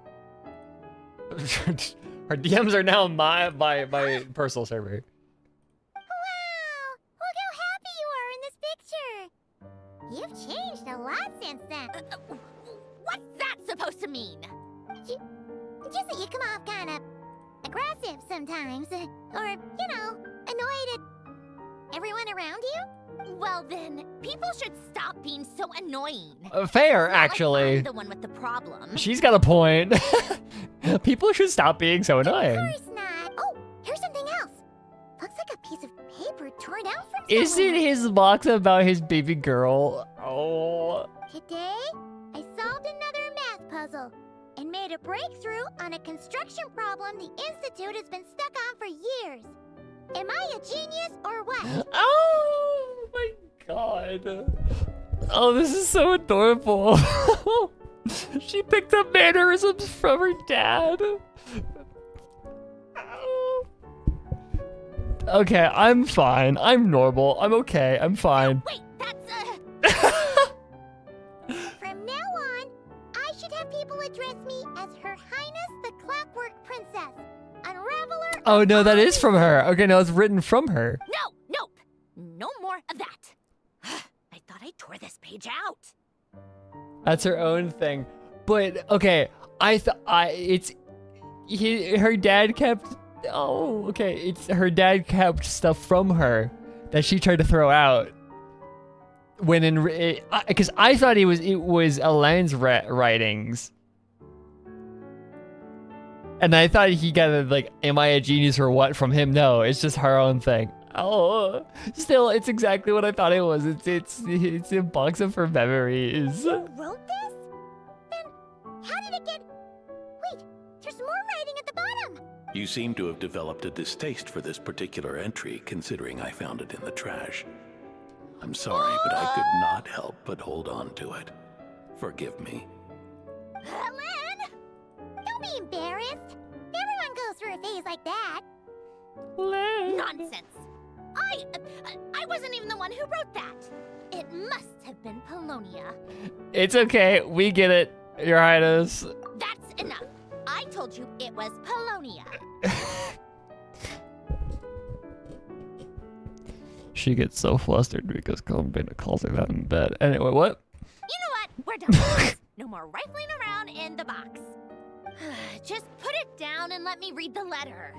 her DMs are now my personal server. Wow! Look how happy you are in this picture! You've changed a lot since then. What's that supposed to mean? Just that you come off kind of aggressive sometimes. Or, you know, annoyed at everyone around you. Well then, people should stop being so annoying. Fair, actually. I'm the one with the problem. She's got a point. People should stop being so annoying. Of course not. Oh, here's something else. Looks like a piece of paper torn out from Is it somewhere. his box about his baby girl? Oh. Today, I solved another math puzzle and made a breakthrough on a construction problem the Institute has been stuck on for years. Am I a genius or what? Oh my god. Oh, this is so adorable. She picked up mannerisms from her dad. Okay, I'm fine. I'm normal. I'm okay. I'm fine. Wait, that's From now on, I should have people address me as Her Highness the Clockwork Princess, Unraveler. Oh no, that is from her. Okay, no, it's written from her. nope. No more of that. I thought I tore this page out. That's her own thing. But okay, her dad kept. Oh, okay. It's her dad kept stuff from her that she tried to throw out. When because I thought it was Elaine's writings, and I thought he got a, like, "Am I a genius or what?" from him. No, it's just her own thing. Oh, still, it's exactly what I thought it was. It's a box of her memories. You wrote this? Then how did it get? Wait, there's more writing at the bottom. You seem to have developed a distaste for this particular entry, considering I found it in the trash. I'm sorry, but I could not help but hold on to it. Forgive me. Lynn, don't be embarrassed. Everyone goes through a phase like that. Lynn. Nonsense. I wasn't even the one who wrote that. It must have been Polonia. It's okay. We get it, Your Highness. That's enough. I told you it was Polonia. She gets so flustered because Columbina calls her that in bed. Anyway, what? You know what? We're done with this. No more rifling around in the box. Just put it down and let me read the letter.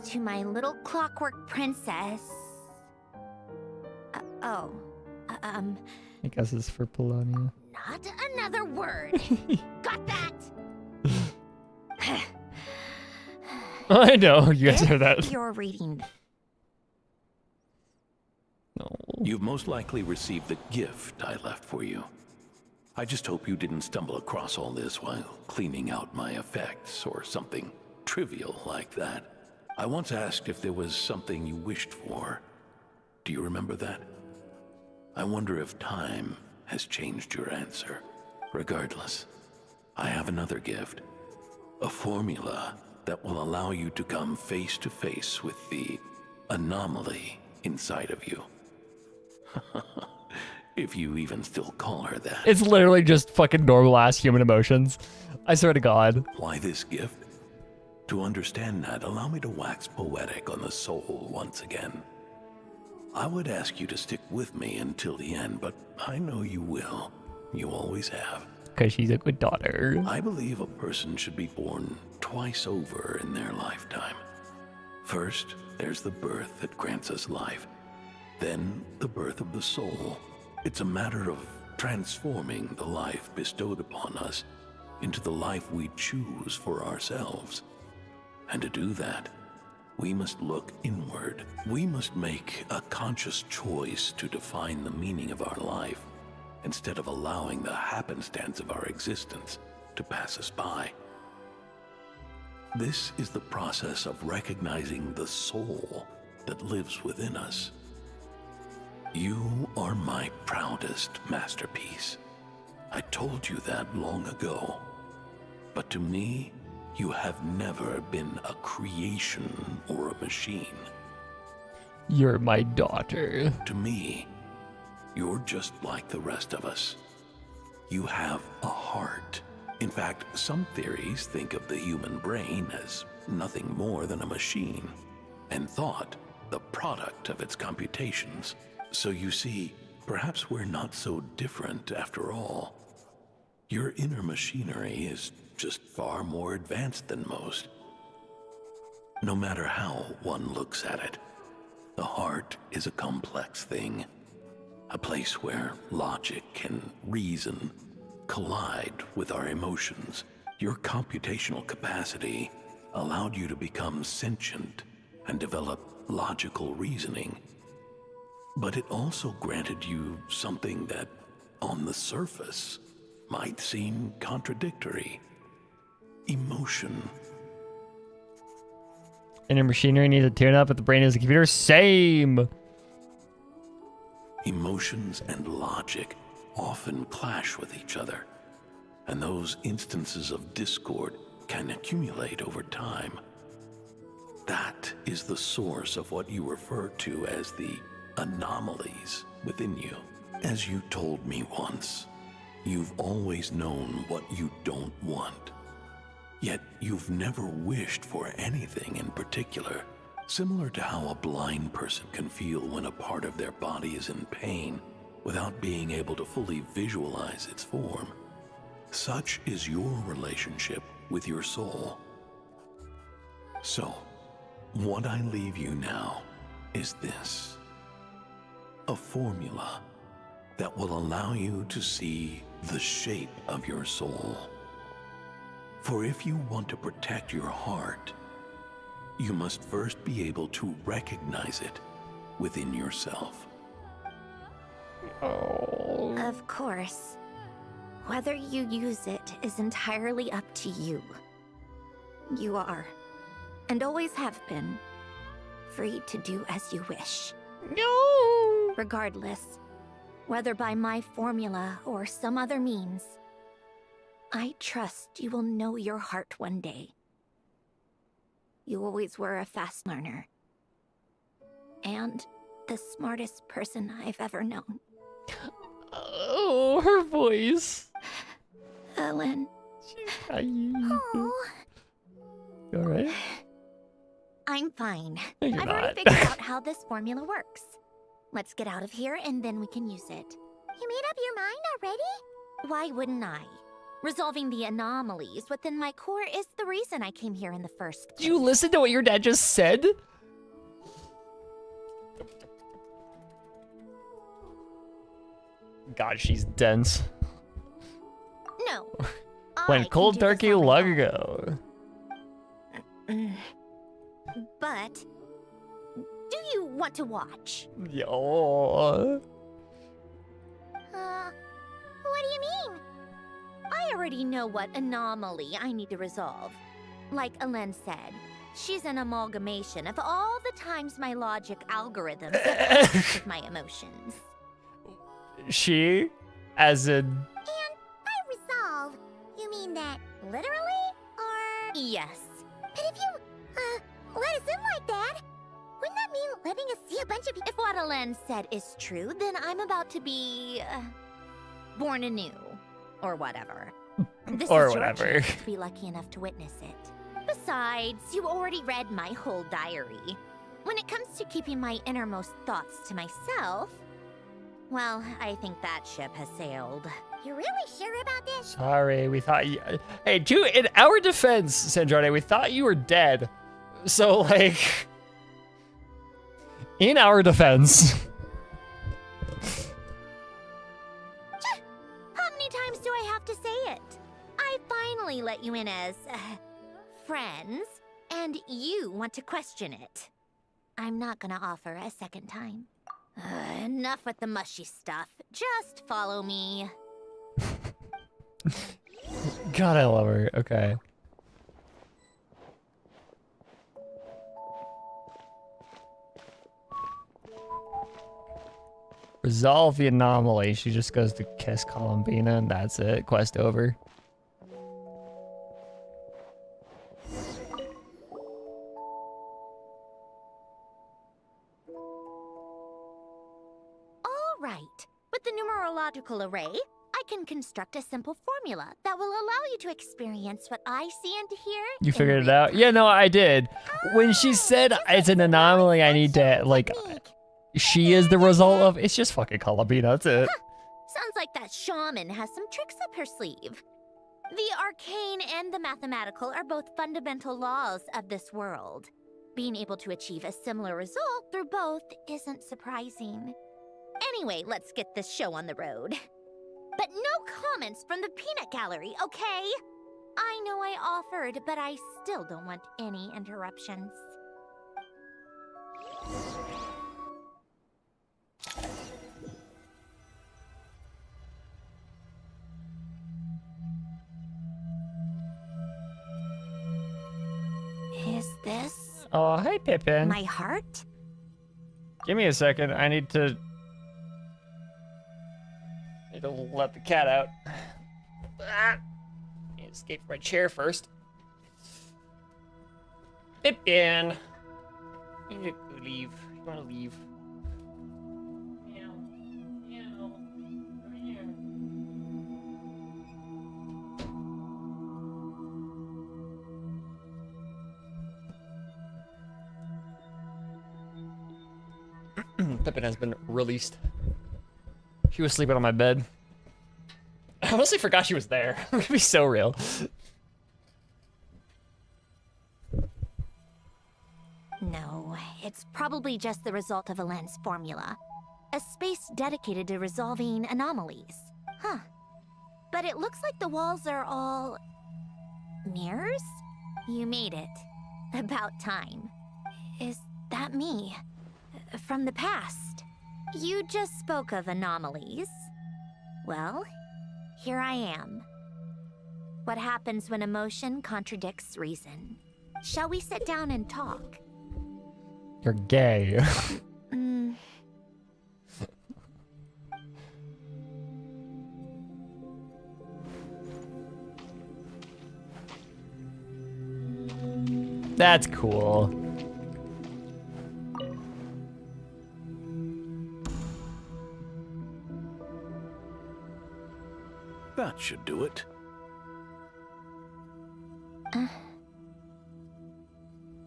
To my little clockwork princess. I guess it's for Polonia. Not another word. Got that? I know, you guys heard that. You're reading. No. You've most likely received the gift I left for you. I just hope you didn't stumble across all this while cleaning out my effects or something trivial like that. I once asked if there was something you wished for. Do you remember that? I wonder if time has changed your answer. Regardless, I have another gift. A formula that will allow you to come face to face with the anomaly inside of you. If you even still call her that. It's literally just fucking normal ass human emotions. I swear to God. Why this gift? To understand that, allow me to wax poetic on the soul once again. I would ask you to stick with me until the end, but I know you will. You always have. Because she's a good daughter. I believe a person should be born twice over in their lifetime. First, there's the birth that grants us life. Then, the birth of the soul. It's a matter of transforming the life bestowed upon us into the life we choose for ourselves. And to do that, we must look inward. We must make a conscious choice to define the meaning of our life. instead of allowing the happenstance of our existence to pass us by. This is the process of recognizing the soul that lives within us. You are my proudest masterpiece. I told you that long ago. But to me, you have never been a creation or a machine. You're my daughter. To me, you're just like the rest of us. You have a heart. In fact, some theories think of the human brain as nothing more than a machine, and thought the product of its computations. So you see, perhaps we're not so different after all. Your inner machinery is just far more advanced than most. No matter how one looks at it, the heart is a complex thing, a place where logic and reason collide with our emotions. Your computational capacity allowed you to become sentient and develop logical reasoning. But it also granted you something that, on the surface, might seem contradictory. Emotion. Inner machinery needs to tune up, but the brain is a computer. Same. Emotions and logic often clash with each other, and those instances of discord can accumulate over time. That is the source of what you refer to as the anomalies within you. As you told me once, you've always known what you don't want. Yet you've never wished for anything in particular, similar to how a blind person can feel when a part of their body is in pain without being able to fully visualize its form. Such is your relationship with your soul. So, what I leave you now is this: a formula that will allow you to see the shape of your soul. For if you want to protect your heart, you must first be able to recognize it within yourself. Oh. Of course. Whether you use it is entirely up to you. You are, and always have been, free to do as you wish. No! Regardless, whether by my formula or some other means, I trust you will know your heart one day. You always were a fast learner. And the smartest person I've ever known. Oh, her voice. Ellen. Oh. You alright? I'm fine. No, you're I've not. already figured out how this formula works. Let's get out of here and then we can use it. You made up your mind already? Why wouldn't I? Resolving the anomalies within my core is the reason I came here in the first place. Did you listen to what your dad just said? God, she's dense. No. Went cold turkey long ago. But do you want to watch? Yo. What do you mean? I already know what anomaly I need to resolve. Like Ellen said, she's an amalgamation of all the times my logic algorithms have messed with my emotions. She? As in... And by resolve, you mean that literally, or...? Yes. But if you, let us in like that, wouldn't that mean letting us see a bunch of people? If what Ellen said is true, then I'm about to be... born anew. Or whatever. This or is whatever. Your chance to be lucky enough to witness it. Besides, you already read my whole diary. When it comes to keeping my innermost thoughts to myself, well, I think that ship has sailed. You're really sure about this? Sorry, we thought you... Hey, in our defense, Sandrade, we thought you were dead. So, like... In our defense... How many times do I have to say it? I finally let you in as... friends, and you want to question it. I'm not gonna offer a second time. Enough with the mushy stuff. Just follow me. God, I love her. Okay. Resolve the anomaly. She just goes to kiss Columbina and that's it. Quest over. All right. With the numerological array, I can construct a simple formula that will allow you to experience what I see and hear. You figured it out? Yeah, no, I did. When she said it's an anomaly, I need to, like, she is the result of, it's just fucking Columbina, that's it. Sounds like that shaman has some tricks up her sleeve. The arcane and the mathematical are both fundamental laws of this world. Being able to achieve a similar result through both isn't surprising. Anyway, let's get this show on the road. But no comments from the peanut gallery, okay? I know I offered, but I still don't want any interruptions. Is this... Oh, hey, Pippin. my heart? Give me a second. I need to let the cat out. Escape from my chair first. Pippin. You need to leave. You want to leave. Meow. Meow. Over here. Pippin has been released. She was sleeping on my bed. I honestly forgot she was there. I'm gonna be so real. No, it's probably just the result of a lens formula. A space dedicated to resolving anomalies. Huh. But it looks like the walls are all... mirrors? You made it. About time. Is that me? From the past? You just spoke of anomalies. Well, here I am. What happens when emotion contradicts reason? Shall we sit down and talk? You're gay. That's cool. That should do it.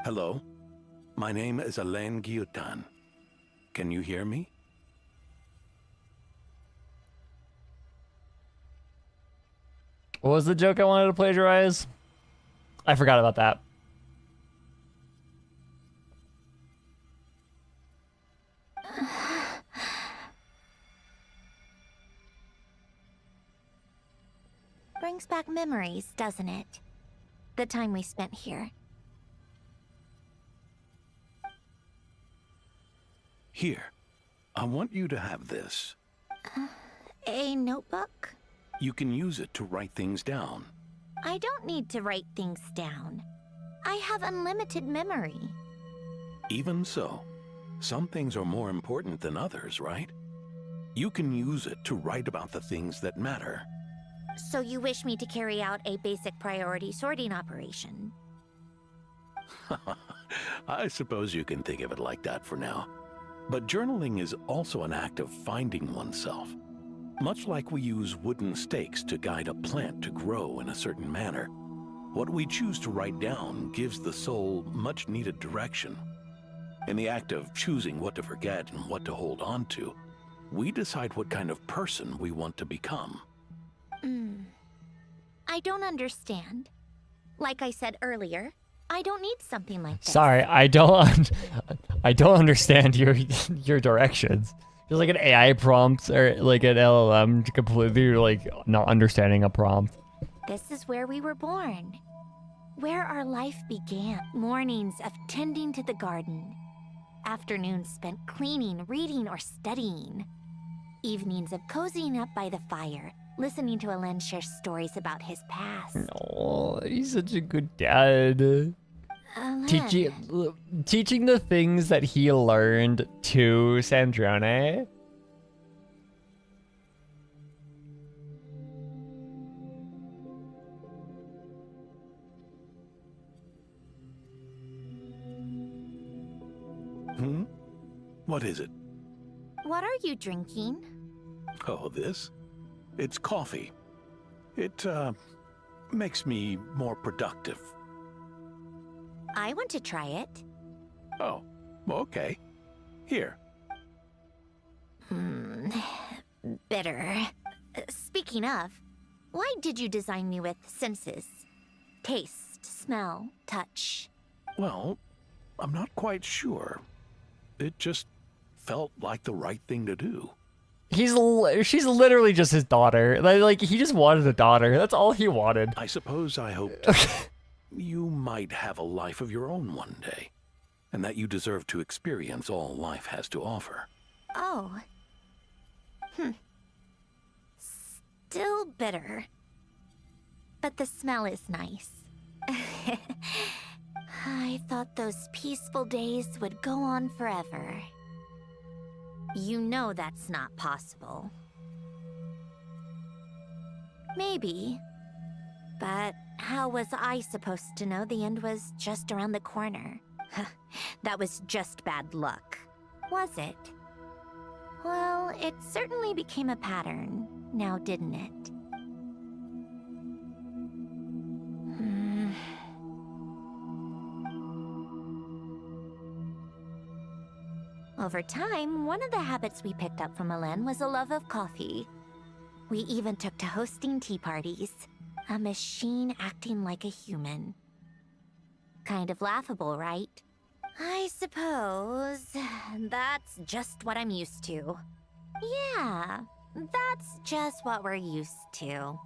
Hello? My name is Alain Guillotin. Can you hear me? What was the joke I wanted to plagiarize? I forgot about that. Brings back memories, doesn't it? The time we spent here. Here. I want you to have this. A notebook? You can use it to write things down. I don't need to write things down. I have unlimited memory. Even so, some things are more important than others, right? You can use it to write about the things that matter. So you wish me to carry out a basic priority sorting operation? I suppose you can think of it like that for now. But journaling is also an act of finding oneself. Much like we use wooden stakes to guide a plant to grow in a certain manner, what we choose to write down gives the soul much needed direction. In the act of choosing what to forget and what to hold on to, we decide what kind of person we want to become. I don't understand. Like I said earlier, I don't need something like this. Sorry, I don't understand your directions. Just like an AI prompt or like an LLM completely like not understanding a prompt. This is where we were born. Where our life began. Mornings of tending to the garden. Afternoons spent cleaning, reading, or studying. Evenings of cozying up by the fire, listening to Alen share stories about his past. Oh, he's such a good dad. Teaching the things that he learned to Sandrone. What is it? What are you drinking? Oh, this? It's coffee. It, makes me more productive. I want to try it. Oh, okay. Here. Bitter. Speaking of, why did you design me with senses? Taste, smell, touch. Well, I'm not quite sure. It just felt like the right thing to do. She's literally just his daughter. Like he just wanted a daughter. That's all he wanted. I suppose I hoped you might have a life of your own one day, and that you deserve to experience all life has to offer. Oh. Still bitter. But the smell is nice. I thought those peaceful days would go on forever. You know that's not possible. Maybe. But how was I supposed to know the end was just around the corner? That was just bad luck. Was it? Well, it certainly became a pattern, now didn't it? Over time, one of the habits we picked up from Alen was a love of coffee. We even took to hosting tea parties. A machine acting like a human. Kind of laughable, right? I suppose that's just what I'm used to. Yeah, that's just what we're used to.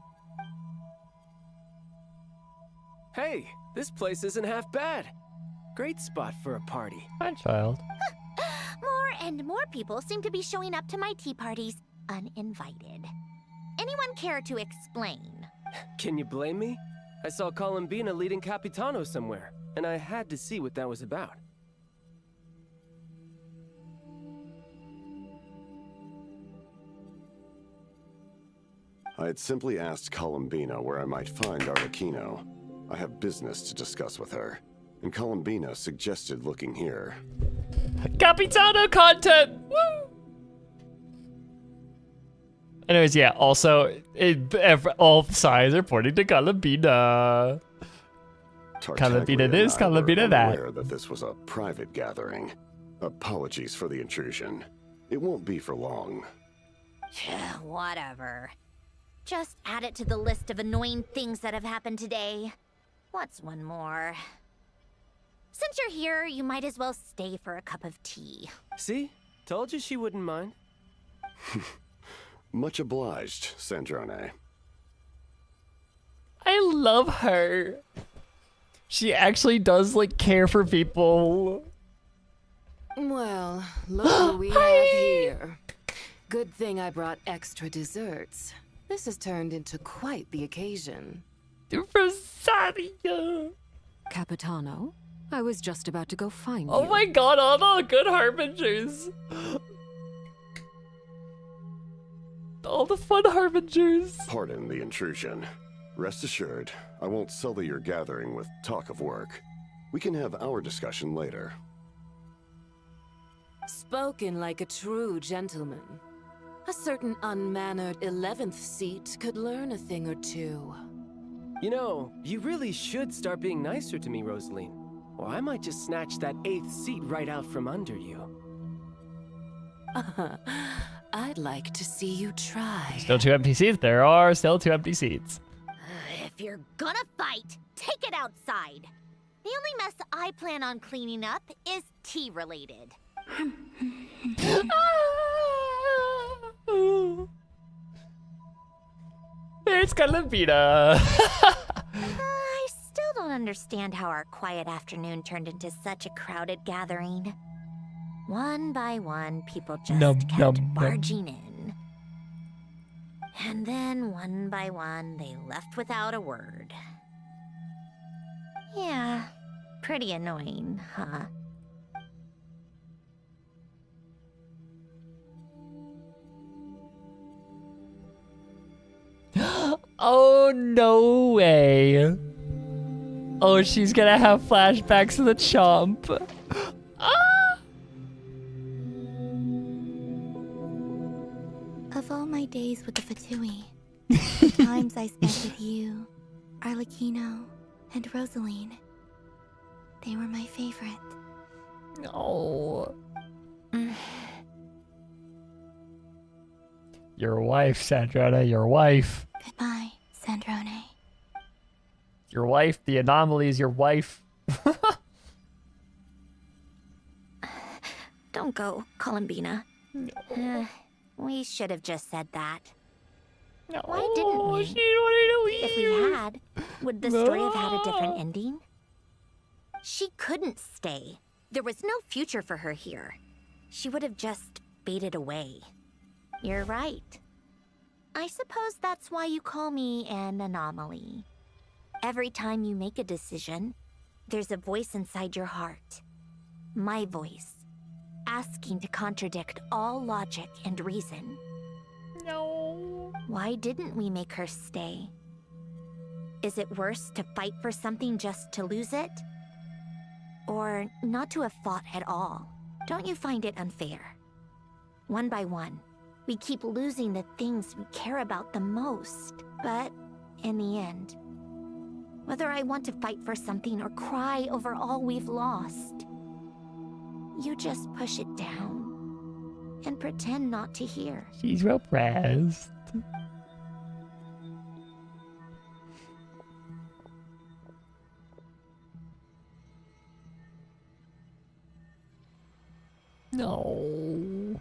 Hey, this place isn't half bad. Great spot for a party. Hi, child. More and more people seem to be showing up to my tea parties uninvited. Anyone care to explain? Can you blame me? I saw Columbina leading Capitano somewhere, and I had to see what that was about. I had simply asked Columbina where I might find Arlecchino. I have business to discuss with her, and Columbina suggested looking here. Capitano content! Woo! Anyways, yeah, also, all signs are pointing to Columbina. Columbina this, Columbina that. Aware that this was a private gathering. Apologies for the intrusion. It won't be for long. Whatever. Just add it to the list of annoying things that have happened today. What's one more? Since you're here, you might as well stay for a cup of tea. See? Told you she wouldn't mind. Much obliged, Sandrone. I love her. She actually does, like, care for people. Well, look who we have here. Good thing I brought extra desserts. This has turned into quite the occasion. Rosario! Capitano, I was just about to go find you. Oh my god, all good harbingers. All the fun harbingers. Pardon the intrusion. Rest assured, I won't sully your gathering with talk of work. We can have our discussion later. Spoken like a true gentleman. A certain unmannered 11th seat could learn a thing or two. You know, you really should start being nicer to me, Rosaline. Or I might just snatch that 8th seat right out from under you. I'd like to see you try. Still 2 empty seats. There are still 2 empty seats. If you're gonna fight, take it outside. The only mess I plan on cleaning up is tea-related. There's Columbina. I still don't understand how our quiet afternoon turned into such a crowded gathering. One by one, people just Num, kept num, num. barging in. And then, one by one, they left without a word. Yeah, pretty annoying, huh? Oh, no way. Oh, she's gonna have flashbacks of the chomp. Ah! Of all my days with the Fatui, the times I spent with you, Arlecchino, and Rosaline, they were my favorite. No. Your wife, Sandrona, your wife. Goodbye, Sandrone. Your wife, the anomaly is your wife. Don't go, Columbina. We should have just said that. No, Why didn't we? she wanted to leave. If we had, would the story have had a different ending? She couldn't stay. There was no future for her here. She would have just faded away. You're right. I suppose that's why you call me an anomaly. Every time you make a decision, there's a voice inside your heart. My voice, asking to contradict all logic and reason. No. Why didn't we make her stay? Is it worse to fight for something just to lose it? Or not to have fought at all? Don't you find it unfair? One by one, we keep losing the things we care about the most. But in the end, whether I want to fight for something or cry over all we've lost, you just push it down and pretend not to hear. She's repressed. No.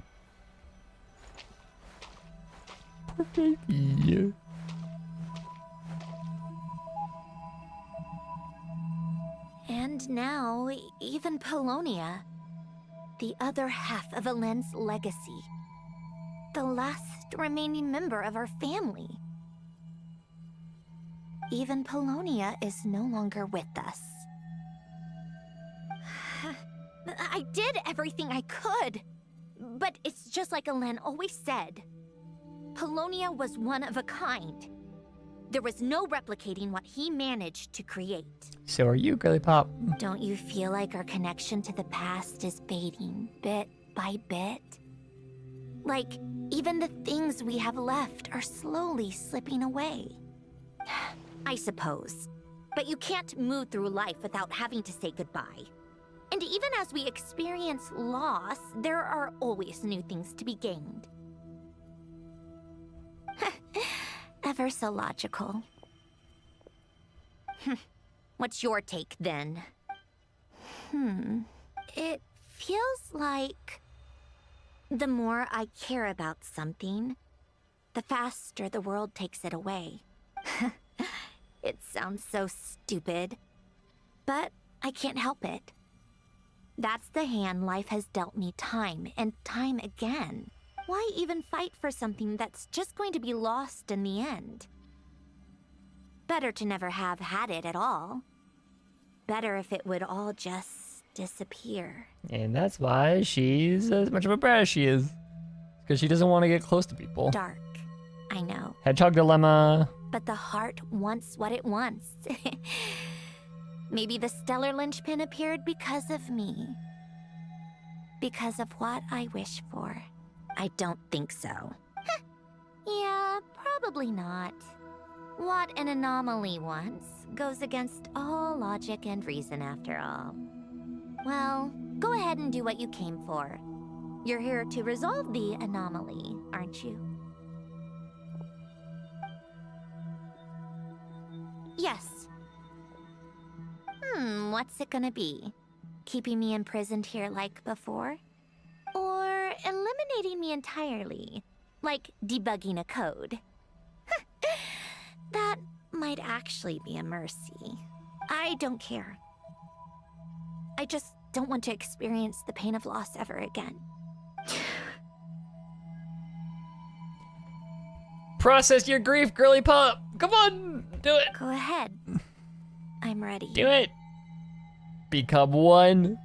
Poor baby. And now, even Polonia, the other half of Alen's legacy, the last remaining member of our family. Even Polonia is no longer with us. I did everything I could, but it's just like Alen always said. Polonia was one of a kind. There was no replicating what he managed to create. So are you, Girly Pop. Don't you feel like our connection to the past is fading bit by bit? Like, even the things we have left are slowly slipping away. I suppose. But you can't move through life without having to say goodbye. And even as we experience loss, there are always new things to be gained. Ever so logical. What's your take, then? It feels like the more I care about something, the faster the world takes it away. It sounds so stupid, but I can't help it. That's the hand life has dealt me time and time again. Why even fight for something that's just going to be lost in the end? Better to never have had it at all. Better if it would all just disappear. And that's why she's as much of a brat as she is. Because she doesn't want to get close to people. Dark, I know. Hedgehog dilemma. But the heart wants what it wants. Maybe the stellar linchpin appeared because of me. Because of what I wish for. I don't think so. Yeah, probably not. What an anomaly wants goes against all logic and reason after all. Well, go ahead and do what you came for. You're here to resolve the anomaly, aren't you? Yes. What's it gonna be? Keeping me imprisoned here like before? Or eliminating me entirely? Like debugging a code? That might actually be a mercy. I don't care. I just don't want to experience the pain of loss ever again. Process your grief, girly pop. Come on, do it. Go ahead. I'm ready. Do it. Become one.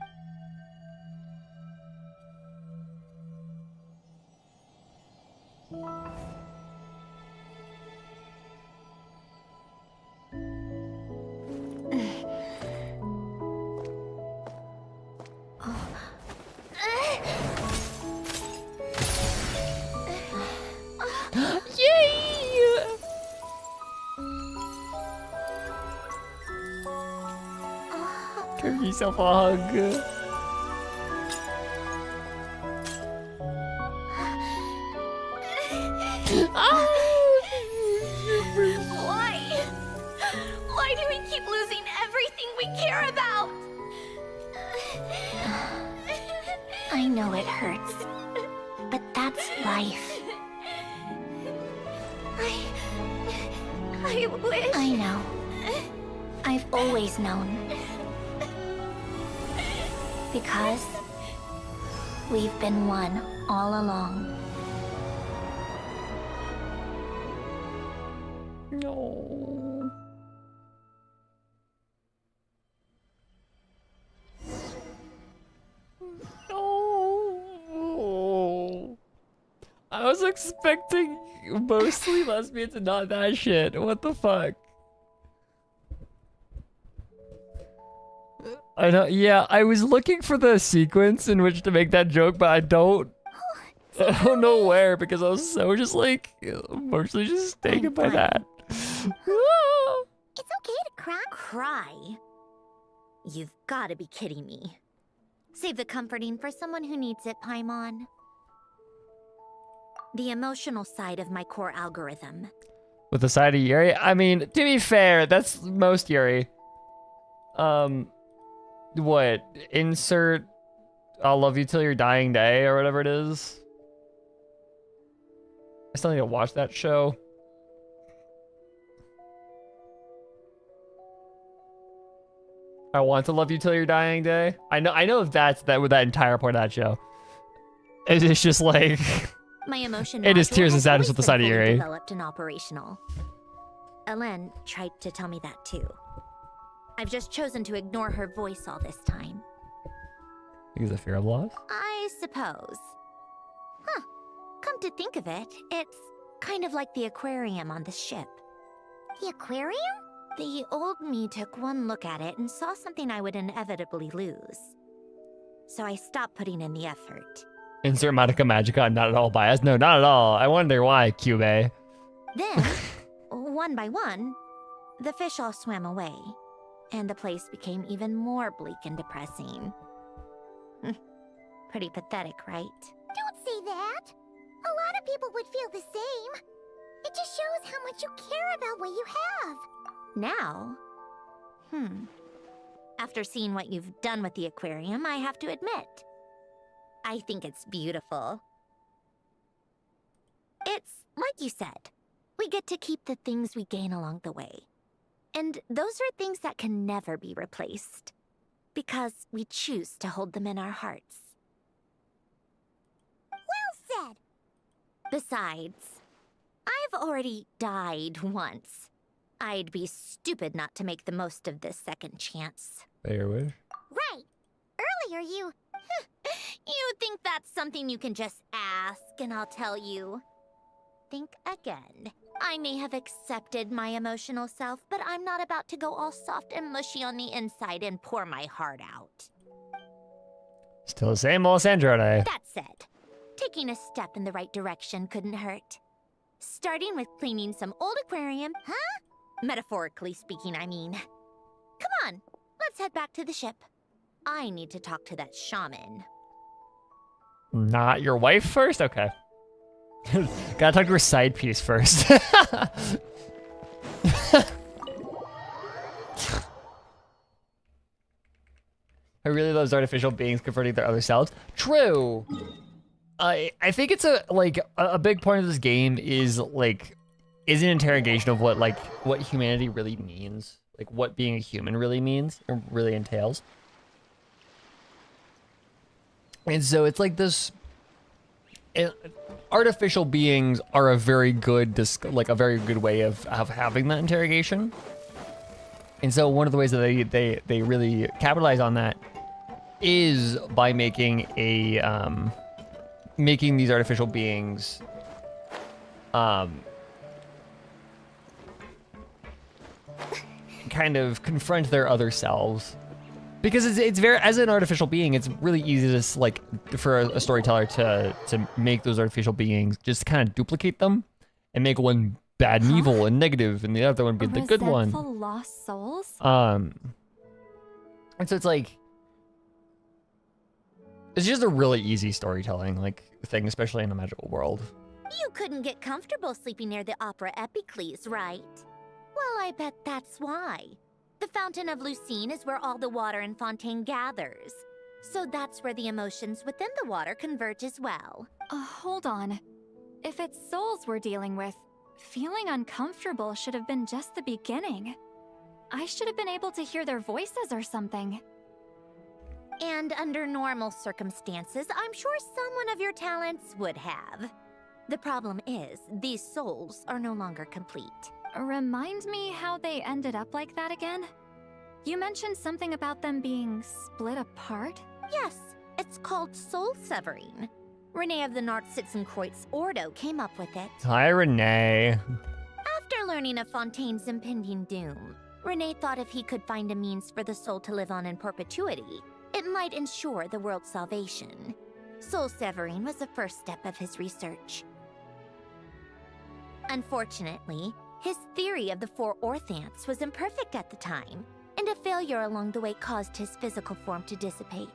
Give yourself a hug. Why? Why do we keep losing everything we care about? I know it hurts, but that's life. I wish. I know. I've always known. Because we've been one all along. No. No. I was expecting mostly lesbians and not that shit. What the fuck? I know, yeah, I was looking for the sequence in which to make that joke, but I don't know where because I was so just like emotionally just taken by that. It's okay to cry. Cry? You've got to be kidding me. Save the comforting for someone who needs it, Paimon. The emotional side of my core algorithm. With the side of Yuri? I mean, to be fair, that's most Yuri. What? Insert I'll love you till your dying day or whatever it is. I still need to watch that show. I want to love you till your dying day. I know if that's with that entire point of that show. It's just like My emotion it is module tears and has sadness always with the been side of fully Yuri. developed and operational. Elen tried to tell me that too. I've just chosen to ignore her voice all this time. Because of fear of loss? I suppose. Huh. Come to think of it, it's kind of like the aquarium on the ship. The aquarium? The old me took one look at it and saw something I would inevitably lose. So I stopped putting in the effort. Insert Madoka Magica, I'm not at all biased. No, not at all. I wonder why, Cube. Then, one by one, the fish all swam away, and the place became even more bleak and depressing. Pretty pathetic, right? Don't say that. A lot of people would feel the same. It just shows how much you care about what you have. Now? After seeing what you've done with the aquarium, I have to admit, I think it's beautiful. It's like you said, we get to keep the things we gain along the way. And those are things that can never be replaced, because we choose to hold them in our hearts. Well said. Besides, I've already died once. I'd be stupid not to make the most of this second chance. Fair wish. Right. Earlier you... You think that's something you can just ask and I'll tell you? Think again. I may have accepted my emotional self, but I'm not about to go all soft and mushy on the inside and pour my heart out. Still the same old Sandrone. That said, taking a step in the right direction couldn't hurt. Starting with cleaning some old aquarium, huh? Metaphorically speaking, I mean. Come on, let's head back to the ship. I need to talk to that shaman. Not your wife first? Okay. Gotta talk to her side piece first. I really love artificial beings converting their other selves. True. I think it's a big point of this game is an interrogation of what humanity really means, like what being a human really means or really entails. And so it's like this. Artificial beings are a very good, a very good way of having that interrogation. And so one of the ways that they really capitalize on that is by making making these artificial beings kind of confront their other selves. Because it's very, as an artificial being, it's really easy to like for a storyteller to make those artificial beings just kind of duplicate them and make one bad and evil and negative, and the other one be the good one. Resentful lost souls? And so it's like it's just a really easy storytelling like thing, especially in a magical world. You couldn't get comfortable sleeping near the Opera Epicles, right? Well, I bet that's why. The Fountain of Lucine is where all the water in Fontaine gathers. So that's where the emotions within the water converge as well. Hold on. If it's souls we're dealing with, feeling uncomfortable should have been just the beginning. I should have been able to hear their voices or something. And under normal circumstances, I'm sure someone of your talents would have. The problem is, these souls are no longer complete. Remind me how they ended up like that again? You mentioned something about them being split apart? Yes, it's called soul severing. Renee of the Nartsitzenkreuz Ordo came up with it. Hi, Renee. After learning of Fontaine's impending doom, Renee thought if he could find a means for the soul to live on in perpetuity, it might ensure the world's salvation. Soul severing was the first step of his research. Unfortunately, his theory of the four orthants was imperfect at the time, and a failure along the way caused his physical form to dissipate.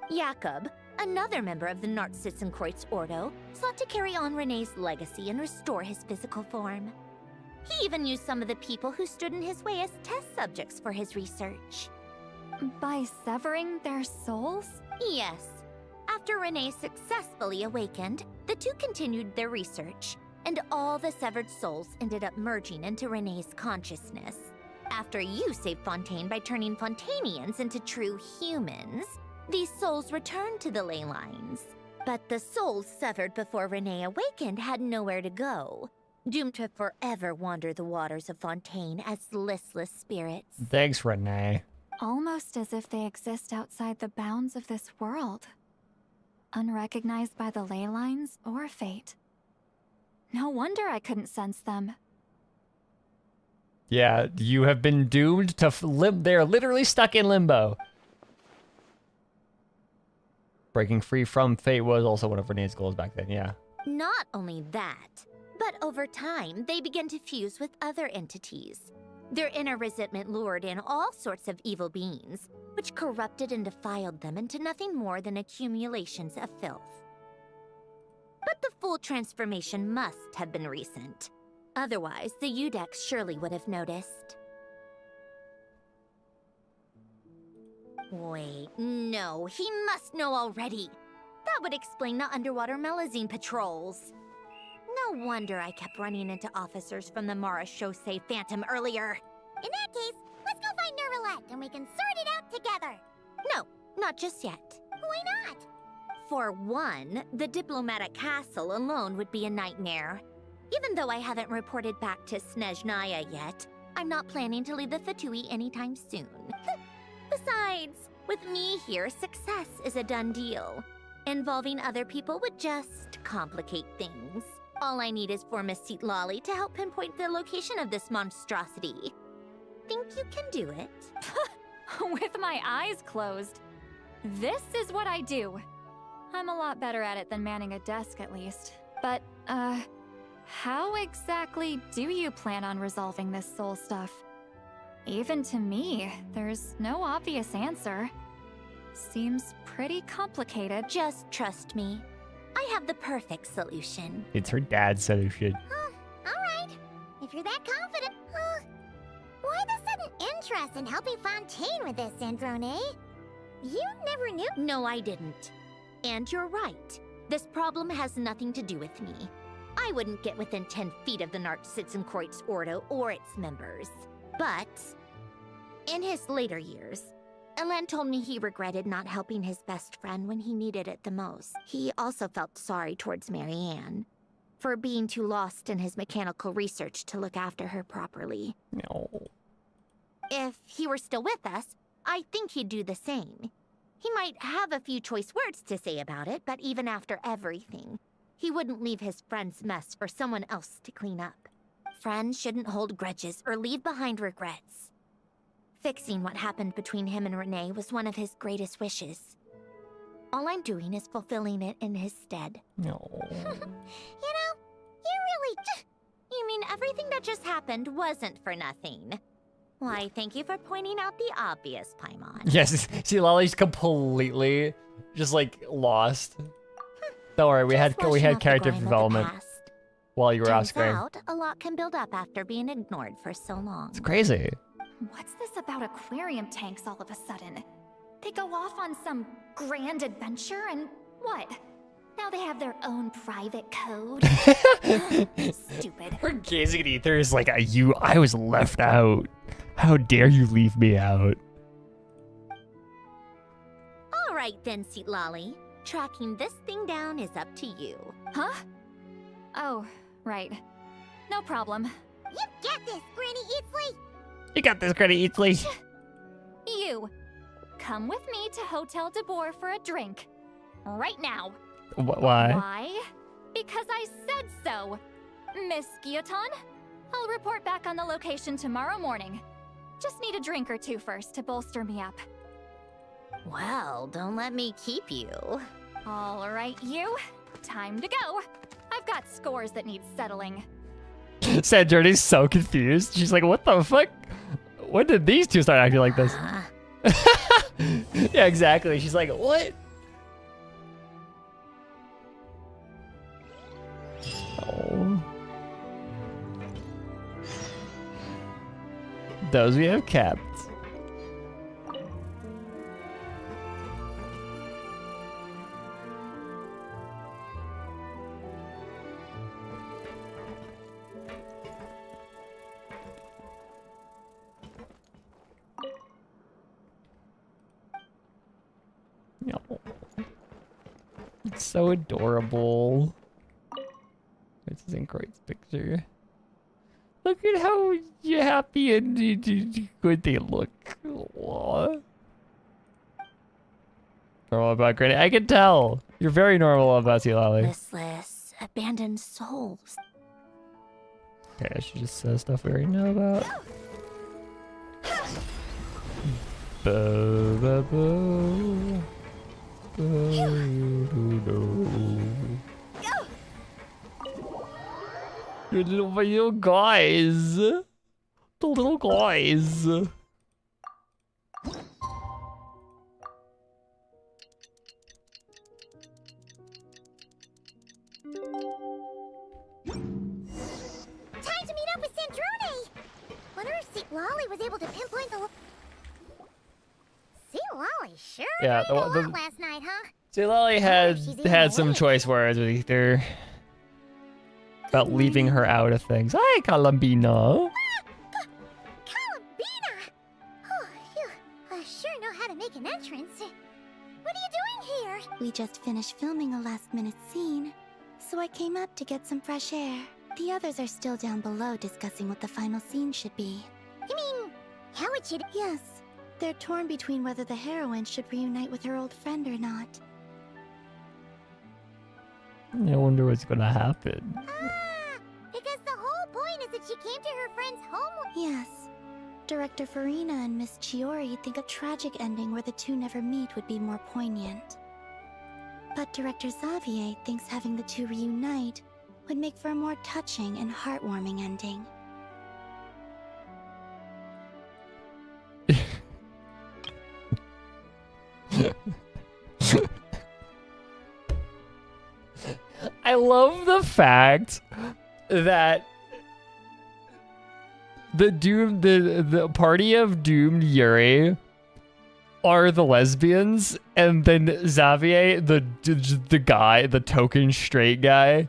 Jakob, another member of the Nartsitzenkreuz Ordo, sought to carry on Renee's legacy and restore his physical form. He even used some of the people who stood in his way as test subjects for his research. By severing their souls? Yes. After Renee successfully awakened, the two continued their research, and all the severed souls ended up merging into Renee's consciousness. After you saved Fontaine by turning Fontanians into true humans, these souls returned to the ley lines. But the souls severed before Renee awakened had nowhere to go, doomed to forever wander the waters of Fontaine as listless spirits. Thanks, Renee. Almost as if they exist outside the bounds of this world. Unrecognized by the ley lines or fate. No wonder I couldn't sense them. Yeah, you have been doomed to they're literally stuck in limbo. Breaking free from fate was also one of Renee's goals back then, yeah. Not only that, but over time, they began to fuse with other entities. Their inner resentment lured in all sorts of evil beings, which corrupted and defiled them into nothing more than accumulations of filth. But the full transformation must have been recent. Otherwise, the Udex surely would have noticed. Wait, no, he must know already. That would explain the underwater Melazine patrols. No wonder I kept running into officers from the Mara Chaussee Phantom earlier. In that case, let's go find Nervalette and we can sort it out together. No, not just yet. Why not? For one, the diplomatic castle alone would be a nightmare. Even though I haven't reported back to Snezhnaya yet, I'm not planning to leave the Fatui anytime soon. Besides, with me here, success is a done deal. Involving other people would just complicate things. All I need is for Miss Lolly to help pinpoint the location of this monstrosity. Think you can do it? With my eyes closed. This is what I do. I'm a lot better at it than manning a desk, at least. But, how exactly do you plan on resolving this soul stuff? Even to me, there's no obvious answer. Seems pretty complicated. Just trust me. I have the perfect solution. It's her dad's solution. Alright. If you're that confident. Why the sudden interest in helping Fontaine with this, Androne? You never knew? No, I didn't. And you're right. This problem has nothing to do with me. I wouldn't get within 10 feet of the Nartsitzenkreuz Ordo or its members. But in his later years, Alan told me he regretted not helping his best friend when he needed it the most. He also felt sorry towards Marianne for being too lost in his mechanical research to look after her properly. No. If he were still with us, I think he'd do the same. He might have a few choice words to say about it, but even after everything, he wouldn't leave his friend's mess for someone else to clean up. Friends shouldn't hold grudges or leave behind regrets. Fixing what happened between him and Renee was one of his greatest wishes. All I'm doing is fulfilling it in his stead. No. You know, you really... You mean everything that just happened wasn't for nothing? Why, thank you for pointing out the obvious, Paimon. Yes, see, Lolly's completely just like lost. Don't worry, we had character development while you were off screen. Turns out, a lot can build up after being ignored for so long. It's crazy. What's this about aquarium tanks all of a sudden? They go off on some grand adventure and what? Now they have their own private code? Stupid. Her gazing at Ether is like, I was left out. How dare you leave me out? All right then, Seat Lolly. Tracking this thing down is up to you. Huh? Oh, right. No problem. You get this, Granny Eatsley! You got this, Granny Eatsley. You. Come with me to Hotel de Boer for a drink. Right now. Why? Why? Because I said so. Miss Guillotin, I'll report back on the location tomorrow morning. Just need a drink or two first to bolster me up. Well, don't let me keep you. All right, you. Time to go. I've got scores that need settling. Sad Journey's so confused. She's like, what the fuck? When did these two start acting like this? Yeah, exactly. She's like, what? Oh. Those we have kept. No. It's so adorable. This isn't Croyd's picture. Look at how you happy and good they look. Aww. Normal about Granny. I can tell. You're very normal about you, Lolly. Listless, abandoned souls. Okay, I should just say stuff we already know about. Bo, bo, bo. Bo, do, do. Your little guys. The little guys. Time to meet up with Sandrone! Wonder if Seat Lolly was able to pinpoint the... Seat Lolly sure Yeah, drank a lot last night, huh? See, Lolly had some choice words with Ether about leaving her out of things. Hi, Columbina. Columbina! Oh, you sure know how to make an entrance. What are you doing here? We just finished filming a last-minute scene, so I came up to get some fresh air. The others are still down below discussing what the final scene should be. You mean, how it should... Yes. They're torn between whether the heroine should reunite with her old friend or not. I wonder what's gonna happen. Because the whole point is that she came to her friend's home. Yes. Director Farina and Miss Chiori think a tragic ending where the two never meet would be more poignant. But Director Xavier thinks having the two reunite would make for a more touching and heartwarming ending. I love the fact that the party of doomed Yuri are the lesbians, and then Xavier, the guy, the token straight guy,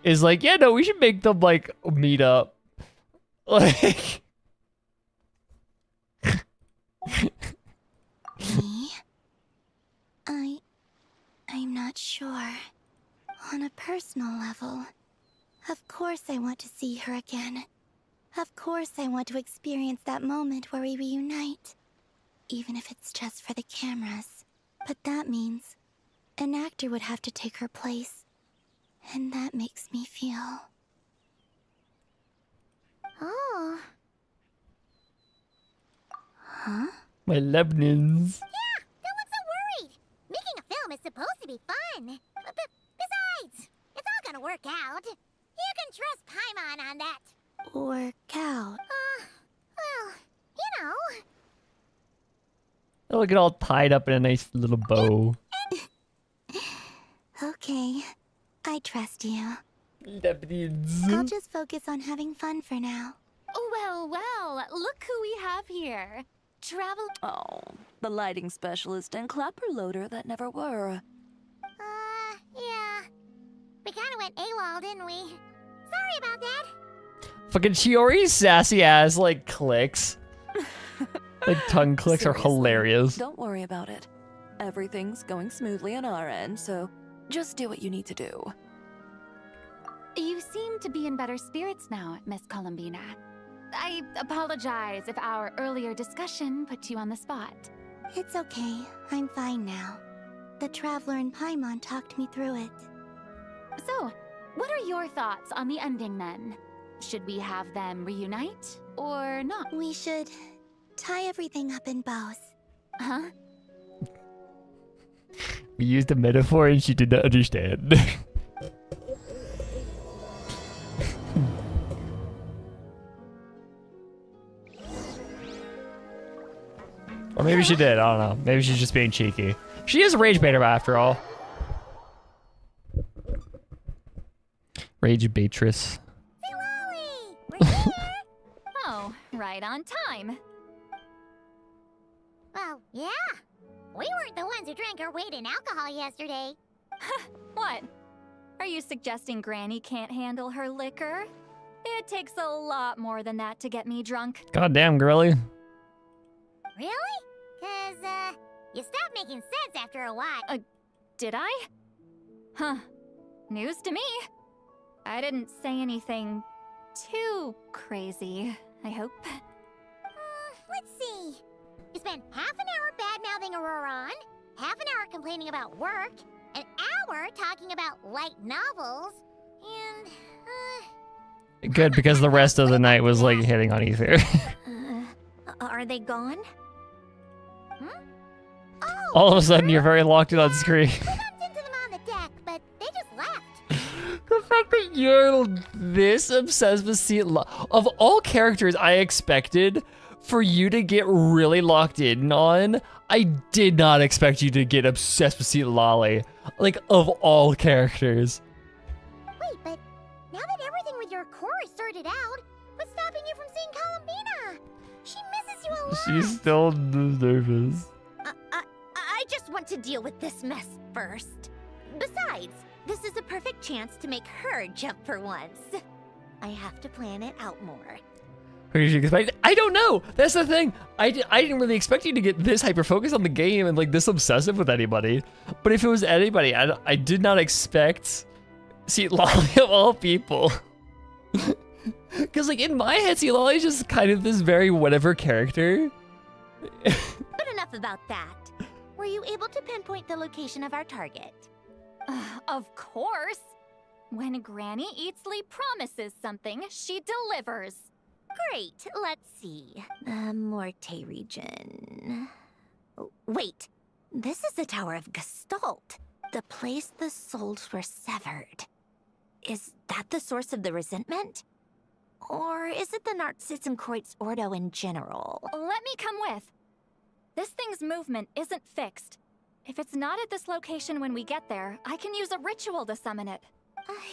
is like, yeah, no, we should make them like meet up. Like personal level, of course I want to see her again. Of course I want to experience that moment where we reunite. Even if it's just for the cameras. But that means an actor would have to take her place. And that makes me feel... Oh. Huh? My Lebanons. Yeah, don't look so worried. Making a film is supposed to be fun. But besides, it's all gonna work out. You can trust Paimon on that. Work out. Well, you know. They'll get all tied up in a nice little bow. Okay, I trust you. Lebanons. I'll just focus on having fun for now. Well, well, look who we have here. Travel... Oh, the lighting specialist and clapper loader that never were. Yeah. We kinda went AWOL, didn't we? Sorry about that. Fucking Chiori's sassy ass, like, clicks. Like, tongue clicks are Seriously, hilarious. Don't worry about it. Everything's going smoothly on our end, so just do what you need to do. You seem to be in better spirits now, Miss Columbina. I apologize if our earlier discussion put you on the spot. It's okay. I'm fine now. The Traveler and Paimon talked me through it. So, what are your thoughts on the ending then? Should we have them reunite, or not? We should tie everything up in bows. Huh? We used a metaphor and she did not understand. Or maybe she did, I don't know. Maybe she's just being cheeky. She is a rage baiter after all. Rage baiteress. Oh, right on time. Well, yeah. We weren't the ones who drank our weight in alcohol yesterday. What? Are you suggesting Granny can't handle her liquor? It takes a lot more than that to get me drunk. Goddamn, girly. Really? 'Cause, you stopped making sense after a while. Did I? Huh. News to me. I didn't say anything too crazy, I hope. Let's see. You spent half an hour bad-mouthing Auroron, half an hour complaining about work, an hour talking about light novels, and, Good, because the rest of the night was like hitting on Ether. Are they gone? All of a sudden, you're very locked in on screen. we bumped into them on the deck, but they just left. The fact that you're this obsessed with of all characters I expected for you to get really locked in on, I did not expect you to get obsessed with Seat Lolly. Like, of all characters. Wait, but now that everything with your core is sorted out, what's stopping you from seeing Columbina? She misses you a lot. She's still nervous. I just want to deal with this mess first. Besides, this is a perfect chance to make her jump for once. I have to plan it out more. Who did you expect? I don't know. That's the thing. I didn't really expect you to get this hyper-focused on the game and like this obsessive with anybody. But if it was anybody, I did not expect Seat Lolly of all people. Because like in my head, Seat Lolly is just kind of this very whatever character. But enough about that. Were you able to pinpoint the location of our target? Of course. When Granny Eatsley promises something, she delivers. Great, let's see. The Morte region. Wait, this is the Tower of Gestalt. The place the souls were severed. Is that the source of the resentment? Or is it the Narzissen-Kreuz Ordo in general? Let me come with. This thing's movement isn't fixed. If it's not at this location when we get there, I can use a ritual to summon it.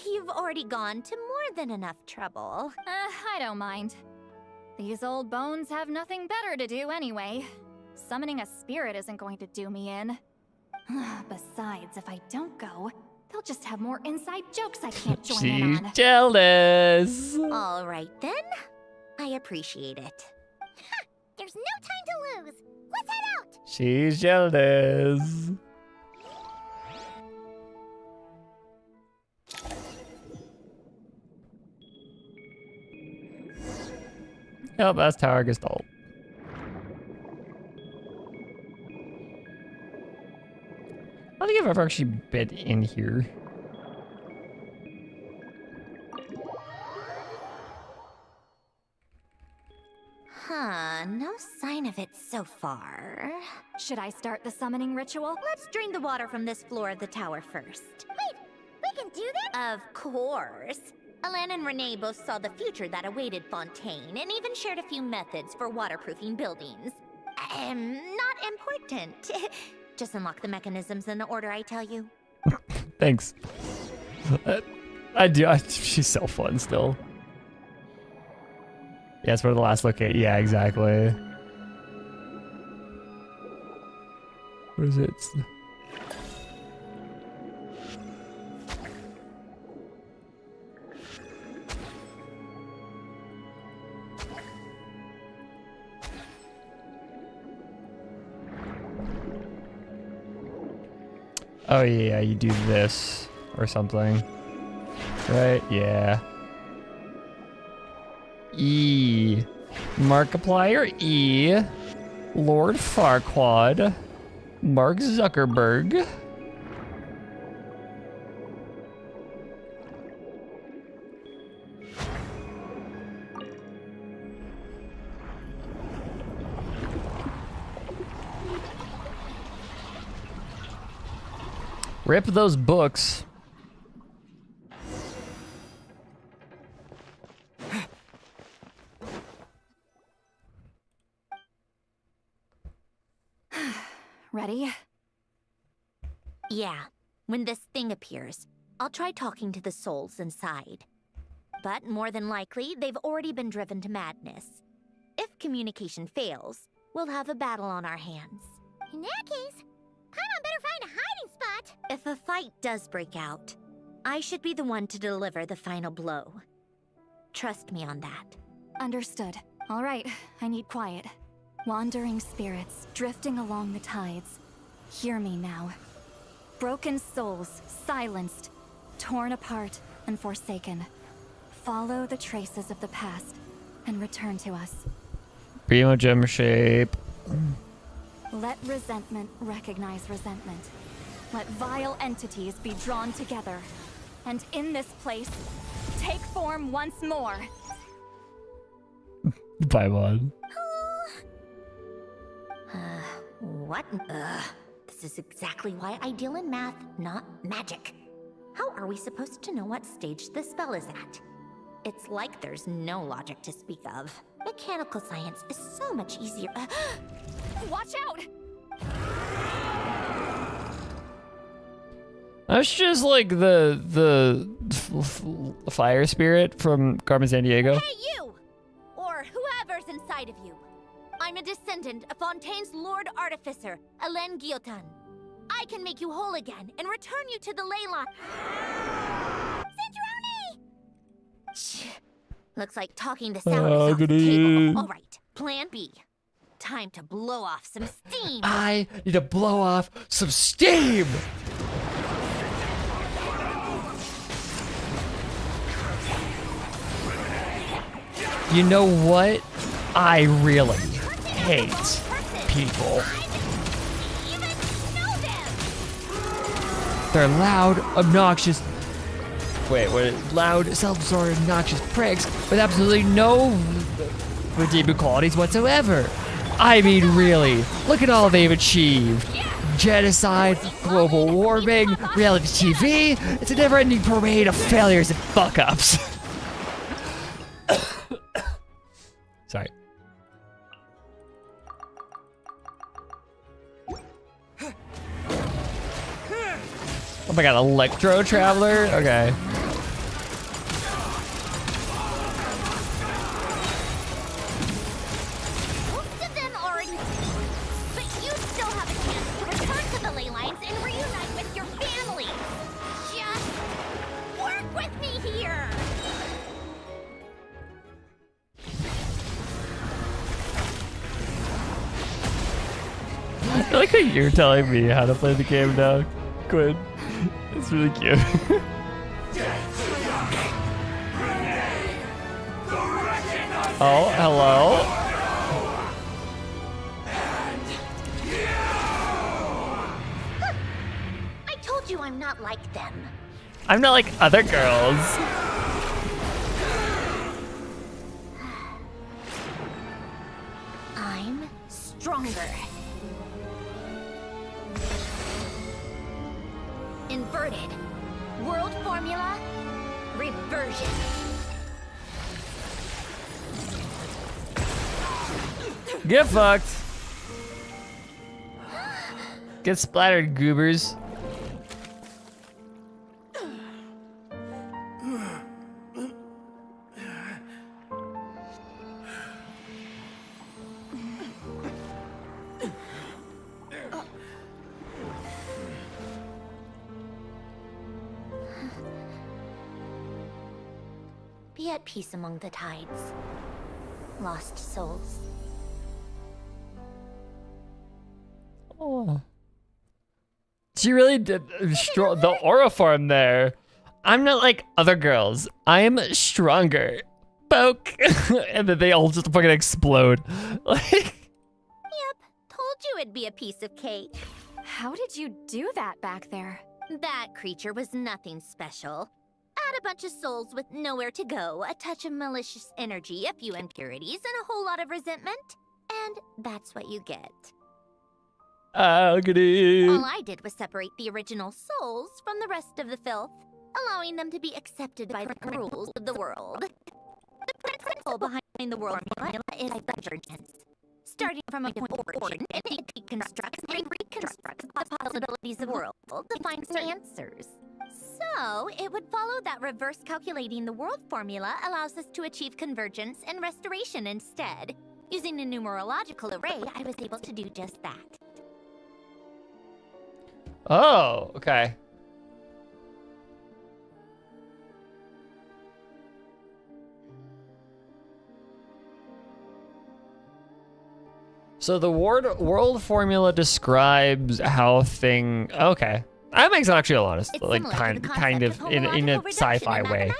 You've already gone to more than enough trouble. I don't mind. These old bones have nothing better to do anyway. Summoning a spirit isn't going to do me in. Besides, if I don't go, they'll just have more inside jokes I can't join in on. She's jealous. All right then. I appreciate it. There's no time to lose. Let's head out. She's jealous. Yep, that's Tower Gestalt. I don't think I've ever actually been in here. Huh, no sign of it so far. Should I start the summoning ritual? Let's drain the water from this floor of the tower first. Wait, we can do that? Of course. Alan and Renee both saw the future that awaited Fontaine and even shared a few methods for waterproofing buildings. Not important. Just unlock the mechanisms in the order I tell you. Thanks. I do. She's so fun still. Yeah, it's for the last location. Yeah, exactly. What is it? Oh yeah, you do this or something. Right? Yeah. E. Markiplier E. Lord Farquaad. Mark Zuckerberg. Rip those books. Ready? Yeah, when this thing appears, I'll try talking to the souls inside. But more than likely, they've already been driven to madness. If communication fails, we'll have a battle on our hands. In that case, Paimon better find a hiding spot. If a fight does break out, I should be the one to deliver the final blow. Trust me on that. Understood. All right, I need quiet. Wandering spirits, drifting along the tides. Hear me now. Broken souls, silenced, torn apart, and forsaken. Follow the traces of the past, and return to us. Primo gem shape. Let resentment recognize resentment. Let vile entities be drawn together. And in this place, take form once more. Paimon. What? This is exactly why I deal in math, not magic. How are we supposed to know what stage the spell is at? It's like there's no logic to speak of. Mechanical science is so much easier. Watch out! That's just like the fire spirit from Carmen Sandiego. Hey, you! Or whoever's inside of you. I'm a descendant of Fontaine's Lord Artificer, Alain Guillotin. I can make you whole again and return you to the ley line. Citrone! Looks like talking this out is off the table. All right, plan B. Time to blow off some steam. I need to blow off some steam! You know what? I really hate people. They're loud, obnoxious. Wait, what? Loud, self-absorbed, obnoxious pricks with absolutely no redeeming qualities whatsoever. I mean, really, look at all they've achieved. Genocide, global warming, reality TV. It's a never-ending parade of failures and fuck-ups. Sorry. Oh my god, Electro Traveler? Okay. Most of them already did, but you still have a chance to return to the ley lines and reunite with your family. Just work with me here. I like how you're telling me how to play the game now, Quinn. It's really cute. Oh, hello. I told you I'm not like them. I'm not like other girls. I'm stronger. Inverted. World formula. Reversion. Get fucked. Get splattered, goobers. Be at peace among the tides. Lost souls. Oh. She really did the aura form there. I'm not like other girls. I'm stronger. Poke. And then they all just fucking explode. Like. Yep, told you it'd be a piece of cake. How did you do that back there? That creature was nothing special. Add a bunch of souls with nowhere to go, a touch of malicious energy, a few impurities, and a whole lot of resentment. And that's what you get. Agony. All I did was separate the original souls from the rest of the filth, allowing them to be accepted by the rules of the world. The principle behind the world formula is divergence. Starting from a point of origin, it deconstructs and reconstructs the possibilities of the world to find answers. So, it would follow that reverse calculating the world formula allows us to achieve convergence and restoration instead. Using a numerological array, I was able to do just that. Oh, okay. So the world formula describes how thing. Okay, that makes actually a lot of like kind of in a sci-fi way.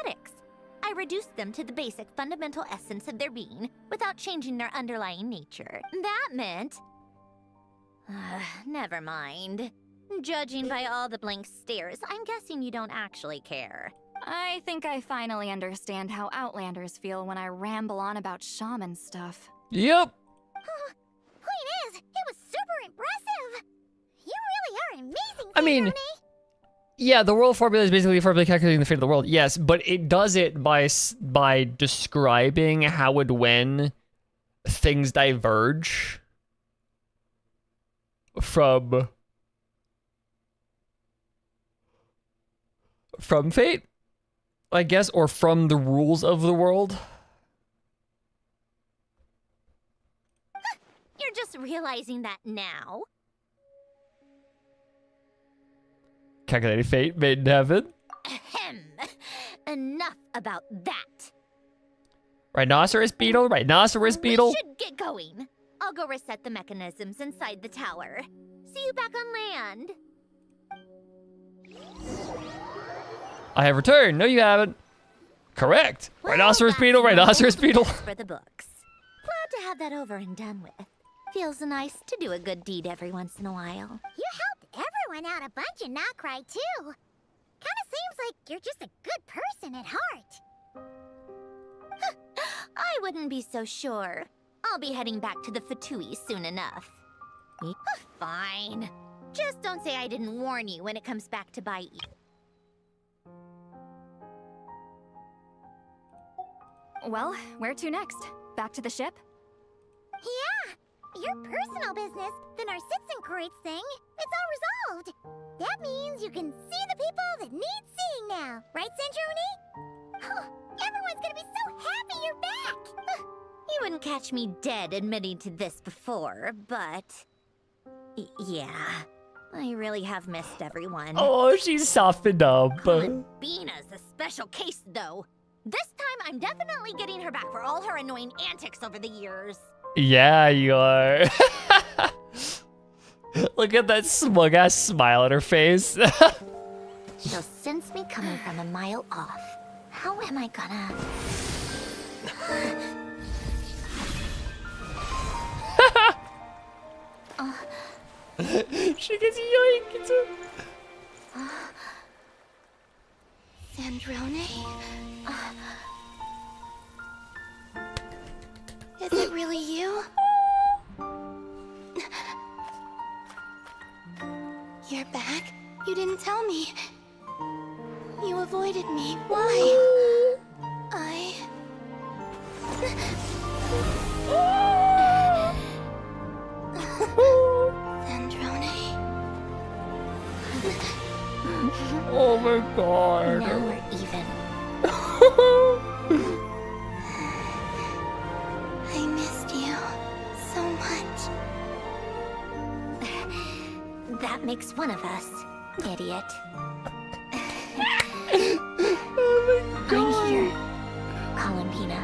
I reduced them to the basic fundamental essence of their being without changing their underlying nature. That meant. Never mind. Judging by all the blank stares, I'm guessing you don't actually care. I think I finally understand how Outlanders feel when I ramble on about shaman stuff. Yep. Point is, it was super impressive. You really are amazing, I mean, yeah, the world formula is basically formally calculating the fate of the world. Yes, but it does it by describing how and when things diverge from fate, I guess, or from the rules of the world. You're just realizing that now. Calculating fate made in heaven. Ahem. Enough about that. Rhinoceros beetle, rhinoceros beetle. We should get going. I'll go reset the mechanisms inside the tower. See you back on land. I have returned. No, you haven't. Correct. Well, rhinoceros beetle, rhinoceros beetle. For the books. Glad to have that over and done with. Feels nice to do a good deed every once in a while. You helped everyone out a bunch in Notcry, too. Kinda seems like you're just a good person at heart. I wouldn't be so sure. I'll be heading back to the Fatui soon enough. Fine. Just don't say I didn't warn you when it comes back to bite you. Well, where to next? Back to the ship? Yeah! Your personal business, the Narcitsan thing, it's all resolved. That means you can see the people that need seeing now. Right, Centroni? Oh, everyone's gonna be so happy you're back! You wouldn't catch me dead admitting to this before, but... yeah. I really have missed everyone. Oh, she's softened up. Bina's a special case, though. This time, I'm definitely getting her back for all her annoying antics over the years. Yeah, you are. Look at that smug-ass smile on her face. She'll sense me coming from a mile off. How am I gonna... She gets yoinked. Sandrone? Is it really you? You're back? You didn't tell me. You avoided me. Why? Sandrone? Oh my god. Now we're even. I missed you so much. That makes one of us, idiot. Oh my god. I'm here, Columbina.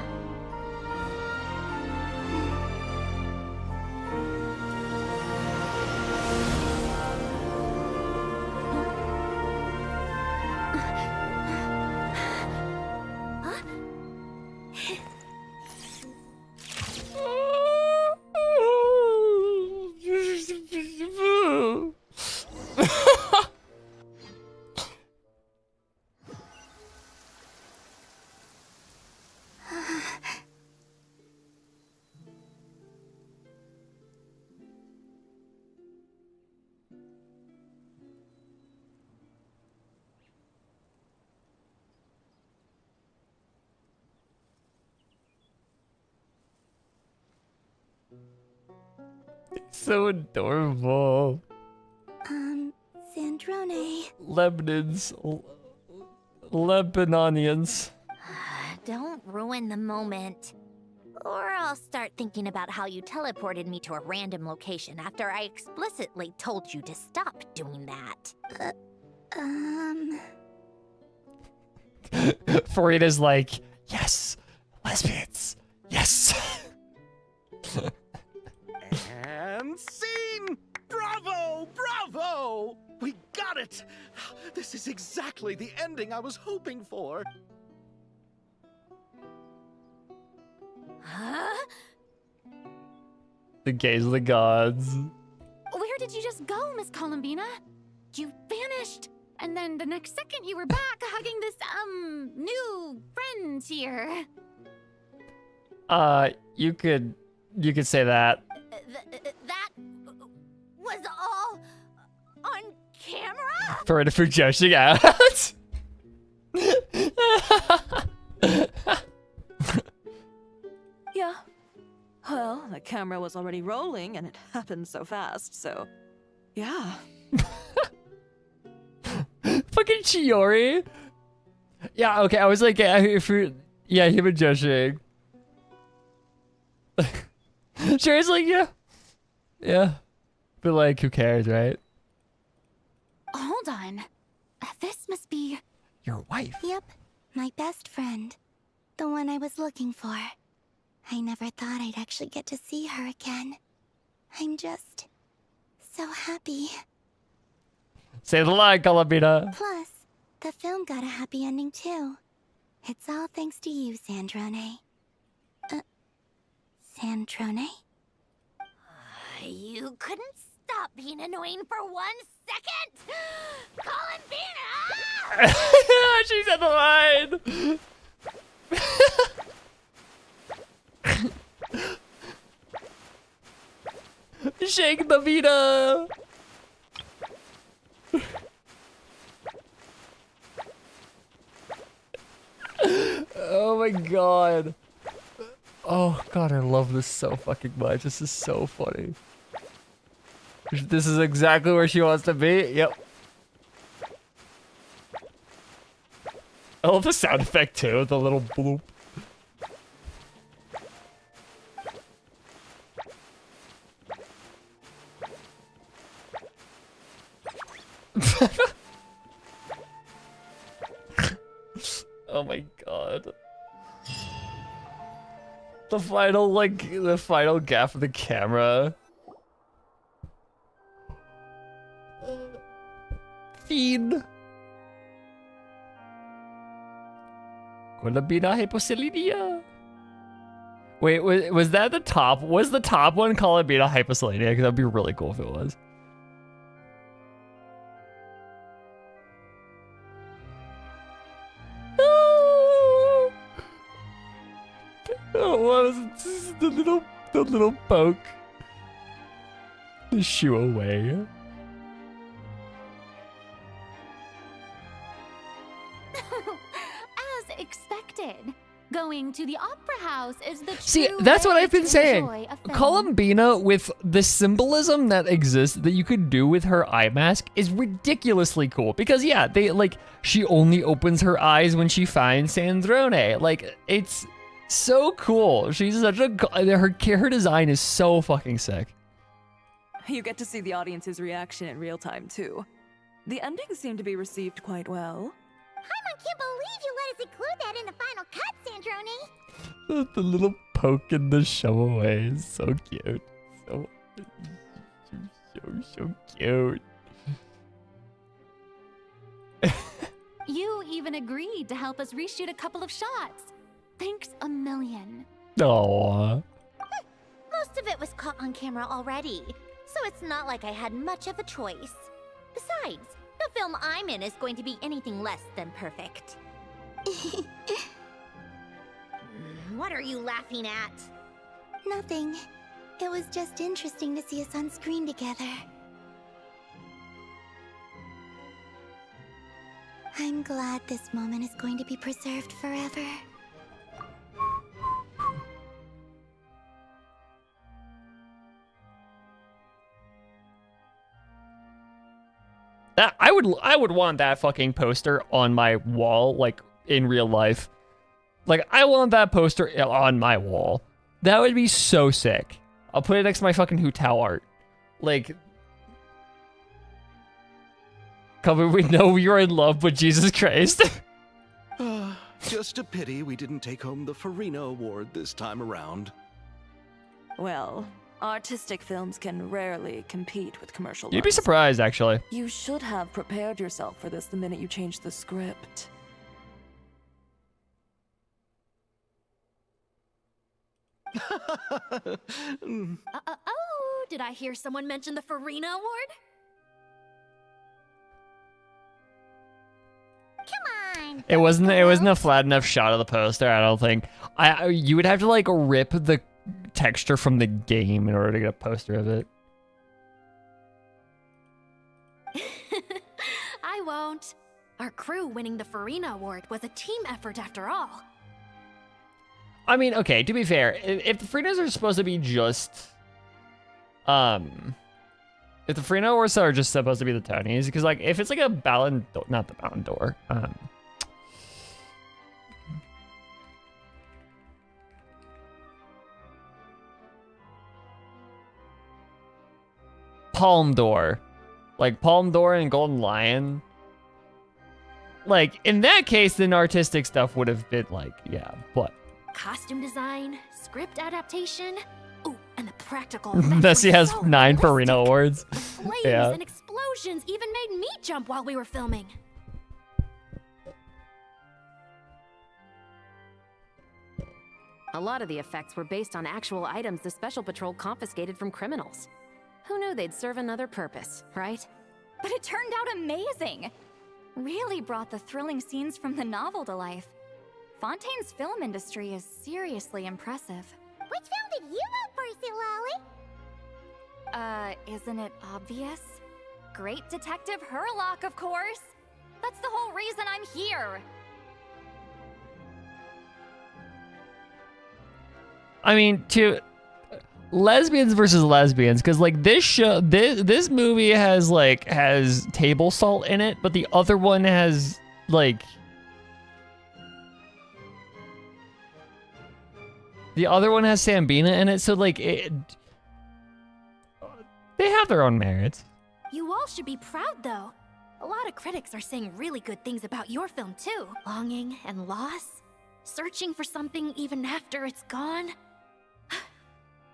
So adorable. Sandrone. Lebanonians. Don't ruin the moment. Or I'll start thinking about how you teleported me to a random location after I explicitly told you to stop doing that. Farina's like, yes, lesbians, yes. And scene! Bravo! Bravo! We got it! This is exactly the ending I was hoping for. Huh? The gaze of the gods. Where did you just go, Miss Columbina? You vanished, and then the next second you were back hugging this, new friend here. You could say that. That was all on camera? For joshing out. Yeah. Well, the camera was already rolling and it happened so fast, so yeah. Fucking Chiori. Yeah, okay, I was like, if you're, yeah, him and joshing. Chiori's like, yeah. Yeah. But like, who cares, right? Hold on. This must be... Your wife? Yep, my best friend. The one I was looking for. I never thought I'd actually get to see her again. I'm just so happy. Say the line, Columbina. Plus, the film got a happy ending too. It's all thanks to you, Sandrone. Sandrone? You couldn't stop being annoying for 1 second? Columbina! She said the line. Shake the Vita. Oh my god. Oh god, I love this so fucking much. This is so funny. This is exactly where she wants to be. Yep. I love the sound effect too, the little bloop. Oh my god. The final gap of the camera. Feed. Columbina hyposalinia. Wait, was that the top? Was the top one Columbina hyposalinia? Because that'd be really cool if it was. the little poke. The shoo away. As expected. Going to the opera house is the See, true that's what way I've been to saying. enjoy a film. Columbina, with the symbolism that exists that you could do with her eye mask, is ridiculously cool. Because yeah, she only opens her eyes when she finds Sandrone. Like, it's so cool. She's such a her design is so fucking sick. You get to see the audience's reaction in real time too. The ending seemed to be received quite well. I can't believe you let us include that in the final cut, Sandrone. The little poke in the shove away is so cute. So cute. You even agreed to help us reshoot a couple of shots. Thanks a million. Aww. Most of it was caught on camera already, so it's not like I had much of a choice. Besides, the film I'm in is going to be anything less than perfect. What are you laughing at? Nothing. It was just interesting to see us on screen together. I'm glad this moment is going to be preserved forever. I would want that fucking poster on my wall, like in real life. Like, I want that poster on my wall. That would be so sick. I'll put it next to my fucking Hu Tao art. Like, come we know you're in love with Jesus Christ. Just a pity we didn't take home the Farina Award this time around. Well, artistic films can rarely compete with commercial You'd be ones. surprised, actually. You should have prepared yourself for this the minute you changed the script. Oh, did I hear someone mention the Farina Award? Come on. It wasn't a flat enough shot of the poster, I don't think. You would have to like rip the texture from the game in order to get a poster of it. I won't. Our crew winning the Farina Award was a team effort after all. I mean, okay, to be fair, if the Farinas are supposed to be just, if the Farina Awards are just supposed to be the Tonys, because like if it's like a Ballon d'Or, not the Ballon d'Or, Palme d'Or, like Palme d'Or and Golden Lion. Like in that case, then artistic stuff would have been like, yeah, but. Costume design, script adaptation, ooh, and the practical Nessie has so 9 Farina Awards. flames Yeah. and explosions even made me jump while we were filming. A lot of the effects were based on actual items the Special Patrol confiscated from criminals. Who knew they'd serve another purpose, right? But it turned out amazing! Really brought the thrilling scenes from the novel to life. Fontaine's film industry is seriously impressive. Which film did you vote for, Silali? Isn't it obvious? Great Detective Herlock, of course! That's the whole reason I'm here! I mean, to lesbians versus lesbians, because like this movie has table salt in it, but the other one has like Sambina in it, so like they have their own merits. You all should be proud, though. A lot of critics are saying really good things about your film, too. Longing and loss, searching for something even after it's gone.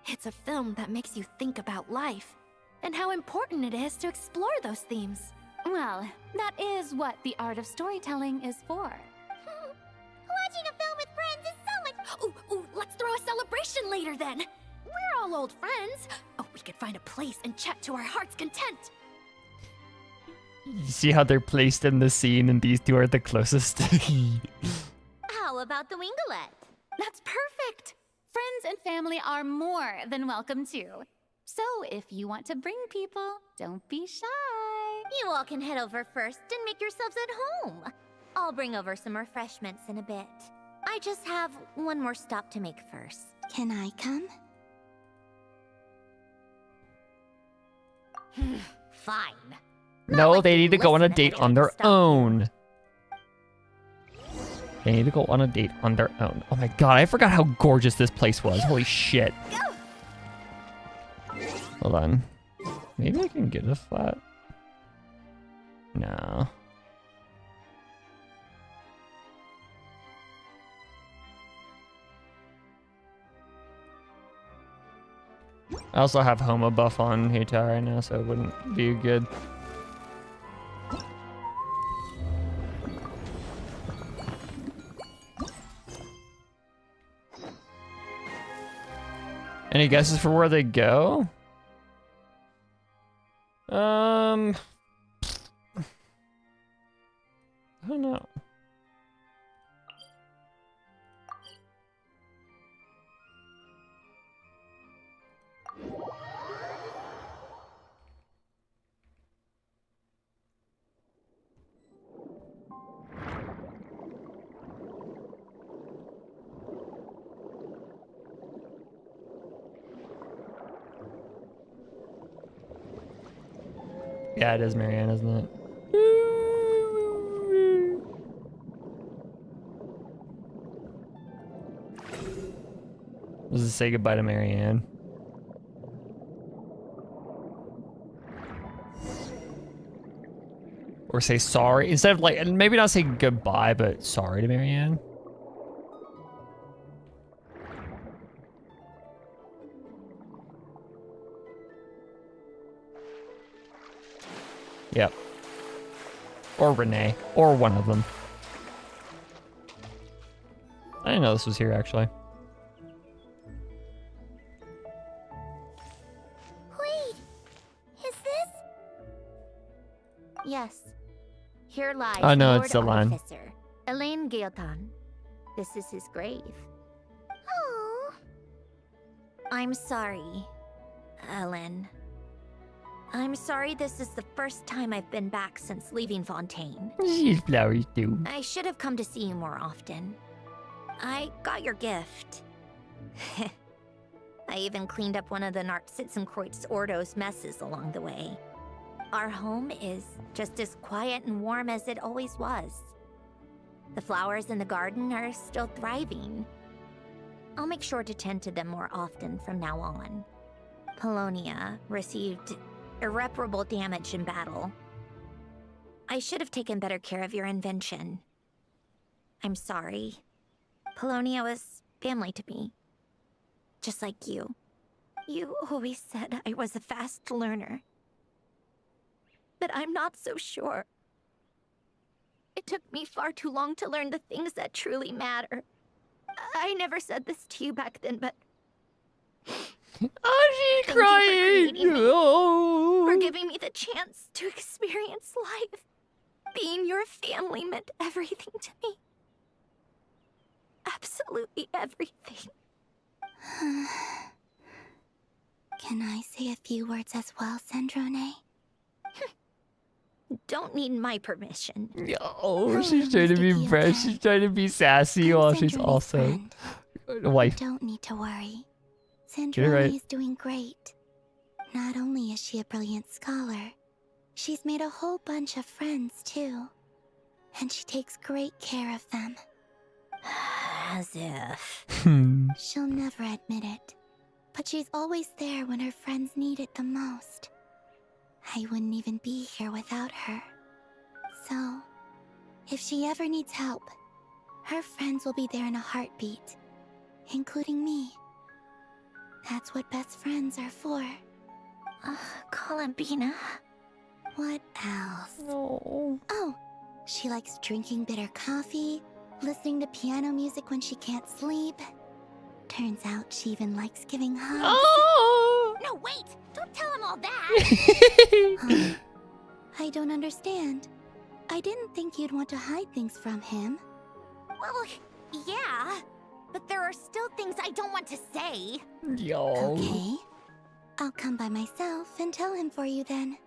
It's a film that makes you think about life and how important it is to explore those themes. Well, that is what the art of storytelling is for. Watching a film with friends is so much. Ooh, let's throw a celebration later then. We're all old friends. Oh, we could find a place and chat to our heart's content. You see how they're placed in the scene, and these two are the closest. How about the winglet? That's perfect. Friends and family are more than welcome too. So if you want to bring people, don't be shy. You all can head over first and make yourselves at home. I'll bring over some refreshments in a bit. I just have one more stop to make first. Can I come? Fine. No, they need to go on a date on their own. They need to go on a date on their own. Oh my god, I forgot how gorgeous this place was. Holy shit. Hold on. Maybe I can get a flat. No. I also have Homa buff on Heitai right now, so it wouldn't be good. Any guesses for where they go? I don't know. Yeah, it is Marianne, isn't it? Let's just say goodbye to Marianne. Or say sorry. Instead of like, maybe not say goodbye, but sorry to Marianne. Yep. Or Renee. Or one of them. I didn't know this was here, actually. Wait! Is this? Yes. Here lies Oh, no, Lord it's the line. Artificer, Elaine Gaeltan. This is his grave. Oh. I'm sorry, Ellen. I'm sorry this is the first time I've been back since leaving Fontaine. She's flowers too. I should have come to see you more often. I got your gift. I even cleaned up one of the Nartsitzenkreuz Ordo's messes along the way. Our home is just as quiet and warm as it always was. The flowers in the garden are still thriving. I'll make sure to tend to them more often from now on. Polonia received irreparable damage in battle. I should have taken better care of your invention. I'm sorry. Polonia was family to me. Just like you. You always said I was a fast learner. But I'm not so sure. It took me far too long to learn the things that truly matter. I never said this to you back then, but... Oh, she's crying! For giving me the chance to experience life. Being your family meant everything to me. Absolutely everything. Can I say a few words as well, Sandrone? Don't need my permission. Oh, she's trying to be fresh. She's trying to be sassy while she's also a wife. You don't need to worry. Get it Sandrone right. is doing great. Not only is she a brilliant scholar, she's made a whole bunch of friends too. And she takes great care of them. As if. She'll never admit it, but she's always there when her friends need it the most. I wouldn't even be here without her. So, if she ever needs help, her friends will be there in a heartbeat, including me. That's what best friends are for. Columbina. What else? No. Oh, she likes drinking bitter coffee, listening to piano music when she can't sleep. Turns out she even likes giving hugs. Oh! No, wait! Don't tell him all that! I don't understand. I didn't think you'd want to hide things from him. Well, yeah. but there are still things I don't want to say. Yo. Okay. I'll come by myself and tell him for you then.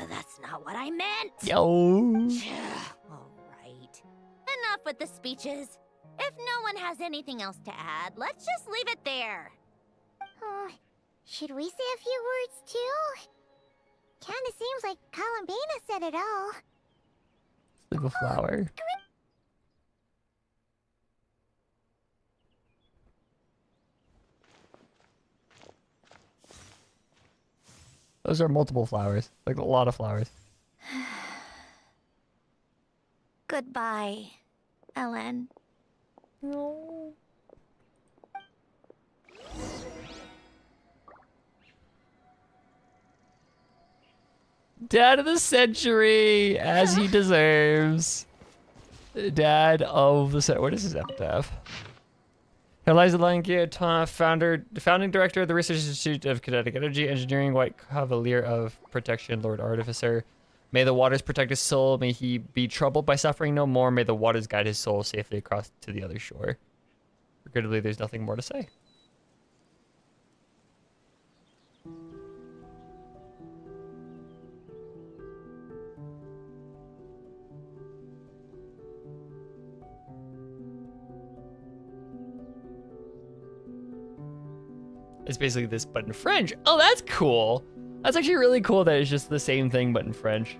That's not what I meant. Yo. All right. Enough with the speeches. If no one has anything else to add, let's just leave it there. Should we say a few words too? Kinda seems like Columbina said it all. Leave a flower. Those are multiple flowers. Like a lot of flowers. Goodbye, Ellen. No. Dad of the century, as he deserves. Dad of the century. What is his epitaph? Eliza Langia, founding director of the Research Institute of Kinetic Energy Engineering, White Cavalier of Protection, Lord Artificer. May the waters protect his soul. May he be troubled by suffering no more. May the waters guide his soul safely across to the other shore. Regrettably, there's nothing more to say. It's basically this, but in French. Oh, that's cool. That's actually really cool that it's just the same thing, but in French.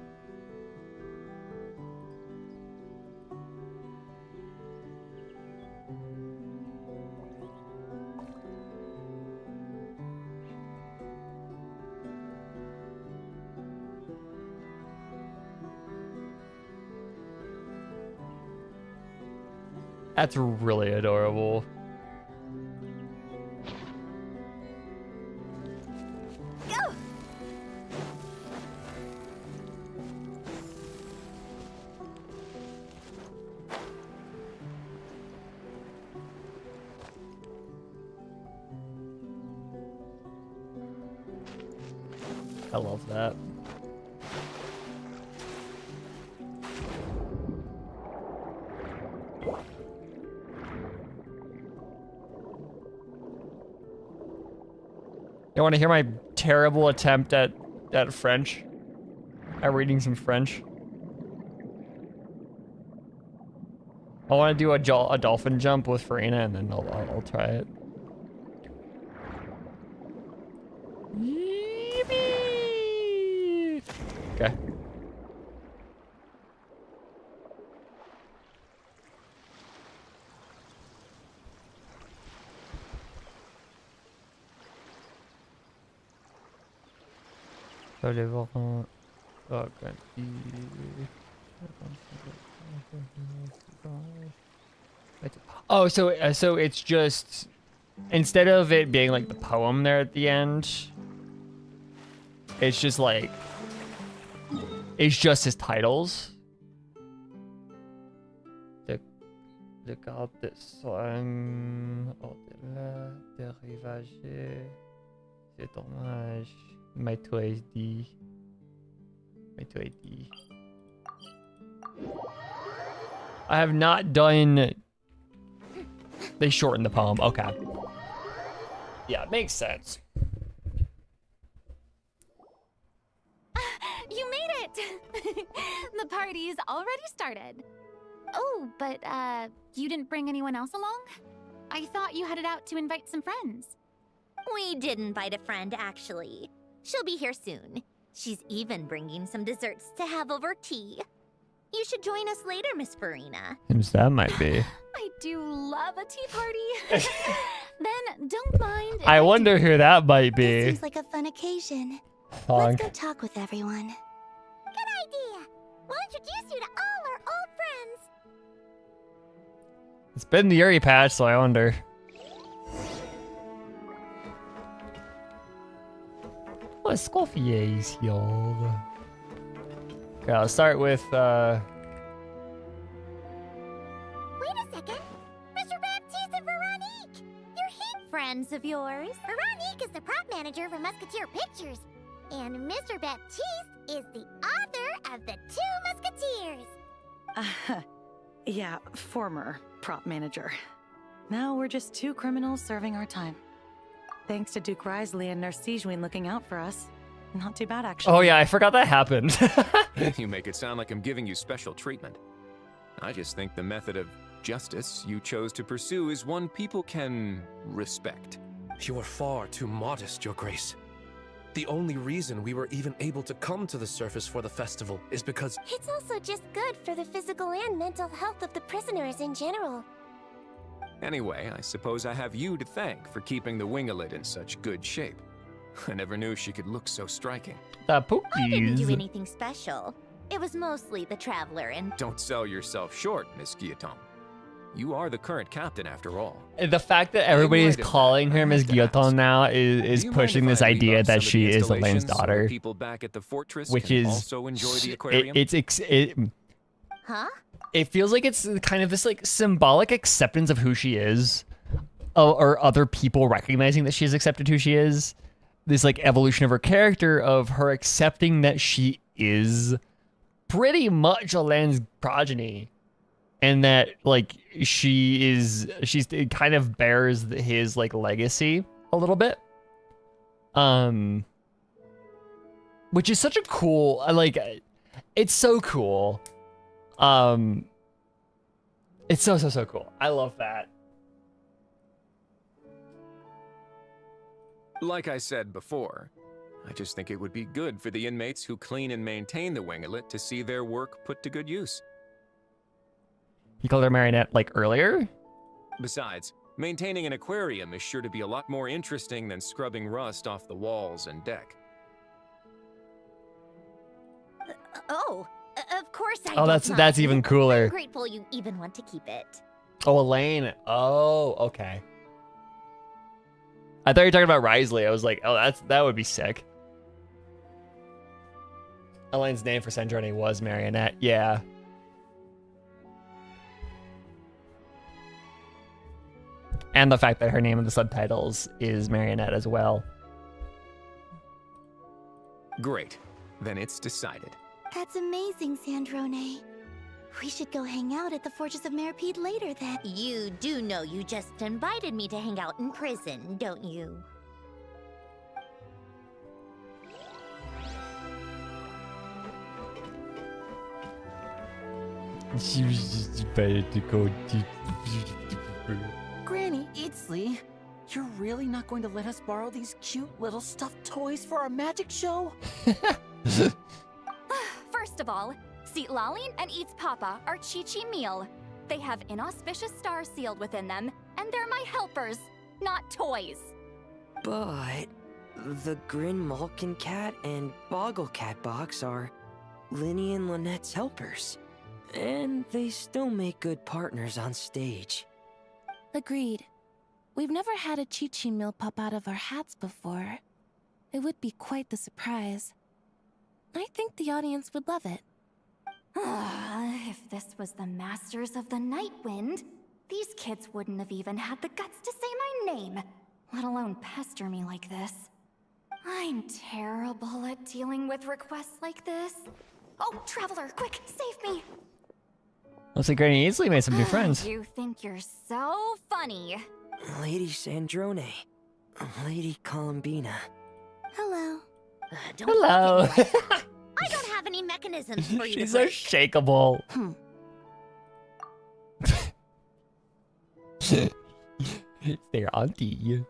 That's really adorable. I love that. You want to hear my terrible attempt at French? At reading some French? I want to do a dolphin jump with Farina, and then I'll try it. Okay. Oh, so it's just, instead of it being like the poem there at the end, it's just like, it's just his titles. Le garde de soin au-delà des rivages, c'est dommage. My 2HD. My 2HD. I have not done. They shortened the poem. Okay. Yeah, it makes sense. You made it! The party's already started. Oh, but, you didn't bring anyone else along? I thought you headed out to invite some friends. We did invite a friend, actually. She'll be here soon. She's even bringing some desserts to have over tea. You should join us later, Miss Farina. Seems that might be. I do love a tea party. Then don't mind. I wonder who that might be. Seems like a fun occasion. Fun. Let's go talk with everyone. Good idea. We'll introduce you to all our old friends. It's been the Yuri patch, so I wonder. Oh, Scorpius, y'all. Okay, I'll start with, Wait a second. Mr. Baptiste and Veronique. You're hip Friends of yours? Veronique is the prop manager for Musketeer Pictures. And Mr. Baptiste is the author of The Two Musketeers. Yeah, former prop manager. Now we're just two criminals serving our time. Thanks to Duke Risley and Nurse Sijuin looking out for us. Not too bad, actually. Oh yeah, I forgot that happened. You make it sound like I'm giving you special treatment. I just think the method of justice you chose to pursue is one people can respect. You are far too modest, Your Grace. The only reason we were even able to come to the surface for the festival is because It's also just good for the physical and mental health of the prisoners in general. Anyway, I suppose I have you to thank for keeping the Wingalet in such good shape. I never knew she could look so striking. The I didn't do Pookies. anything special. It was mostly the Traveler and... Don't sell yourself short, Miss Guillaume. You are the current captain after all. The fact that everybody is calling her Miss Guillaume now is pushing this idea that she is Elaine's daughter, People back at the fortress which can is also enjoy the aquarium. Huh? It feels like it's kind of this like symbolic acceptance of who she is, or other people recognizing that she's accepted who she is. This like evolution of her character, of her accepting that she is pretty much Elaine's progeny, and that like she's it kind of bears his like legacy a little bit. Which is such a cool, it's so cool. It's so cool. I love that. Like I said before, I just think it would be good for the inmates who clean and maintain the Wingalet to see their work put to good use. He called her Marionette like earlier? Besides, maintaining an aquarium is sure to be a lot more interesting than scrubbing rust off the walls and deck. Of course I Oh, guess that's not. even cooler. I'm grateful you even want to keep it. Oh, Elaine. Oh, okay. I thought you were talking about Risley. I was like, oh, that would be sick. Elaine's name for Sandrone was Marionette. Yeah. And the fact that her name in the subtitles is Marionette as well. Great. Then it's decided. That's amazing, Sandrone. We should go hang out at the Fortress of Meripede later then. You do know you just invited me to hang out in prison, don't you? She was just invited to go Granny Eatsley, you're really not going to let us borrow these cute little stuffed toys for our magic show? First of all, Seat Laline and Eats Papa are Chi-Chi meal. They have inauspicious stars sealed within them, and they're my helpers, not toys. But the Grin Malkin Cat and Boggle Cat box are Linny and Lynette's helpers. And they still make good partners on stage. Agreed. We've never had a Chi-Chi meal pop out of our hats before. It would be quite the surprise. I think the audience would love it. If this was the Masters of the Night Wind, these kids wouldn't have even had the guts to say my name, let alone pester me like this. I'm terrible at dealing with requests like this. Oh, Traveler, quick, save me! Looks like Granny Easley made some new friends. You think you're so funny. Lady Sandrone. Lady Columbina. Hello. Don't Hello. look at me like that. I don't have any mechanisms for you She's to so break. shakeable. It's their auntie.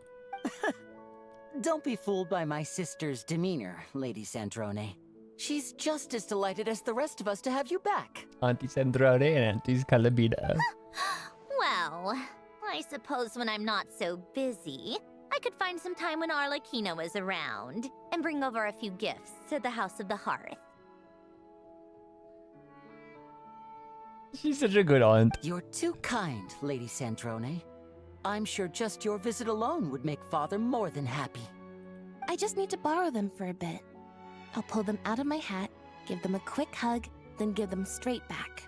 Don't be fooled by my sister's demeanor, Lady Sandrone. She's just as delighted as the rest of us to have you back. Auntie Sandrone and Auntie Calabina. Well, I suppose when I'm not so busy, I could find some time when Arlecchino is around and bring over a few gifts to the House of the Hearth. She's such a good aunt. You're too kind, Lady Sandrone. I'm sure just your visit alone would make Father more than happy. I just need to borrow them for a bit. I'll pull them out of my hat, give them a quick hug, then give them straight back.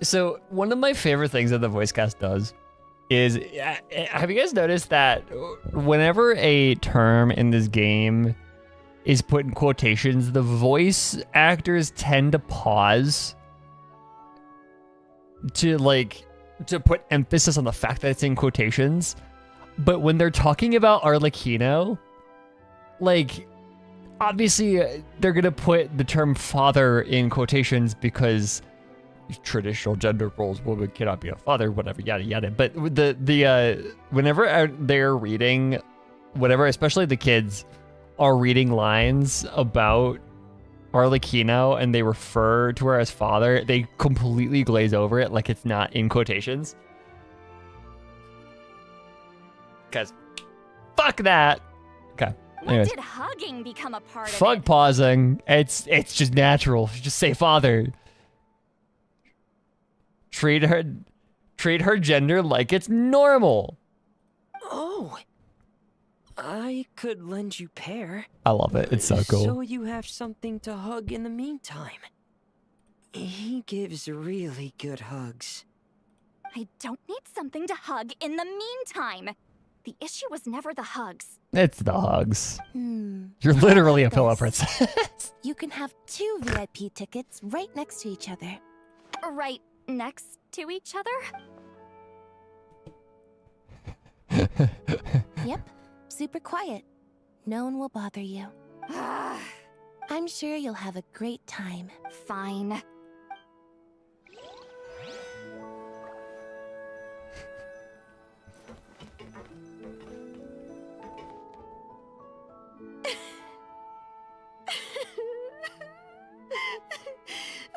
So one of my favorite things that the voice cast does is, have you guys noticed that whenever a term in this game is put in quotations, the voice actors tend to pause to like to put emphasis on the fact that it's in quotations, but when they're talking about Arlecchino, like, obviously they're gonna put the term father in quotations because traditional gender roles, woman cannot be a father, whatever, yada yada. But whenever they're reading, whatever, especially the kids are reading lines about Arlecchino and they refer to her as father, they completely glaze over it like it's not in quotations. Because fuck that. Okay. When did hugging become a part of Fuck it? pausing. It's just natural. Just say father. Treat her gender like it's normal. Oh, I could lend you Pear. I love it. It's so cool. So you have something to hug in the meantime. He gives really good hugs. I don't need something to hug in the meantime. The issue was never the hugs. It's the hugs. Hmm. You're literally a pillow princess. You can have 2 VIP tickets right next to each other. Right next to each other? Yep. Super quiet. No one will bother you. I'm sure you'll have a great time. Fine.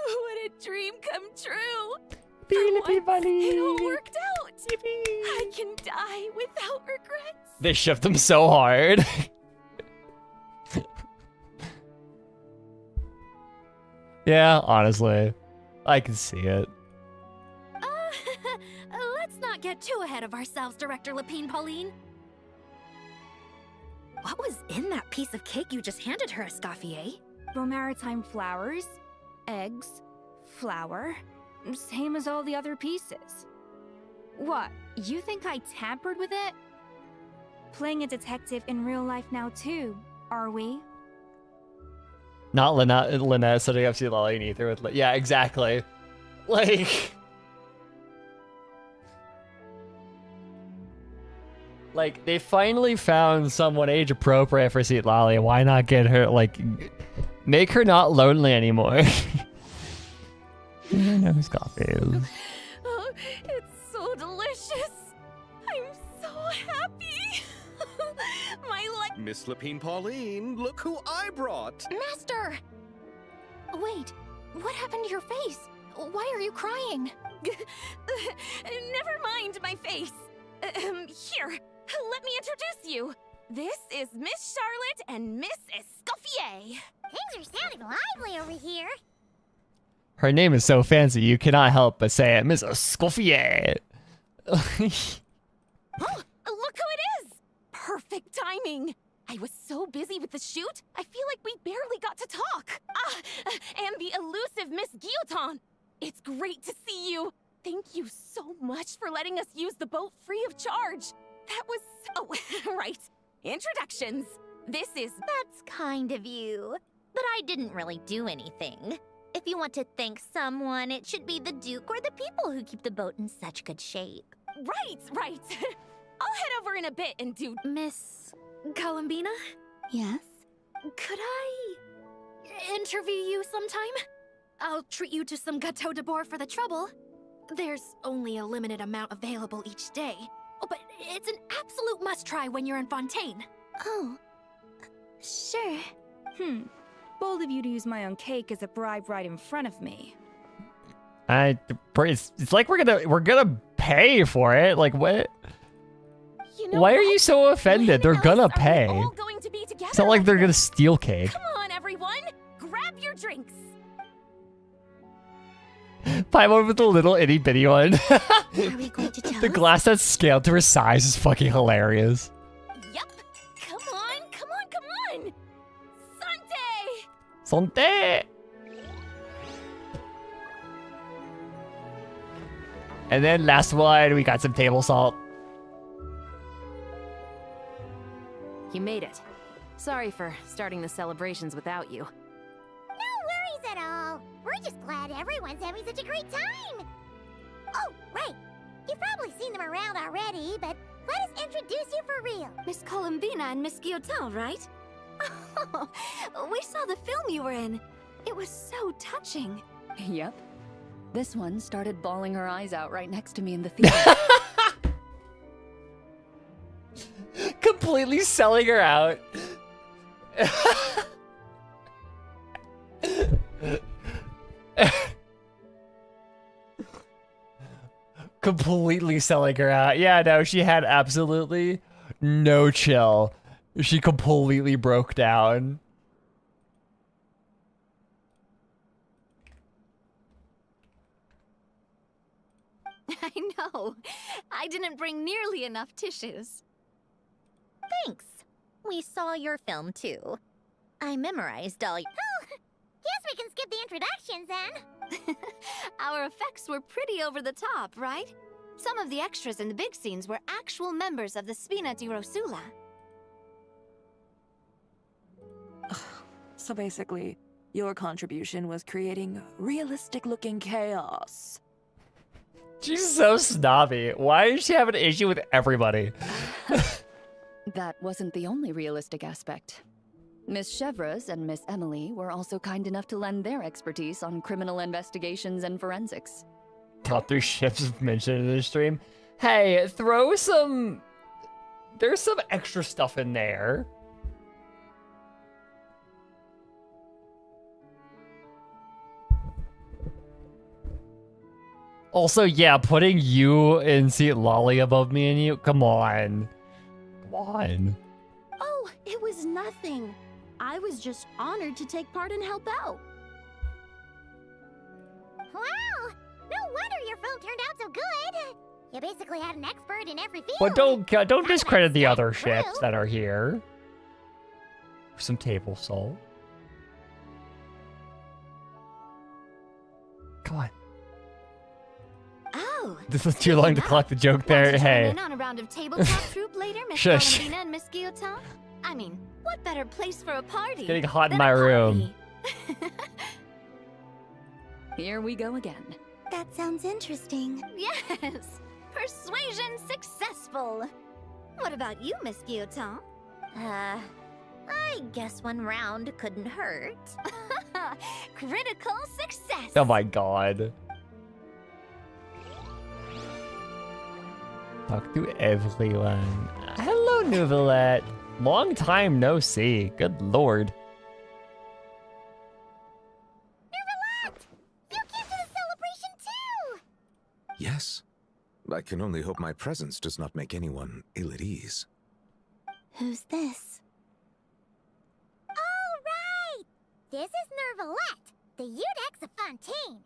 What a dream come true! It all worked out! I can die without regrets! They shift them so hard. Yeah, honestly. I can see it. Let's not get too ahead of ourselves, Director Lapine Pauline. What was in that piece of cake you just handed her, Escoffier? Maritime flowers, eggs, flour, same as all the other pieces. What, you think I tampered with it? Playing a detective in real life now too, are we? Not Lynette setting up Lolly either with yeah, exactly. Like they finally found someone age appropriate for Seat Lolly. Why not get her, like, make her not lonely anymore? You know whose coffee is. Oh, it's so delicious. I'm so happy. Miss Lapine Pauline, look who I brought! Master! Wait, what happened to your face? Why are you crying? Never mind my face. Here, let me introduce you. This is Miss Charlotte and Miss Escoffier. Things are sounding lively over here. Her name is so fancy, you cannot help but say it, Miss Escoffier. Oh, look who it is! Perfect timing. I was so busy with the shoot, I feel like we barely got to talk. And the elusive Miss Guillotin. It's great to see you. Thank you so much for letting us use the boat free of charge. That was so... right. Introductions. This is... That's kind of you. But I didn't really do anything. If you want to thank someone, it should be the Duke or the people who keep the boat in such good shape. Right. I'll head over in a bit and do... Miss Columbina? Yes? Could I... interview you sometime? I'll treat you to some gâteau de bord for the trouble. There's only a limited amount available each day. Oh, but it's an absolute must-try when you're in Fontaine. Oh, sure. Bold of you to use my own cake as a bribe right in front of me. It's like we're gonna pay for it. Like what? You know Why are you so offended? They're gonna pay. Going to be together It's not like they're gonna steal cake. Come on, everyone! Grab your drinks! Paimon with the little itty bitty one. Are we going to toast? The glass that's scaled to her size is fucking hilarious. Yep. Come on! Sante! Santé! And then last one, we got some table salt. You made it. Sorry for starting the celebrations without you. No worries at all. We're just glad everyone's having such a great time. Oh, right. You've probably seen them around already, but let us introduce you for real. Miss Columbina and Miss Guillotin, right? Oh, we saw the film you were in. It was so touching. Yep. This one started bawling her eyes out right next to me in the theater. Completely selling her out. Completely selling her out. Yeah, no, she had absolutely no chill. She completely broke down. I know. I didn't bring nearly enough tissues. Thanks. We saw your film too. I memorized all your— Oh, guess we can skip the introductions then. Our effects were pretty over the top, right? Some of the extras in the big scenes were actual members of the Spina di Rosula. So basically, your contribution was creating realistic-looking chaos. She's so snobby. Why does she have an issue with everybody? That wasn't the only realistic aspect. Miss Chevreuse and Miss Emily were also kind enough to lend their expertise on criminal investigations and forensics. Top 3 ships mentioned in the stream. Hey, throw some... There's some extra stuff in there. Also, yeah, putting you in seat Lolly above me and you, come on. Come on. Oh, it was nothing. I was just honored to take part and help out. Wow! No wonder your film turned out so good. You basically had an expert in every field. But don't discredit the other ships that are here. Some table salt. Come on. Oh. This was too long to collect the joke there. Hey. In on a round of tabletop troupe later, Miss Shush. Columbina and Miss Guillotin? I mean, what better place for a party? It's getting hot in my room. Here we go again. That sounds interesting. Yes! Persuasion successful! What about you, Miss Guillotin? I guess one round couldn't hurt. Critical success! Oh my god. Talk to everyone. Hello, Nouvellette. Long time no see. Good lord. Nouvellette! You came to the celebration too! Yes. I can only hope my presence does not make anyone ill at ease. Who's this? All right! This is Nouvellette, the Eudex of Fontaine.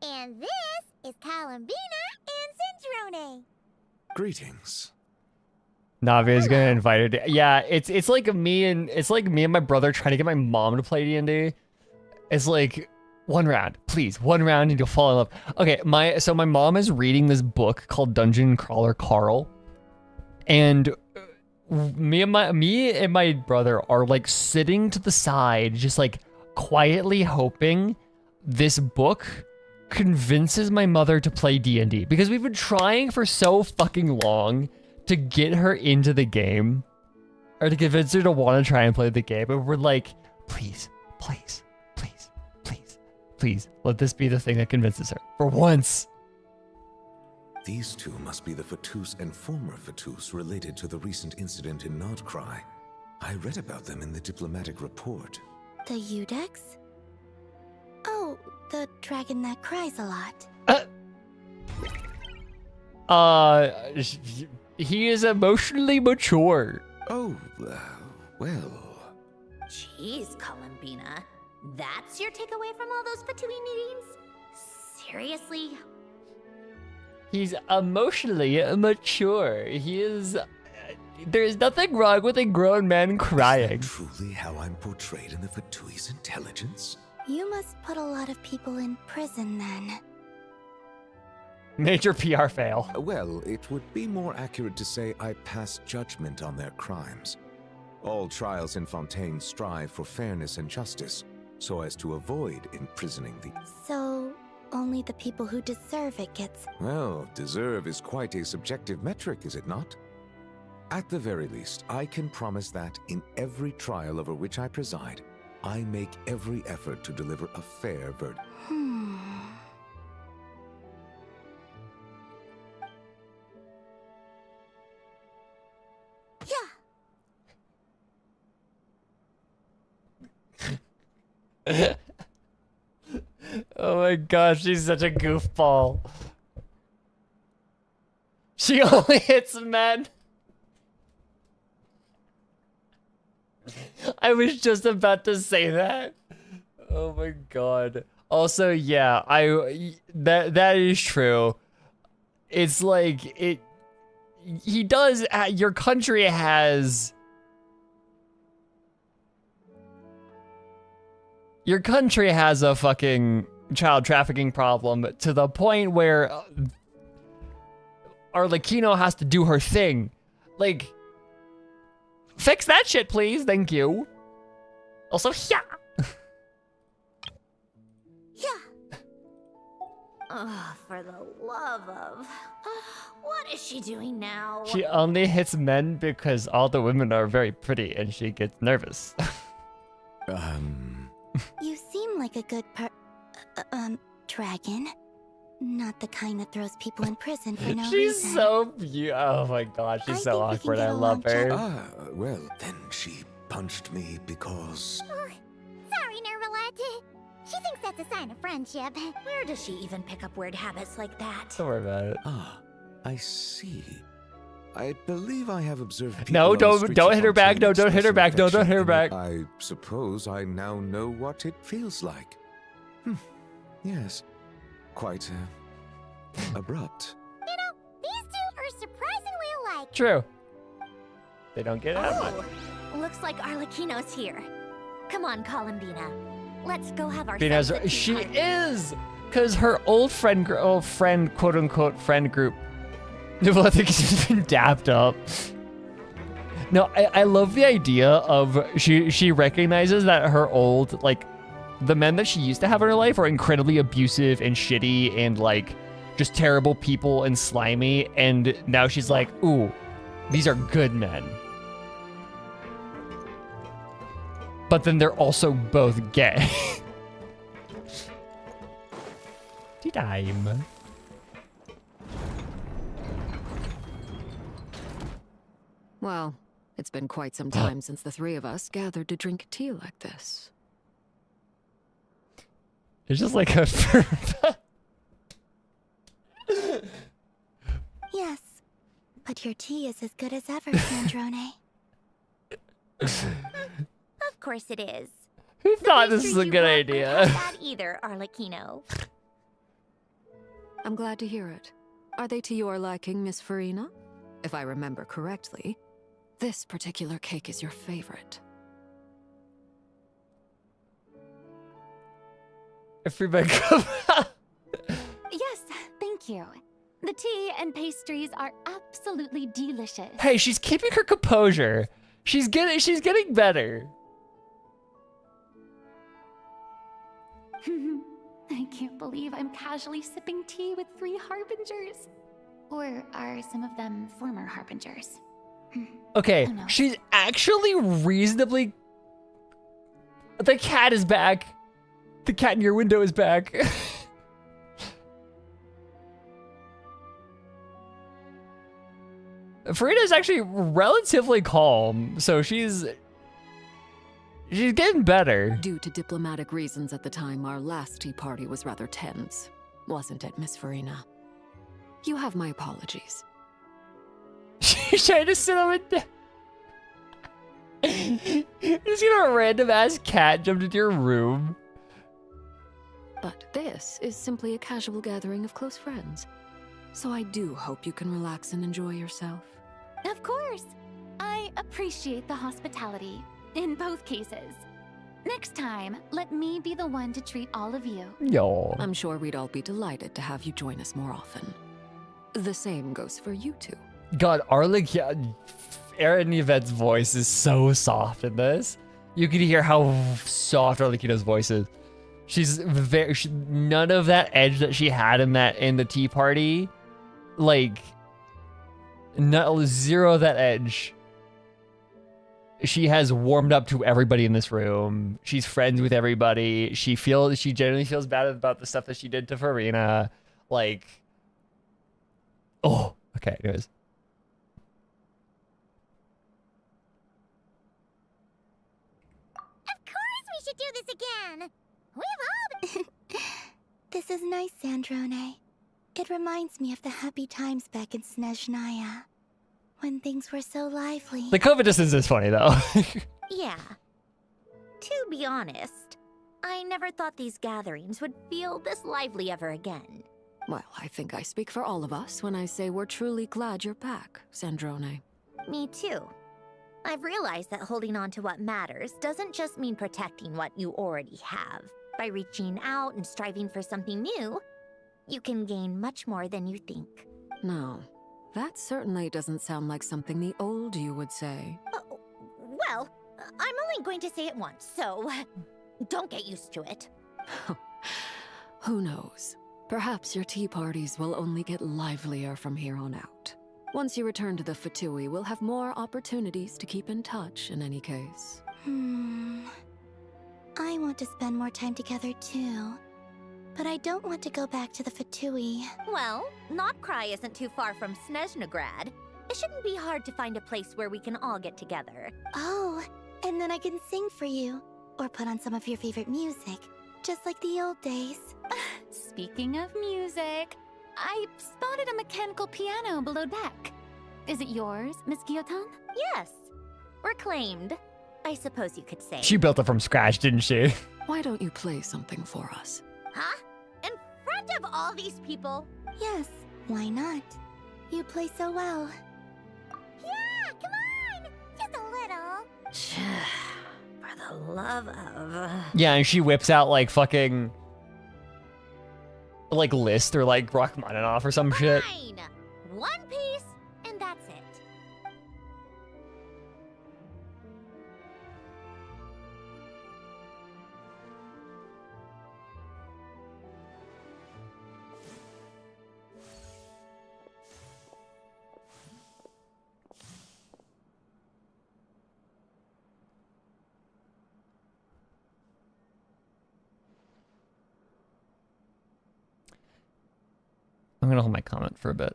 And this is Columbina and Cendrone. Greetings. Navi is gonna invite her. Yeah, it's like me and my brother trying to get my mom to play D&D. It's like one round, please, one round and you'll fall in love. Okay, my mom is reading this book called Dungeon Crawler Carl, and me and my brother are like sitting to the side, just like quietly hoping this book convinces my mother to play D&D, because we've been trying for so fucking long to get her into the game, or to convince her to want to try and play the game, and we're like, please, please, please, please, please, let this be the thing that convinces her for once. These two must be the Fatus and former Fatus related to the recent incident in Nordcry. I read about them in the diplomatic report. The Eudex? Oh, the dragon that cries a lot. He is emotionally mature. Oh, well. Jeez, Columbina. That's your takeaway from all those Fatui meetings? Seriously? He's emotionally mature. He is... there's nothing wrong with a grown man crying. Is that truly how I'm portrayed in the Fatui's intelligence? You must put a lot of people in prison then. Major PR fail. Well, it would be more accurate to say I pass judgment on their crimes. All trials in Fontaine strive for fairness and justice, so as to avoid imprisoning the... So, Only the people who deserve it gets... Well, deserve is quite a subjective metric, is it not? At the very least, I can promise that in every trial over which I preside, I make every effort to deliver a fair verdict. Oh my gosh, she's such a goofball. She only hits men. I was just about to say that. Oh my god. Also, yeah, that is true. It's like he does your country has a fucking child trafficking problem to the point where Arlecchino has to do her thing. Like, fix that shit, please. Thank you. Also, yeah. Oh, for the love of... what is she doing now? She only hits men because all the women are very pretty and she gets nervous. You seem like a good dragon. Not the kind that throws people in prison for no She's reason. so beautiful. Oh my god, she's so awkward. I love her. Well, then she punched me because... Sorry, Nervalette. She thinks that's a sign of friendship. Where does she even pick up weird habits like that? Don't worry about it. Ah, I see. I believe I have observed people No, on the streets don't of hit her back. No, Fontanalia don't hit her back. No, express don't hit her affection, back. and I suppose I now know what it feels like. Yes. Quite abrupt. You know, these two are surprisingly alike. True. They don't get out much. Looks like Arlecchino's here. Come on, Columbina. Let's go have our She is! Because her old friend, quote unquote, friend group. Well, I think she's been dapped up. No, I love the idea of she recognizes that her old, like, the men that she used to have in her life are incredibly abusive and shitty and, like, just terrible people and slimy. And now she's like, ooh, these are good men. But then they're also both gay. Tea time. Well, it's been quite some time since the three of us gathered to drink tea like this. It's just like a... Yes, but your tea is as good as ever, Sandrone. Of course it is. Who thought this was a good Not idea? bad either, Arlecchino. I'm glad to hear it. Are they to your liking, Miss Farina? If I remember correctly, this particular cake is your favorite. If Rebecca... Yes, thank you. The tea and pastries are absolutely delicious. Hey, she's keeping her composure. She's getting better. I can't believe I'm casually sipping tea with 3 harbingers. Or are some of them former harbingers? Okay, she's actually reasonably... The cat is back. The cat in your window is back. Farina's actually relatively calm, so she's getting better. Due to diplomatic reasons at the time, our last tea party was rather tense. Wasn't it, Miss Farina? You have my apologies. She's trying to sit on it. Just get a random ass cat jumped into your room. But this is simply a casual gathering of close friends. So I do hope you can relax and enjoy yourself. Of course. I appreciate the hospitality in both cases. Next time, let me be the one to treat all of you. Yo. I'm sure we'd all be delighted to have you join us more often. The same goes for you two. God, Aaron Yvette's voice is so soft in this. You can hear how soft Arlecchino's voice is. She's none of that edge that she had in the tea party, like, zero of that edge. She has warmed up to everybody in this room. She's friends with everybody. She genuinely feels bad about the stuff that she did to Farina. Like, oh, okay, anyways. Of course we should do this again. We've all been... This is nice, Sandrone. It reminds me of the happy times back in Snezhnaya, when things were so lively. The COVID distance is funny, though. Yeah. To be honest, I never thought these gatherings would feel this lively ever again. Well, I think I speak for all of us when I say we're truly glad you're back, Sandrone. Me too. I've realized that holding on to what matters doesn't just mean protecting what you already have. By reaching out and striving for something new, you can gain much more than you think. No, that certainly doesn't sound like something the old you would say. Well, I'm only going to say it once, so don't get used to it. Who knows? Perhaps your tea parties will only get livelier from here on out. Once you return to the Fatui, we'll have more opportunities to keep in touch in any case. I want to spend more time together too. But I don't want to go back to the Fatui. Well, Notcry isn't too far from Snezhnograd. It shouldn't be hard to find a place where we can all get together. Oh, and then I can sing for you. Or put on some of your favorite music. Just like the old days. Speaking of music, I spotted a mechanical piano below deck. Is it yours, Miss Guillotin? Yes. Reclaimed, I suppose you could say. She built it from scratch, didn't she? Why don't you play something for us? Huh? In front of all these people? Yes, why not? You play so well. Yeah, come on! Just a little. For the love of... Yeah, and she whips out like fucking like Liszt or like Rachmaninoff or some shit. Fine! One piece, and that's it. I'm gonna hold my comment for a bit.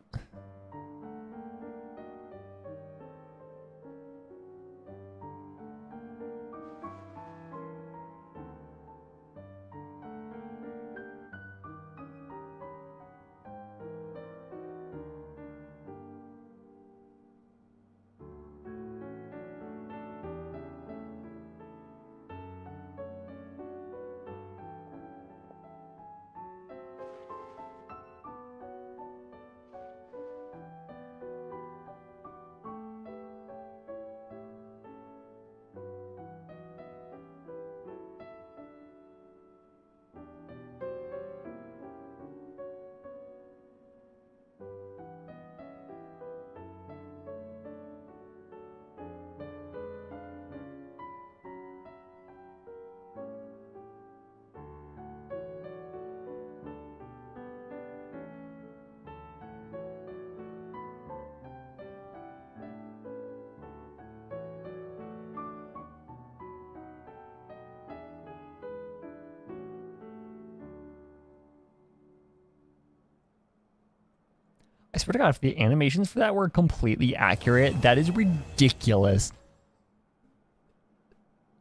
I swear to God, if the animations for that were completely accurate, that is ridiculous.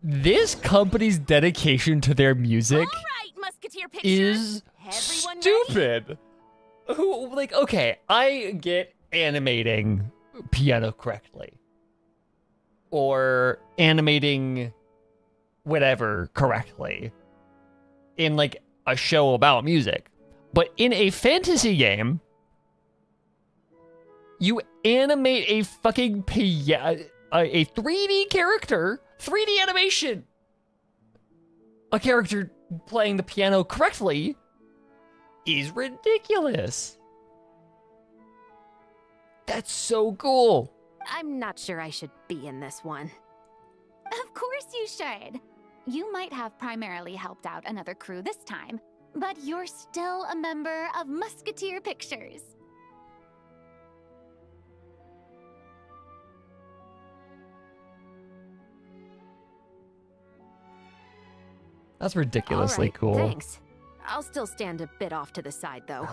This company's dedication to their music is stupid. Who, like, okay, I get animating piano correctly. Or animating whatever correctly in, like, a show about music. But in a fantasy game, you animate a fucking a 3D character, 3D animation. A character playing the piano correctly is ridiculous. That's so cool. I'm not sure I should be in this one. Of course you should. You might have primarily helped out another crew this time, but you're still a member of Musketeer Pictures. That's ridiculously All right, cool. Thanks. I'll still stand a bit off to the side, though.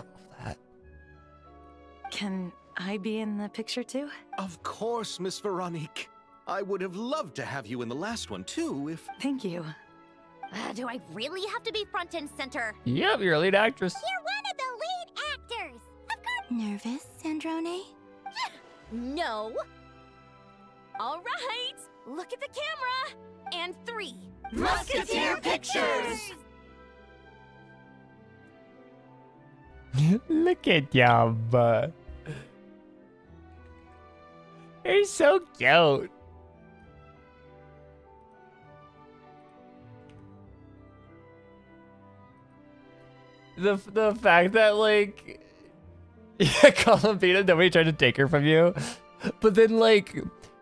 Can I be in the picture too? Of course, Miss Veronique. I would have loved to have you in the last one, too, if... Thank you. Do I really have to be front and center? Yep, you're a lead actress. You're one of the lead actors. Of course. Nervous, Sandrone? No. All right, look at the camera. And 3. Musketeer Pictures! Look at y'all. They're so cute. The fact that like Columbina, nobody tried to take her from you, but then like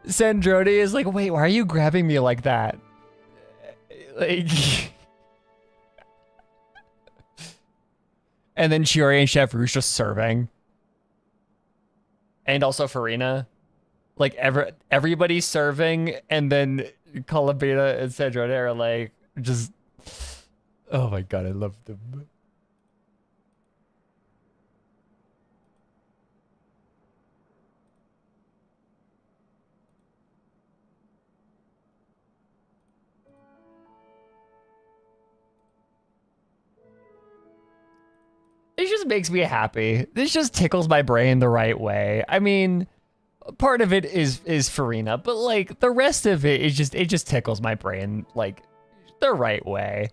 Sandrone is like, wait, why are you grabbing me like that? Like, and then Chiori and Chef Rouge just serving, and also Farina, like everybody's serving, and then Columbina and Sandrone are like just, oh my god, I love them. This just makes me happy. This just tickles my brain the right way. I mean, part of it is Farina, but like the rest of it is just, it just tickles my brain like the right way.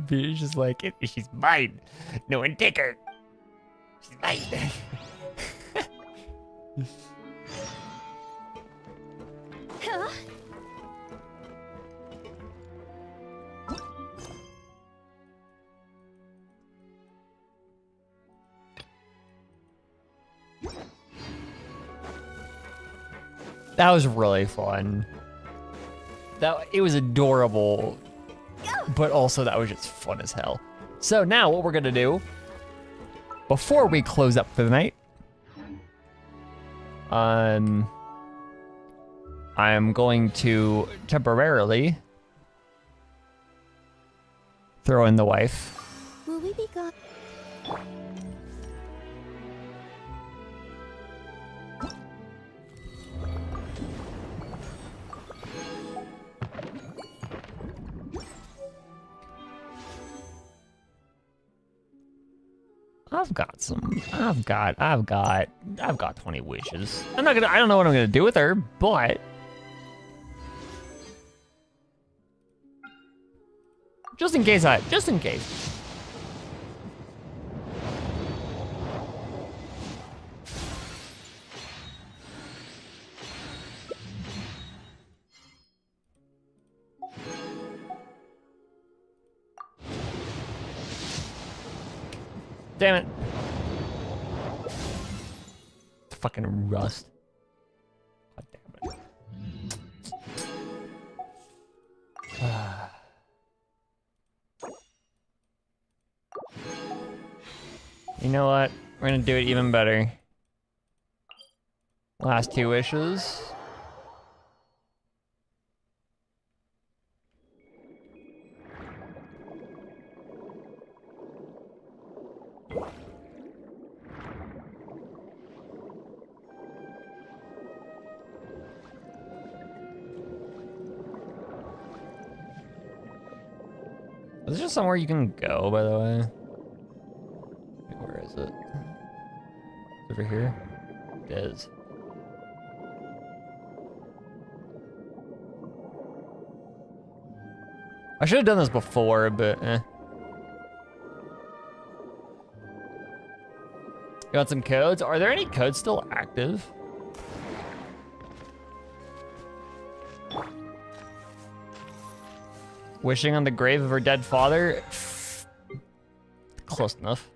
It's just like, she's mine. No one take her. She's mine. Huh? That was really fun. It was adorable, but also that was just fun as hell. So now what we're gonna do, before we close up for the night, I'm going to temporarily throw in the wife. Will we be gone? I've got 20 wishes. I don't know what I'm gonna do with her, but just in case. Damn it. Fucking rust. God damn it. You know what? We're gonna do it even better. Last 2 wishes. Is there somewhere you can go, by the way? Wait, where is it? It's over here? It is. I should have done this before, but eh. You want some codes? Are there any codes still active? Wishing on the grave of her dead father? Close enough.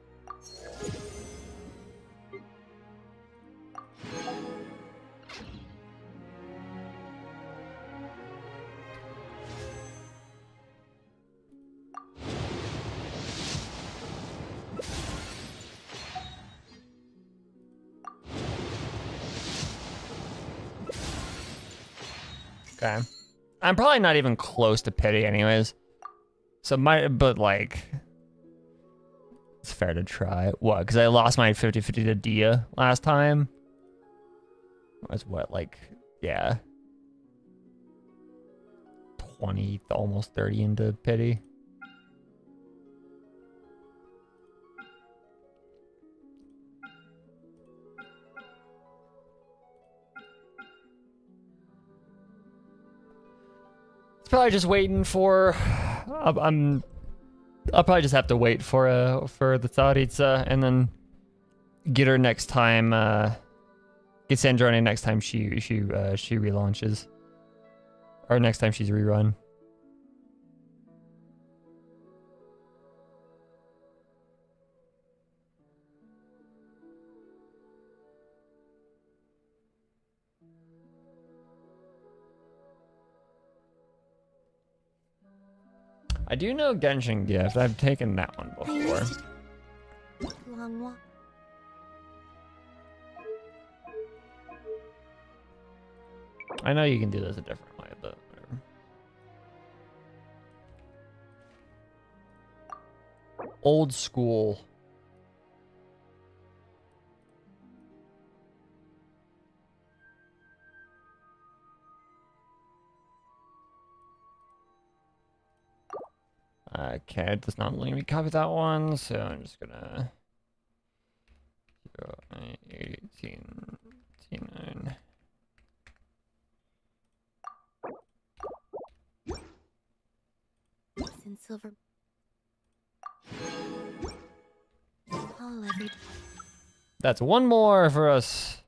Okay. I'm probably not even close to pity anyways. So but like, it's fair to try. What, because I lost my 50-50 to Dia last time? Was what, like, yeah. 20, almost 30 into pity. It's probably just waiting for. I'll probably just have to wait for the Tsaritsa and then get her next time. Get Sandrone next time she relaunches, or next time she's rerun. I do know Genshin Gift. I've taken that one before. Long walk. I know you can do this a different way, but whatever. Old school. Okay, it does not let me copy that one, so I'm just gonna 18, 9. In silver. All every. That's one more for us.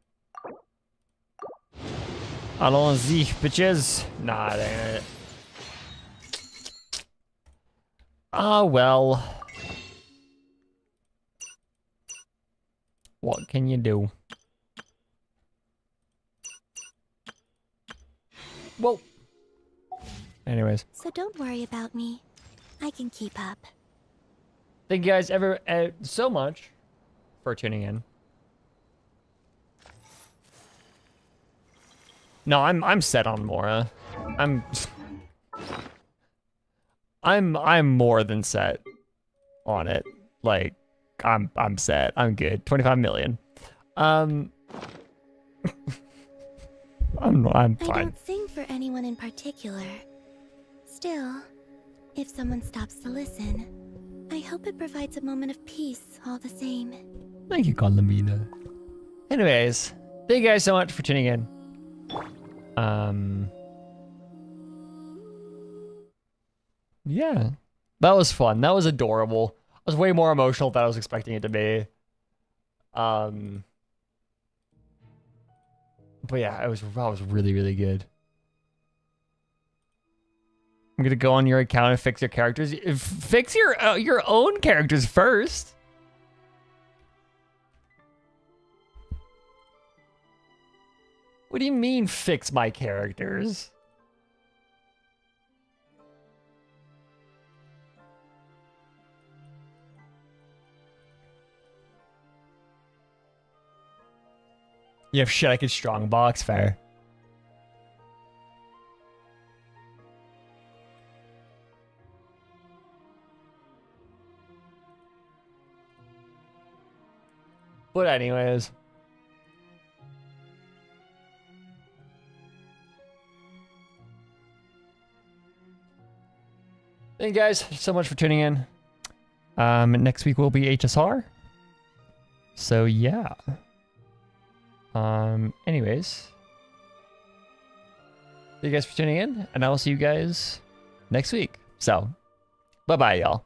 Allons-y, bitches. Nah, that ain't it. Ah, well. What can you do? Whoa. Anyways. So don't worry about me. I can keep up. Thank you guys ever so much for tuning in. No, I'm set on Mora. I'm more than set on it. Like, I'm set. I'm good. 25 million. I'm fine. I don't sing for anyone in particular. Still, if someone stops to listen, I hope it provides a moment of peace all the same. Thank you, Columbina. Anyways, thank you guys so much for tuning in. Yeah, that was fun. That was adorable. I was way more emotional than I was expecting it to be. But yeah, that was really, really good. I'm gonna go on your account and fix your characters. Fix your own characters first. What do you mean, fix my characters? You have shit I could strongbox, fair. But anyways. Thank you guys so much for tuning in. Next week will be HSR. So yeah. Anyways. Thank you guys for tuning in, and I will see you guys next week. So, bye-bye, y'all.